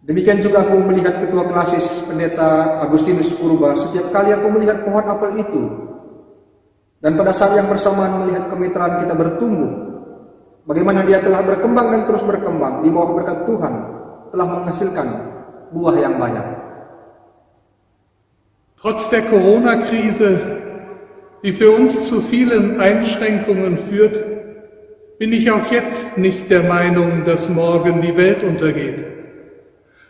Demikian juga aku melihat ketua klasis Pendeta Agustinus Purba setiap kali aku melihat pohon apel itu. Dan pada saat yang bersamaan melihat kemitraan kita bertumbuh, bagaimana dia telah berkembang dan terus berkembang di bawah berkat Tuhan, telah menghasilkan buah yang banyak. Trotz der Corona-Krise, die für uns zu vielen Einschränkungen führt, bin ich auch jetzt nicht der Meinung, dass morgen die Welt untergeht.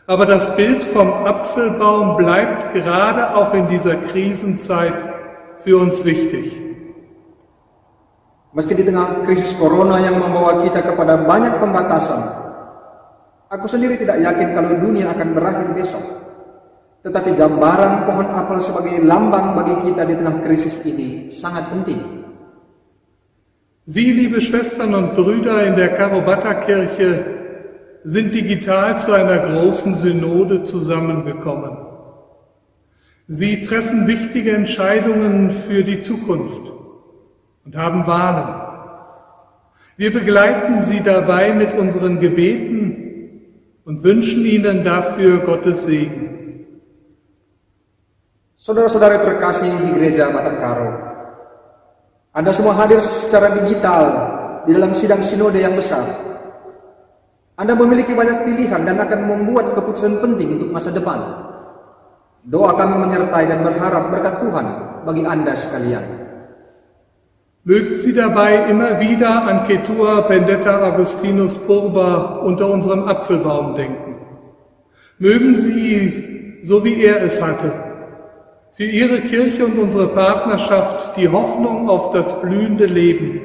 Aber das Bild vom Apfelbaum bleibt gerade auch in dieser Krisenzeit für uns wichtig. Meski di tengah krisis corona yang membawa kita kepada banyak pembatasan, aku sendiri tidak yakin kalau dunia akan berakhir besok. Tetapi gambaran pohon apel sebagai lambang bagi kita di tengah krisis ini sangat penting. Sie, liebe Schwestern und Brüder in der Karobata-Kirche, sind digital zu einer großen Synode zusammengekommen. Sie treffen wichtige Entscheidungen für die Zukunft und haben Wahlen. Wir begleiten Sie dabei mit unseren Gebeten und wünschen Ihnen dafür Gottes Segen. Saudara-saudara terkasih di Gereja Batak Karo, Anda semua hadir secara digital di dalam sidang sinode yang besar. Anda memiliki banyak pilihan dan akan membuat keputusan penting untuk masa depan. Doa kami menyertai dan berharap berkat Tuhan bagi Anda sekalian. Mögen Sie dabei immer wieder an Ketua Pendeta Augustinus Purba unter unserem Apfelbaum denken. Mögen Sie, so wie er es hatte, für Ihre Kirche und unsere Partnerschaft die Hoffnung auf das blühende Leben,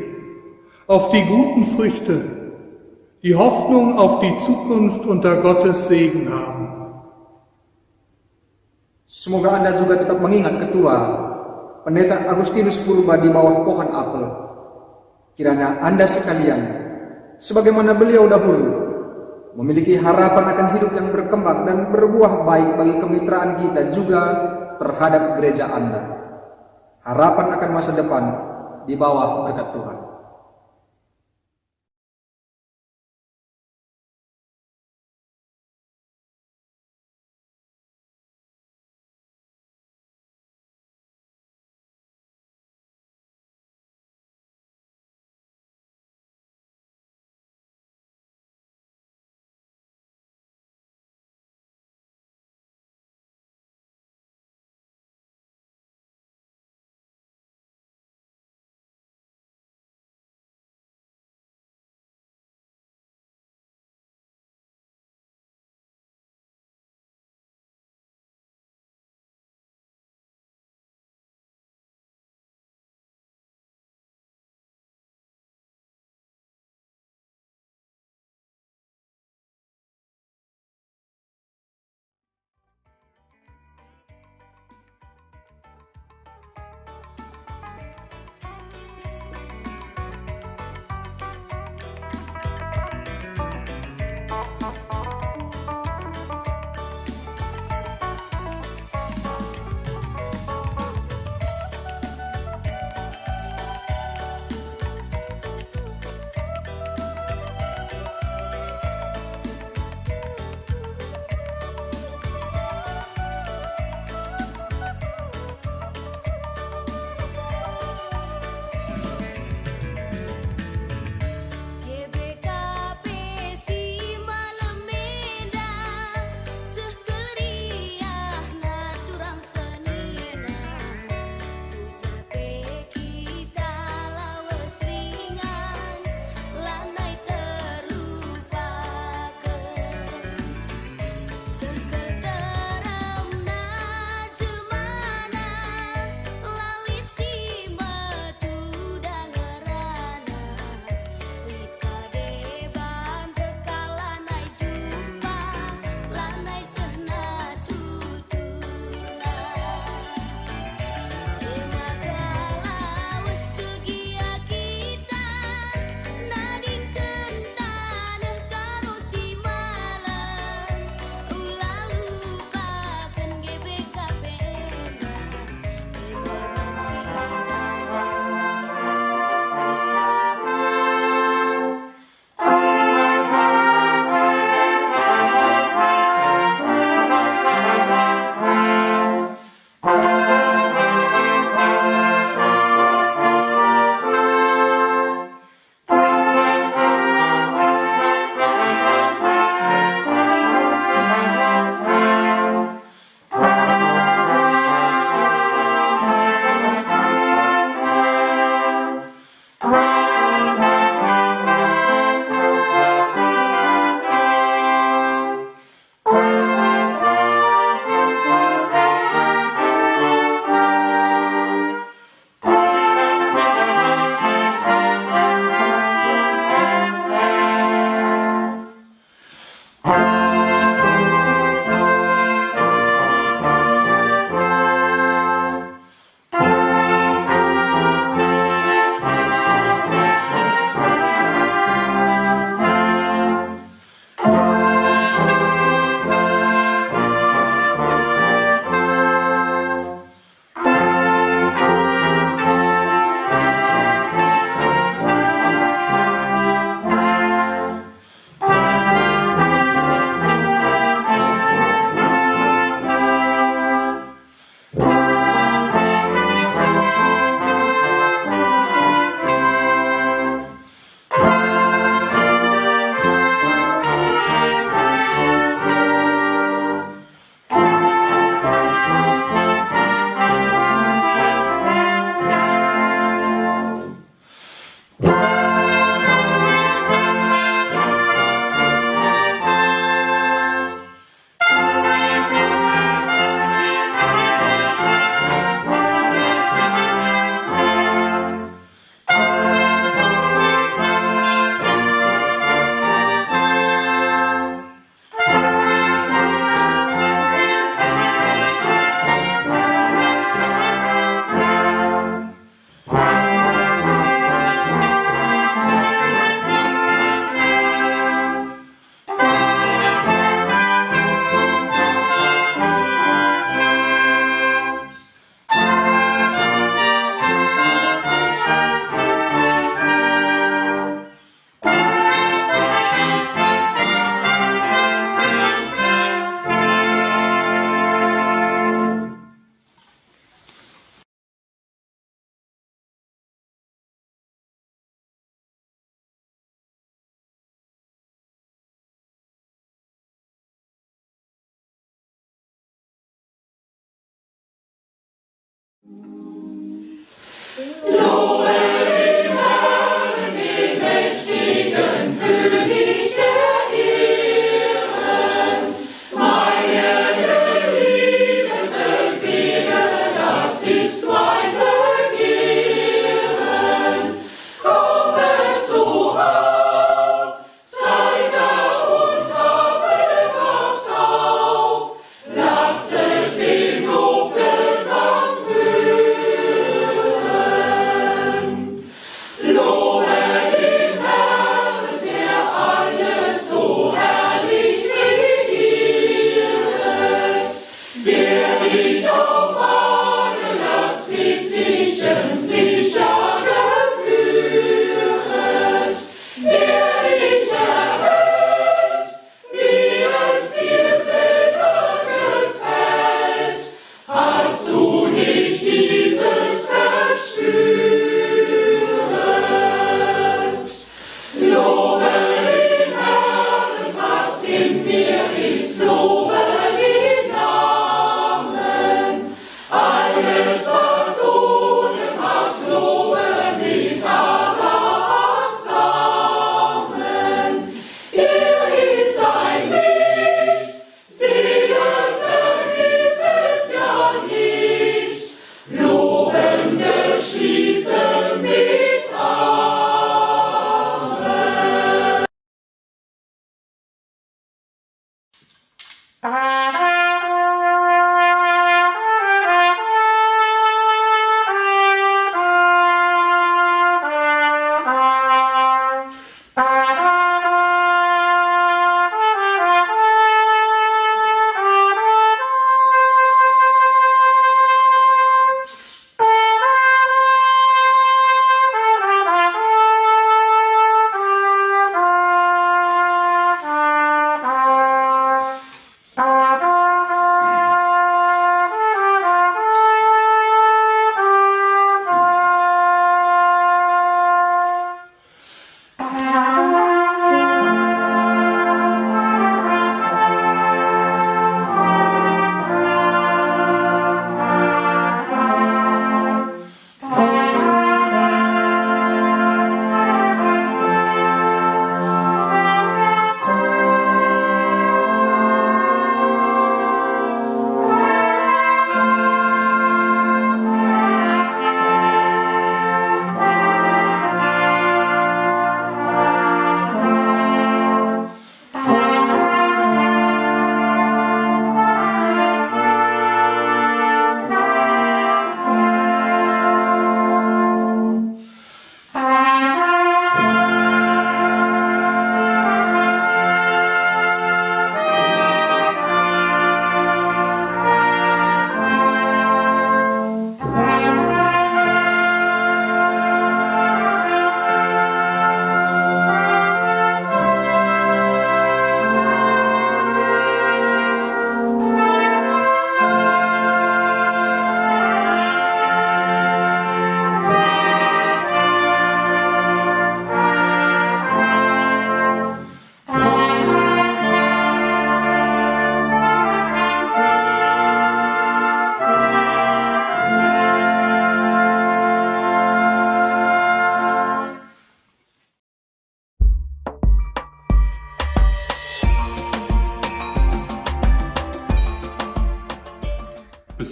auf die guten Früchte, die Hoffnung auf die Zukunft unter Gottes Segen haben. Semoga Anda juga tetap mengingat Ketua Pendeta Agustinus Purba di bawah pohon apel. Kiranya Anda sekalian, sebagaimana beliau dahulu, memiliki harapan akan hidup yang berkembang dan berbuah baik bagi kemitraan kita juga terhadap gereja Anda. Harapan akan masa depan di bawah berkat Tuhan.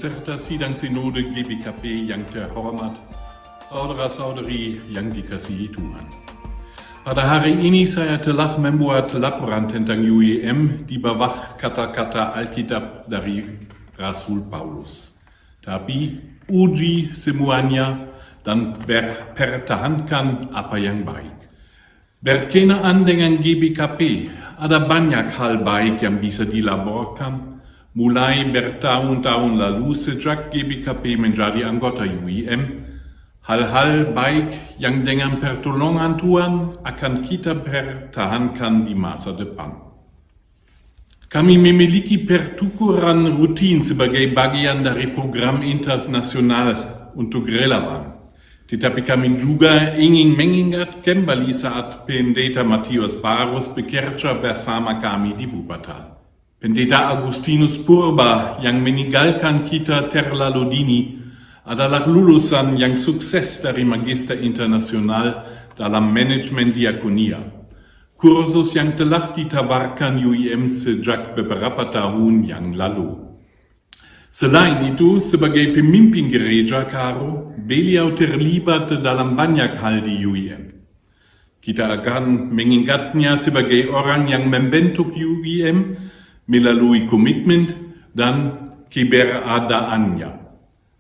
beserta sidang sinode GBKP yang terhormat, saudara-saudari yang dikasihi Tuhan. Pada hari ini saya telah membuat laporan tentang UEM di bawah kata-kata Alkitab dari Rasul Paulus. Tapi uji semuanya dan pertahankan apa yang baik. Berkenaan dengan GBKP, ada banyak hal baik yang bisa dilaporkan, mulai bertahun-tahun lalu sejak GBKP menjadi anggota UEM. Hal-hal baik yang dengan pertolongan Tuhan akan kita pertahankan di masa depan. Kami memiliki pertukaran rutin sebagai bagian dari program internasional untuk relawan. Tetapi kami juga ingin mengingat kembali saat Pendeta Matius Barus bekerja bersama kami di Wuppertal. Pendeta Agustinus Purba yang meninggalkan kita terlalu dini adalah lulusan yang sukses dari Magister Internasional dalam Manajemen Diakonia, kursus yang telah ditawarkan UIM sejak beberapa tahun yang lalu. Selain itu, sebagai pemimpin gereja Karo, beliau terlibat dalam banyak hal di UIM. Kita akan mengingatnya sebagai orang yang membentuk UIM melalui komitmen dan keberadaannya.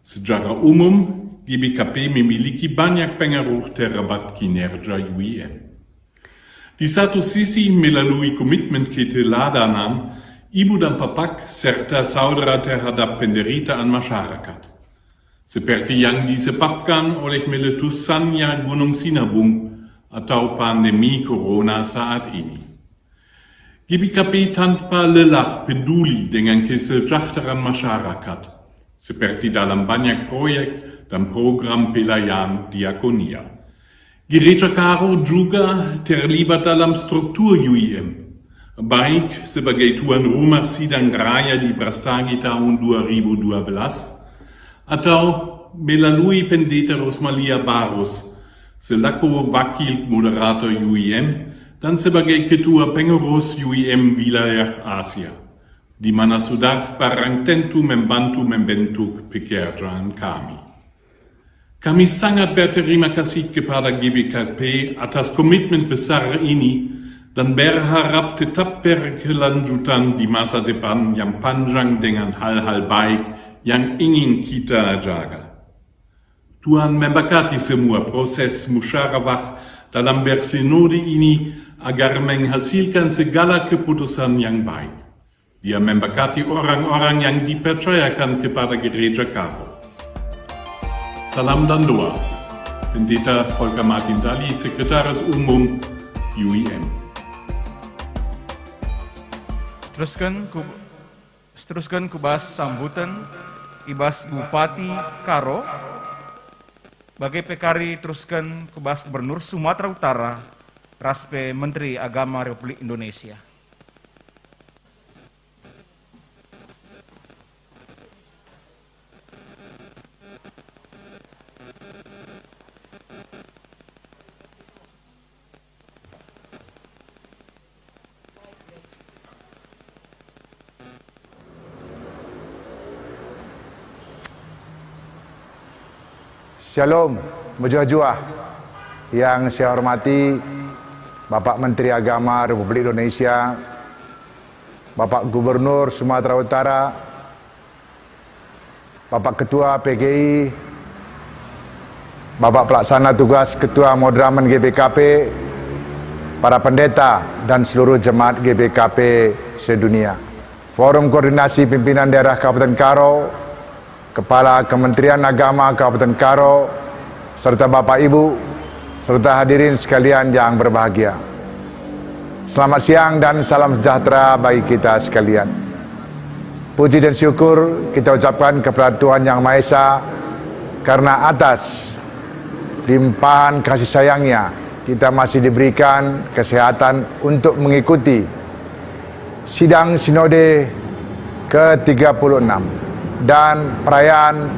Secara umum, GBKP memiliki banyak pengaruh terhadap kinerja UIM. Di satu sisi, melalui komitmen keteladanan, ibu dan bapak serta saudara terhadap penderitaan masyarakat, seperti yang disebabkan oleh meletusannya Gunung Sinabung atau pandemi corona saat ini. GBKP tanpa lelah peduli dengan kesejahteraan masyarakat, seperti dalam banyak proyek dan program pelayan diakonia. Gereja Karo juga terlibat dalam struktur UIM, baik sebagai tuan rumah sidang raya di Brastagi tahun 2012 atau melalui Pendeta Rosmalia Barros selaku wakil moderator UIM dan sebagai ketua pengurus UIM Wilayah Asia, di mana sudah barang tentu membantu membentuk pekerjaan kami. Kami sangat berterima kasih kepada GBKP atas komitmen besar ini dan berharap tetap berkelanjutan di masa depan yang panjang dengan hal-hal baik yang ingin kita jaga. Tuhan memberkati semua proses musyawarah dalam bersinode ini agar menghasilkan segala keputusan yang baik. Dia memberkati orang-orang yang dipercayakan kepada Gereja Karo. Salam dan doa. Pendeta Volker Martin Dali, Sekretaris Umum UIM. Seteruskan kubas sambutan Ibas Bupati Karo. Bagai pekari teruskan kubas Gubernur Sumatera Utara, Raspe Menteri Agama Republik Indonesia. Shalom, mujah-juah. Yang saya hormati Bapak Menteri Agama Republik Indonesia, Bapak Gubernur Sumatera Utara, Bapak Ketua PGI, Bapak Pelaksana Tugas Ketua Moderamen GBKP, para pendeta dan seluruh jemaat GBKP sedunia. Forum Koordinasi Pimpinan Daerah Kabupaten Karo, Kepala Kementerian Agama Kabupaten Karo, serta Bapak Ibu, serta hadirin sekalian yang berbahagia. Selamat siang dan salam sejahtera bagi kita sekalian. Puji dan syukur kita ucapkan kepada Tuhan Yang Maha Esa, karena atas limpahan kasih sayangnya kita masih diberikan kesehatan untuk mengikuti sidang sinode ke-36 dan perayaan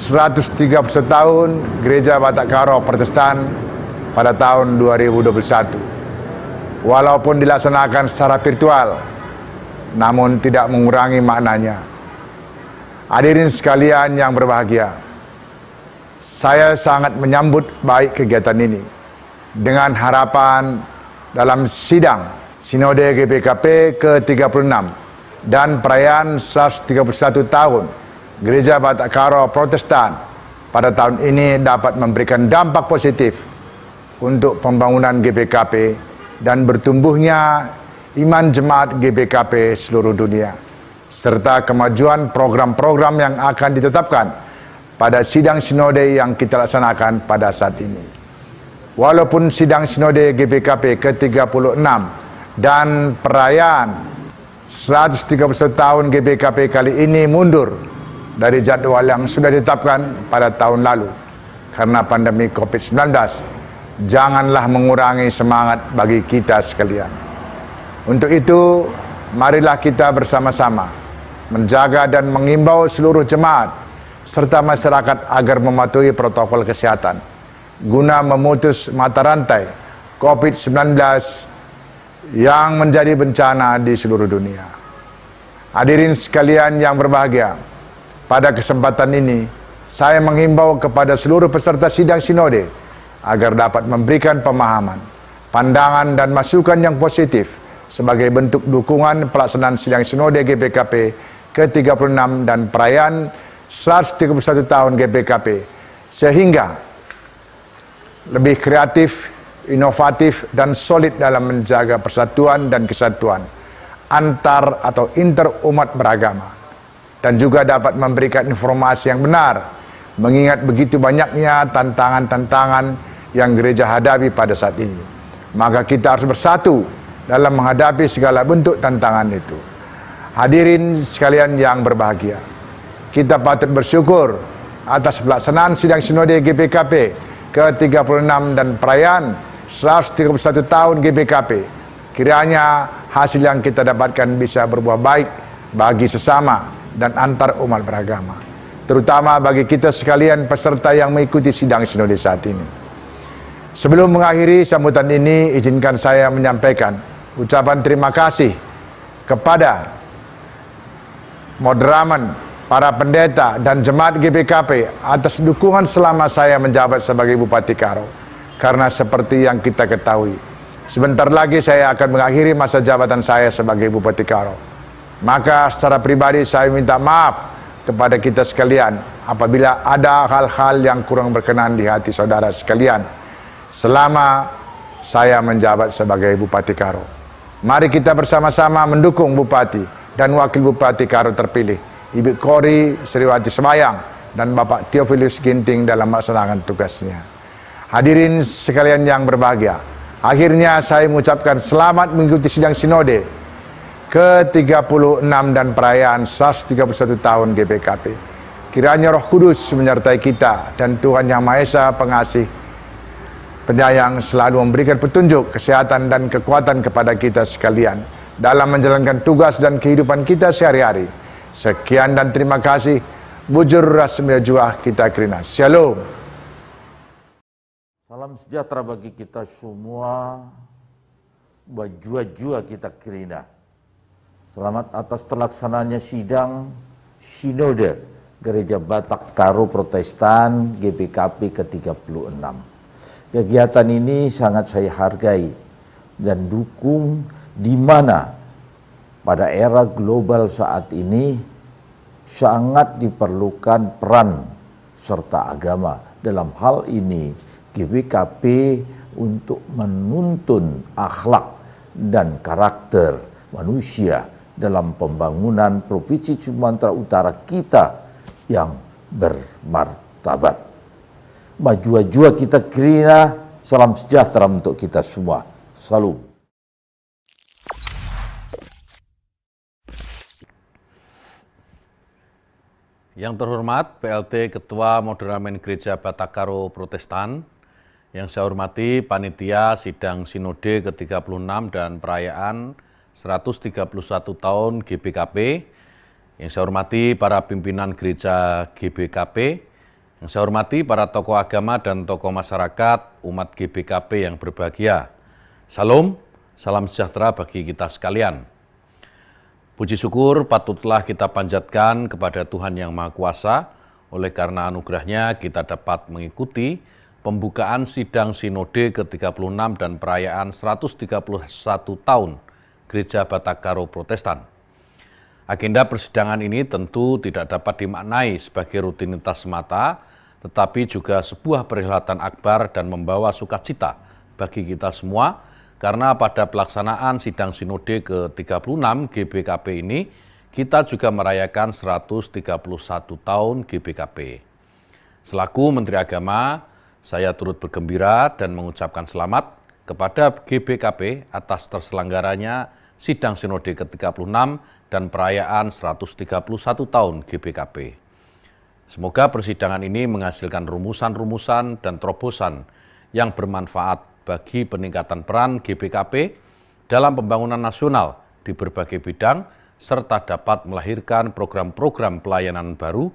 131 tahun Gereja Batak Karo Protestan pada tahun 2021. Walaupun dilaksanakan secara virtual, namun tidak mengurangi maknanya. Hadirin sekalian yang berbahagia, saya sangat menyambut baik kegiatan ini dengan harapan dalam sidang Sinode GBKP ke-36 dan perayaan 131 tahun Gereja Batak Karo Protestan pada tahun ini dapat memberikan dampak positif untuk pembangunan GBKP dan bertumbuhnya iman jemaat GBKP seluruh dunia, serta kemajuan program-program yang akan ditetapkan pada sidang sinode yang kita laksanakan pada saat ini. Walaupun sidang sinode GBKP ke-36 dan perayaan 131 tahun GBKP kali ini mundur dari jadwal yang sudah ditetapkan pada tahun lalu karena pandemi COVID-19, janganlah mengurangi semangat bagi kita sekalian. Untuk itu, marilah kita bersama-sama menjaga dan mengimbau seluruh jemaat serta masyarakat agar mematuhi protokol kesehatan guna memutus mata rantai COVID-19 yang menjadi bencana di seluruh dunia. Hadirin sekalian yang berbahagia, pada kesempatan ini saya menghimbau kepada seluruh peserta sidang sinode agar dapat memberikan pemahaman, pandangan dan masukan yang positif sebagai bentuk dukungan pelaksanaan sidang sinode GBKP ke-36 dan perayaan 131 tahun GBKP, sehingga lebih kreatif, inovatif dan solid dalam menjaga persatuan dan kesatuan antar atau inter umat beragama, dan juga dapat memberikan informasi yang benar mengingat begitu banyaknya tantangan-tantangan yang gereja hadapi pada saat ini. Maka kita harus bersatu dalam menghadapi segala bentuk tantangan itu. Hadirin sekalian yang berbahagia, kita patut bersyukur atas pelaksanaan sidang sinode GBKP ke-36 dan perayaan 131 tahun GBKP. Kiranya hasil yang kita dapatkan bisa berbuah baik bagi sesama dan antar umat beragama, terutama bagi kita sekalian peserta yang mengikuti sidang sinode saat ini. Sebelum mengakhiri sambutan ini, izinkan saya menyampaikan ucapan terima kasih kepada moderamen, para pendeta dan jemaat GBKP atas dukungan selama saya menjabat sebagai Bupati Karo. Karena seperti yang kita ketahui, sebentar lagi saya akan mengakhiri masa jabatan saya sebagai Bupati Karo. Maka secara pribadi saya minta maaf kepada kita sekalian apabila ada hal-hal yang kurang berkenan di hati saudara sekalian selama saya menjabat sebagai Bupati Karo. Mari kita bersama-sama mendukung Bupati dan Wakil Bupati Karo terpilih, Ibu Kori Sriwati Semayang dan Bapak Theophilus Ginting dalam melaksanakan tugasnya. Hadirin sekalian yang berbahagia, akhirnya saya mengucapkan selamat mengikuti sidang sinode ke-36 dan perayaan 131 tahun GBKP. Kiranya Roh Kudus menyertai kita dan Tuhan Yang Maha Esa Pengasih Penyayang selalu memberikan petunjuk, kesehatan dan kekuatan kepada kita sekalian dalam menjalankan tugas dan kehidupan kita sehari-hari. Sekian dan terima kasih. Bujur rasmi juah kita kerina. Shalom. Salam sejahtera bagi kita semua, bajua-jua kita kerina. Selamat atas terlaksananya sidang Sinode Gereja Batak Karo Protestan GBKP ke-36. Kegiatan ini sangat saya hargai dan dukung, di mana pada era global saat ini sangat diperlukan peran serta agama. Dalam hal ini GBKP untuk menuntun akhlak dan karakter manusia dalam pembangunan Provinsi Sumatera Utara kita yang bermartabat. Bajua-jua kita kerina, salam sejahtera untuk kita semua. Salam. Yang terhormat PLT Ketua Moderamen Gereja Batak Karo Protestan, yang saya hormati Panitia Sidang Sinode ke-36 dan perayaan 131 tahun GBKP, yang saya hormati para pimpinan gereja GBKP, yang saya hormati para tokoh agama dan tokoh masyarakat umat GBKP yang berbahagia. Salam, salam sejahtera bagi kita sekalian. Puji syukur patutlah kita panjatkan kepada Tuhan Yang Maha Kuasa, oleh karena anugerahnya kita dapat mengikuti pembukaan sidang Sinode ke-36 dan perayaan 131 tahun Gereja Batak Karo Protestan. Agenda persidangan ini tentu tidak dapat dimaknai sebagai rutinitas semata, tetapi juga sebuah perhelatan akbar dan membawa sukacita bagi kita semua, karena pada pelaksanaan sidang Sinode ke-36 GBKP ini, kita juga merayakan 131 tahun GBKP. Selaku Menteri Agama, saya turut bergembira dan mengucapkan selamat kepada GBKP atas terselenggaranya sidang Sinode ke-36 dan perayaan 131 tahun GBKP. Semoga persidangan ini menghasilkan rumusan-rumusan dan terobosan yang bermanfaat bagi peningkatan peran GBKP dalam pembangunan nasional di berbagai bidang, serta dapat melahirkan program-program pelayanan baru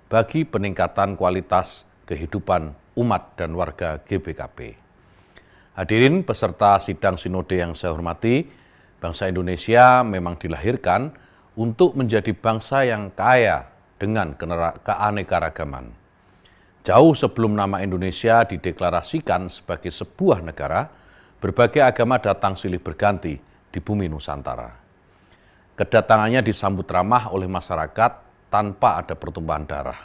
bagi peningkatan kualitas kehidupan umat dan warga GBKP. Hadirin peserta sidang sinode yang saya hormati, bangsa Indonesia memang dilahirkan untuk menjadi bangsa yang kaya dengan keanekaragaman. Jauh sebelum nama Indonesia dideklarasikan sebagai sebuah negara, berbagai agama datang silih berganti di bumi Nusantara. Kedatangannya disambut ramah oleh masyarakat tanpa ada pertumpahan darah.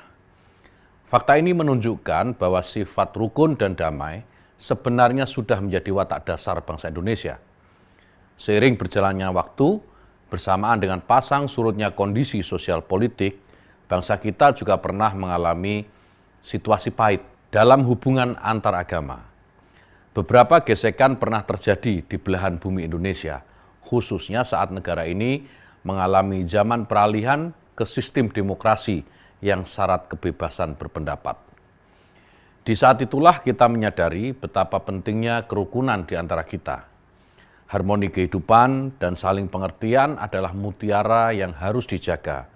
Fakta ini menunjukkan bahwa sifat rukun dan damai sebenarnya sudah menjadi watak dasar bangsa Indonesia. Seiring berjalannya waktu, bersamaan dengan pasang surutnya kondisi sosial politik, bangsa kita juga pernah mengalami situasi pahit dalam hubungan antar agama. Beberapa gesekan pernah terjadi di belahan bumi Indonesia, khususnya saat negara ini mengalami zaman peralihan ke sistem demokrasi yang syarat kebebasan berpendapat. Di saat itulah kita menyadari betapa pentingnya kerukunan di antara kita. Harmoni kehidupan dan saling pengertian adalah mutiara yang harus dijaga,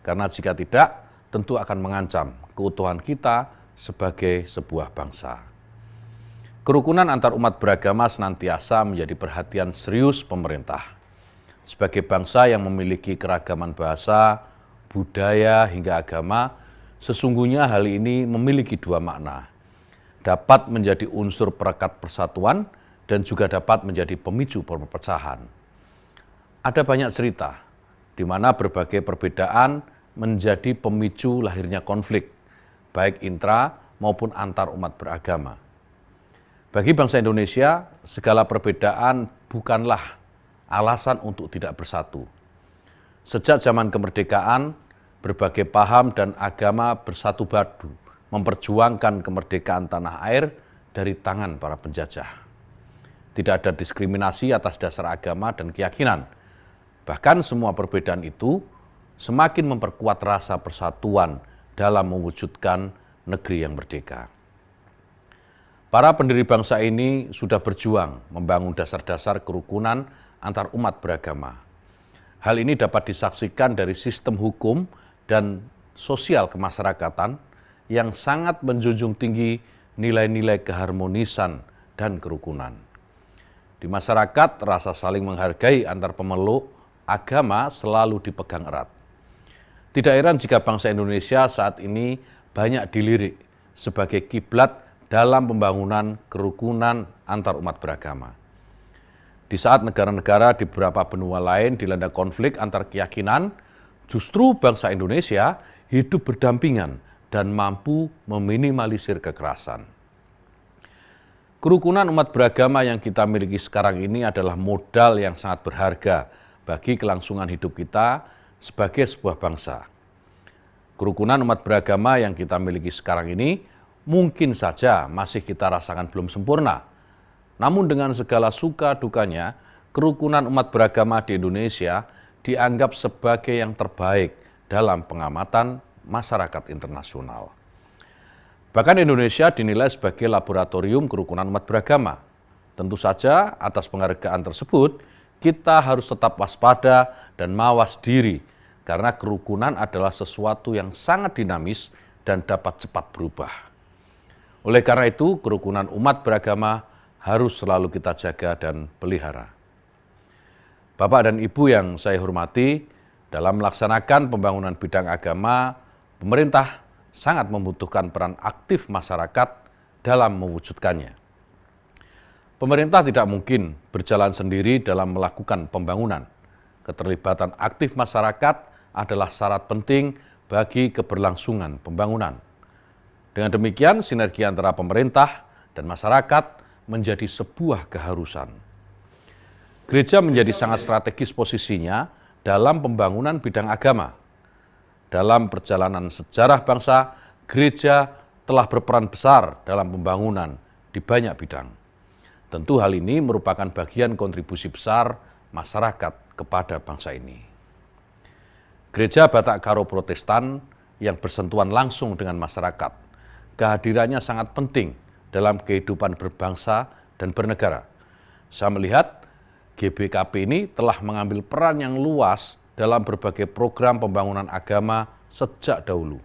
karena jika tidak, tentu akan mengancam keutuhan kita sebagai sebuah bangsa. Kerukunan antar umat beragama senantiasa menjadi perhatian serius pemerintah. Sebagai bangsa yang memiliki keragaman bahasa, budaya, hingga agama, sesungguhnya hal ini memiliki dua makna. Dapat menjadi unsur perekat persatuan dan juga dapat menjadi pemicu perpecahan. Ada banyak cerita di mana berbagai perbedaan menjadi pemicu lahirnya konflik, baik intra maupun antar umat beragama. Bagi bangsa Indonesia, segala perbedaan bukanlah alasan untuk tidak bersatu. Sejak zaman kemerdekaan, berbagai paham dan agama bersatu padu memperjuangkan kemerdekaan tanah air dari tangan para penjajah. Tidak ada diskriminasi atas dasar agama dan keyakinan. Bahkan semua perbedaan itu semakin memperkuat rasa persatuan dalam mewujudkan negeri yang merdeka. Para pendiri bangsa ini sudah berjuang membangun dasar-dasar kerukunan antar umat beragama. Hal ini dapat disaksikan dari sistem hukum dan sosial kemasyarakatan yang sangat menjunjung tinggi nilai-nilai keharmonisan dan kerukunan. Di masyarakat, rasa saling menghargai antar pemeluk agama selalu dipegang erat. Tidak heran jika bangsa Indonesia saat ini banyak dilirik sebagai kiblat dalam pembangunan kerukunan antar umat beragama. Di saat negara-negara di beberapa benua lain dilanda konflik antar keyakinan, justru bangsa Indonesia hidup berdampingan dan mampu meminimalisir kekerasan. Kerukunan umat beragama yang kita miliki sekarang ini adalah modal yang sangat berharga bagi kelangsungan hidup kita sebagai sebuah bangsa. Kerukunan umat beragama yang kita miliki sekarang ini mungkin saja masih kita rasakan belum sempurna. Namun dengan segala suka dukanya, kerukunan umat beragama di Indonesia dianggap sebagai yang terbaik dalam pengamatan masyarakat internasional. Bahkan Indonesia dinilai sebagai laboratorium kerukunan umat beragama. Tentu saja atas penghargaan tersebut, kita harus tetap waspada dan mawas diri, karena kerukunan adalah sesuatu yang sangat dinamis dan dapat cepat berubah. Oleh karena itu, kerukunan umat beragama harus selalu kita jaga dan pelihara. Bapak dan Ibu yang saya hormati, dalam melaksanakan pembangunan bidang agama, pemerintah sangat membutuhkan peran aktif masyarakat dalam mewujudkannya. Pemerintah tidak mungkin berjalan sendiri dalam melakukan pembangunan. Keterlibatan aktif masyarakat adalah syarat penting bagi keberlangsungan pembangunan. Dengan demikian, sinergi antara pemerintah dan masyarakat menjadi sebuah keharusan. Gereja menjadi sangat strategis posisinya dalam pembangunan bidang agama. Dalam perjalanan sejarah bangsa, gereja telah berperan besar dalam pembangunan di banyak bidang. Tentu hal ini merupakan bagian kontribusi besar masyarakat kepada bangsa ini. Gereja Batak Karo Protestan yang bersentuhan langsung dengan masyarakat, kehadirannya sangat penting dalam kehidupan berbangsa dan bernegara. Saya melihat GBKP ini telah mengambil peran yang luas dalam berbagai program pembangunan agama sejak dahulu.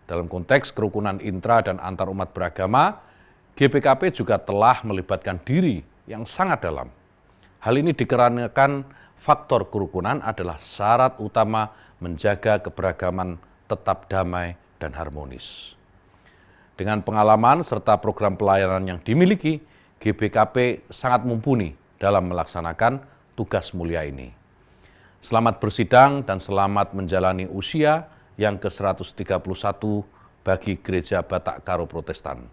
Dalam konteks kerukunan intra dan antar umat beragama, GBKP juga telah melibatkan diri yang sangat dalam. Hal ini dikarenakan faktor kerukunan adalah syarat utama menjaga keberagaman tetap damai dan harmonis. Dengan pengalaman serta program pelayanan yang dimiliki, GBKP sangat mumpuni dalam melaksanakan tugas mulia ini. Selamat bersidang dan selamat menjalani usia yang ke-131 bagi Gereja Batak Karo Protestan.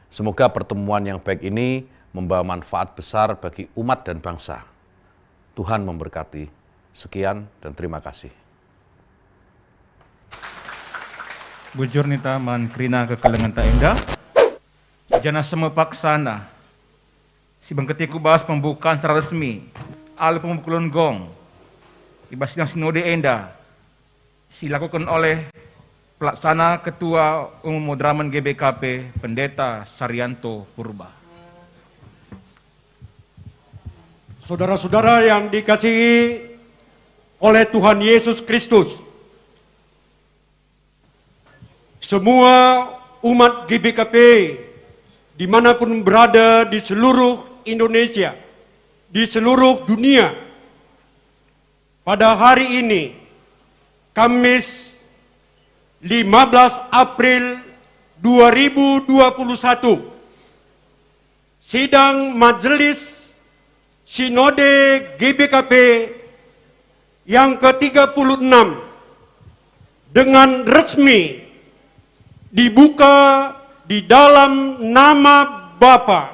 Semoga pertemuan yang baik ini membawa manfaat besar bagi umat dan bangsa. Tuhan memberkati. Sekian dan terima kasih. Bujur nita man krina kekalengan ta indah. Jana semua paksana. Si bangketi kubas pembukaan secara resmi. Al pemukulan gong. Ibas sidang sinode enda. Dilakukan oleh pelaksana Ketua Umum Moderamen GBKP, Pendeta Saryanto Purba. Saudara-saudara yang dikasihi oleh Tuhan Yesus Kristus, semua umat GBKP dimanapun berada di seluruh Indonesia, di seluruh dunia, pada hari ini, Kamis 15 April 2021, sidang Majelis Sinode GBKP yang ke-36 dengan resmi dibuka di dalam nama Bapa,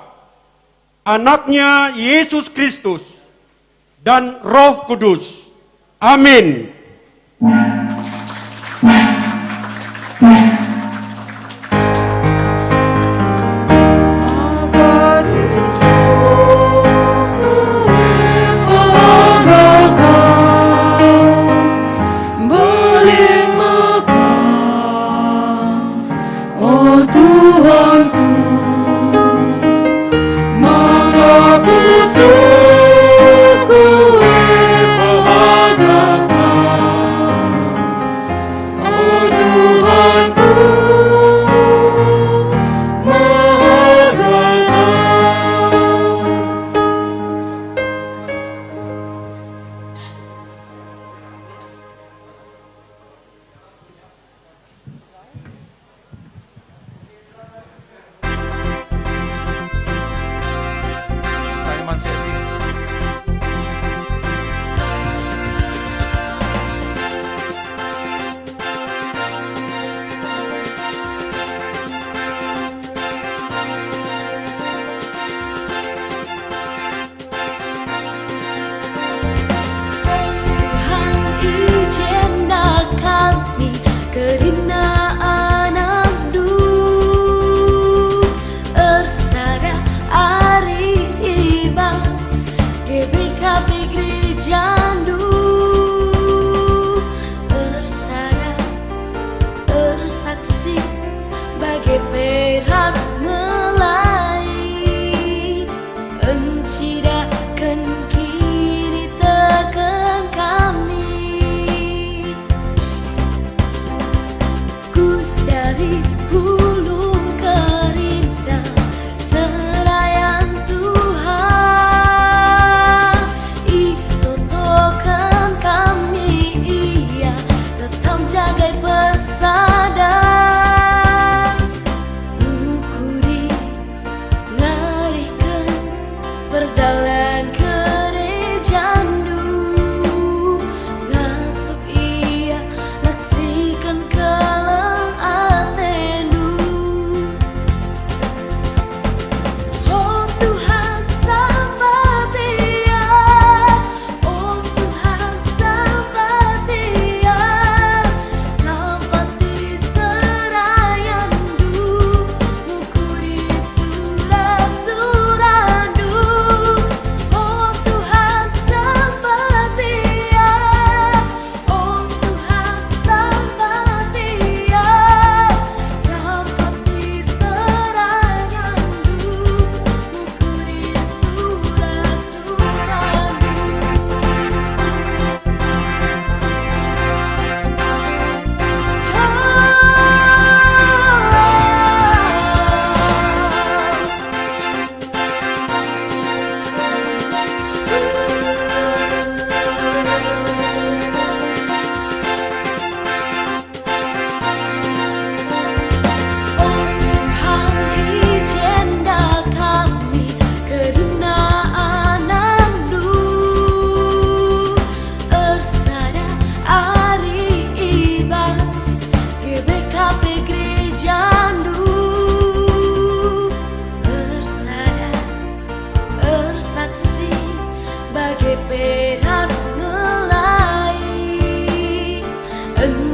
Anaknya Yesus Kristus, dan Roh Kudus. Amin.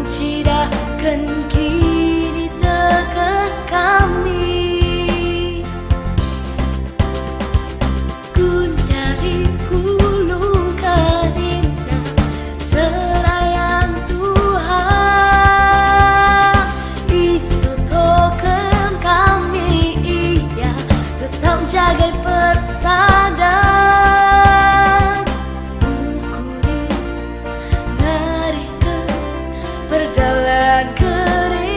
cidahkan kini tegar kami. Dari gulungkan indah serayang Tuhan, itu token kami, iya tetap jaga persada, ukuri ngari ke perdalan kering.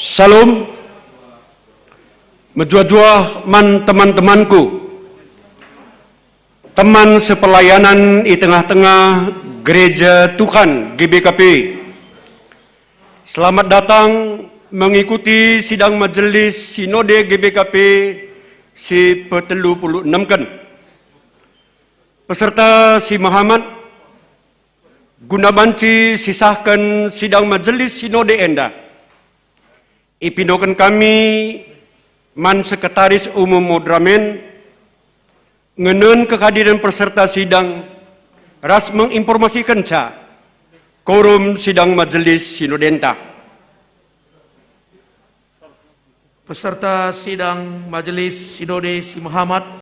Salam. Menjua-jua man teman-temanku, teman sepelayanan di tengah-tengah Gereja Tuhan GBKP. Selamat datang mengikuti sidang majelis Sinode GBKP si pe-36 kan. Peserta si Muhammad guna banci sisahkan sidang majelis Sinode enda. Ipindokan kami Man Sekretaris Umum Modramen ngenen kehadiran peserta sidang ras menginformasikan ca korum sidang majelis sinodenta. Peserta sidang majelis Sinode si Muhammad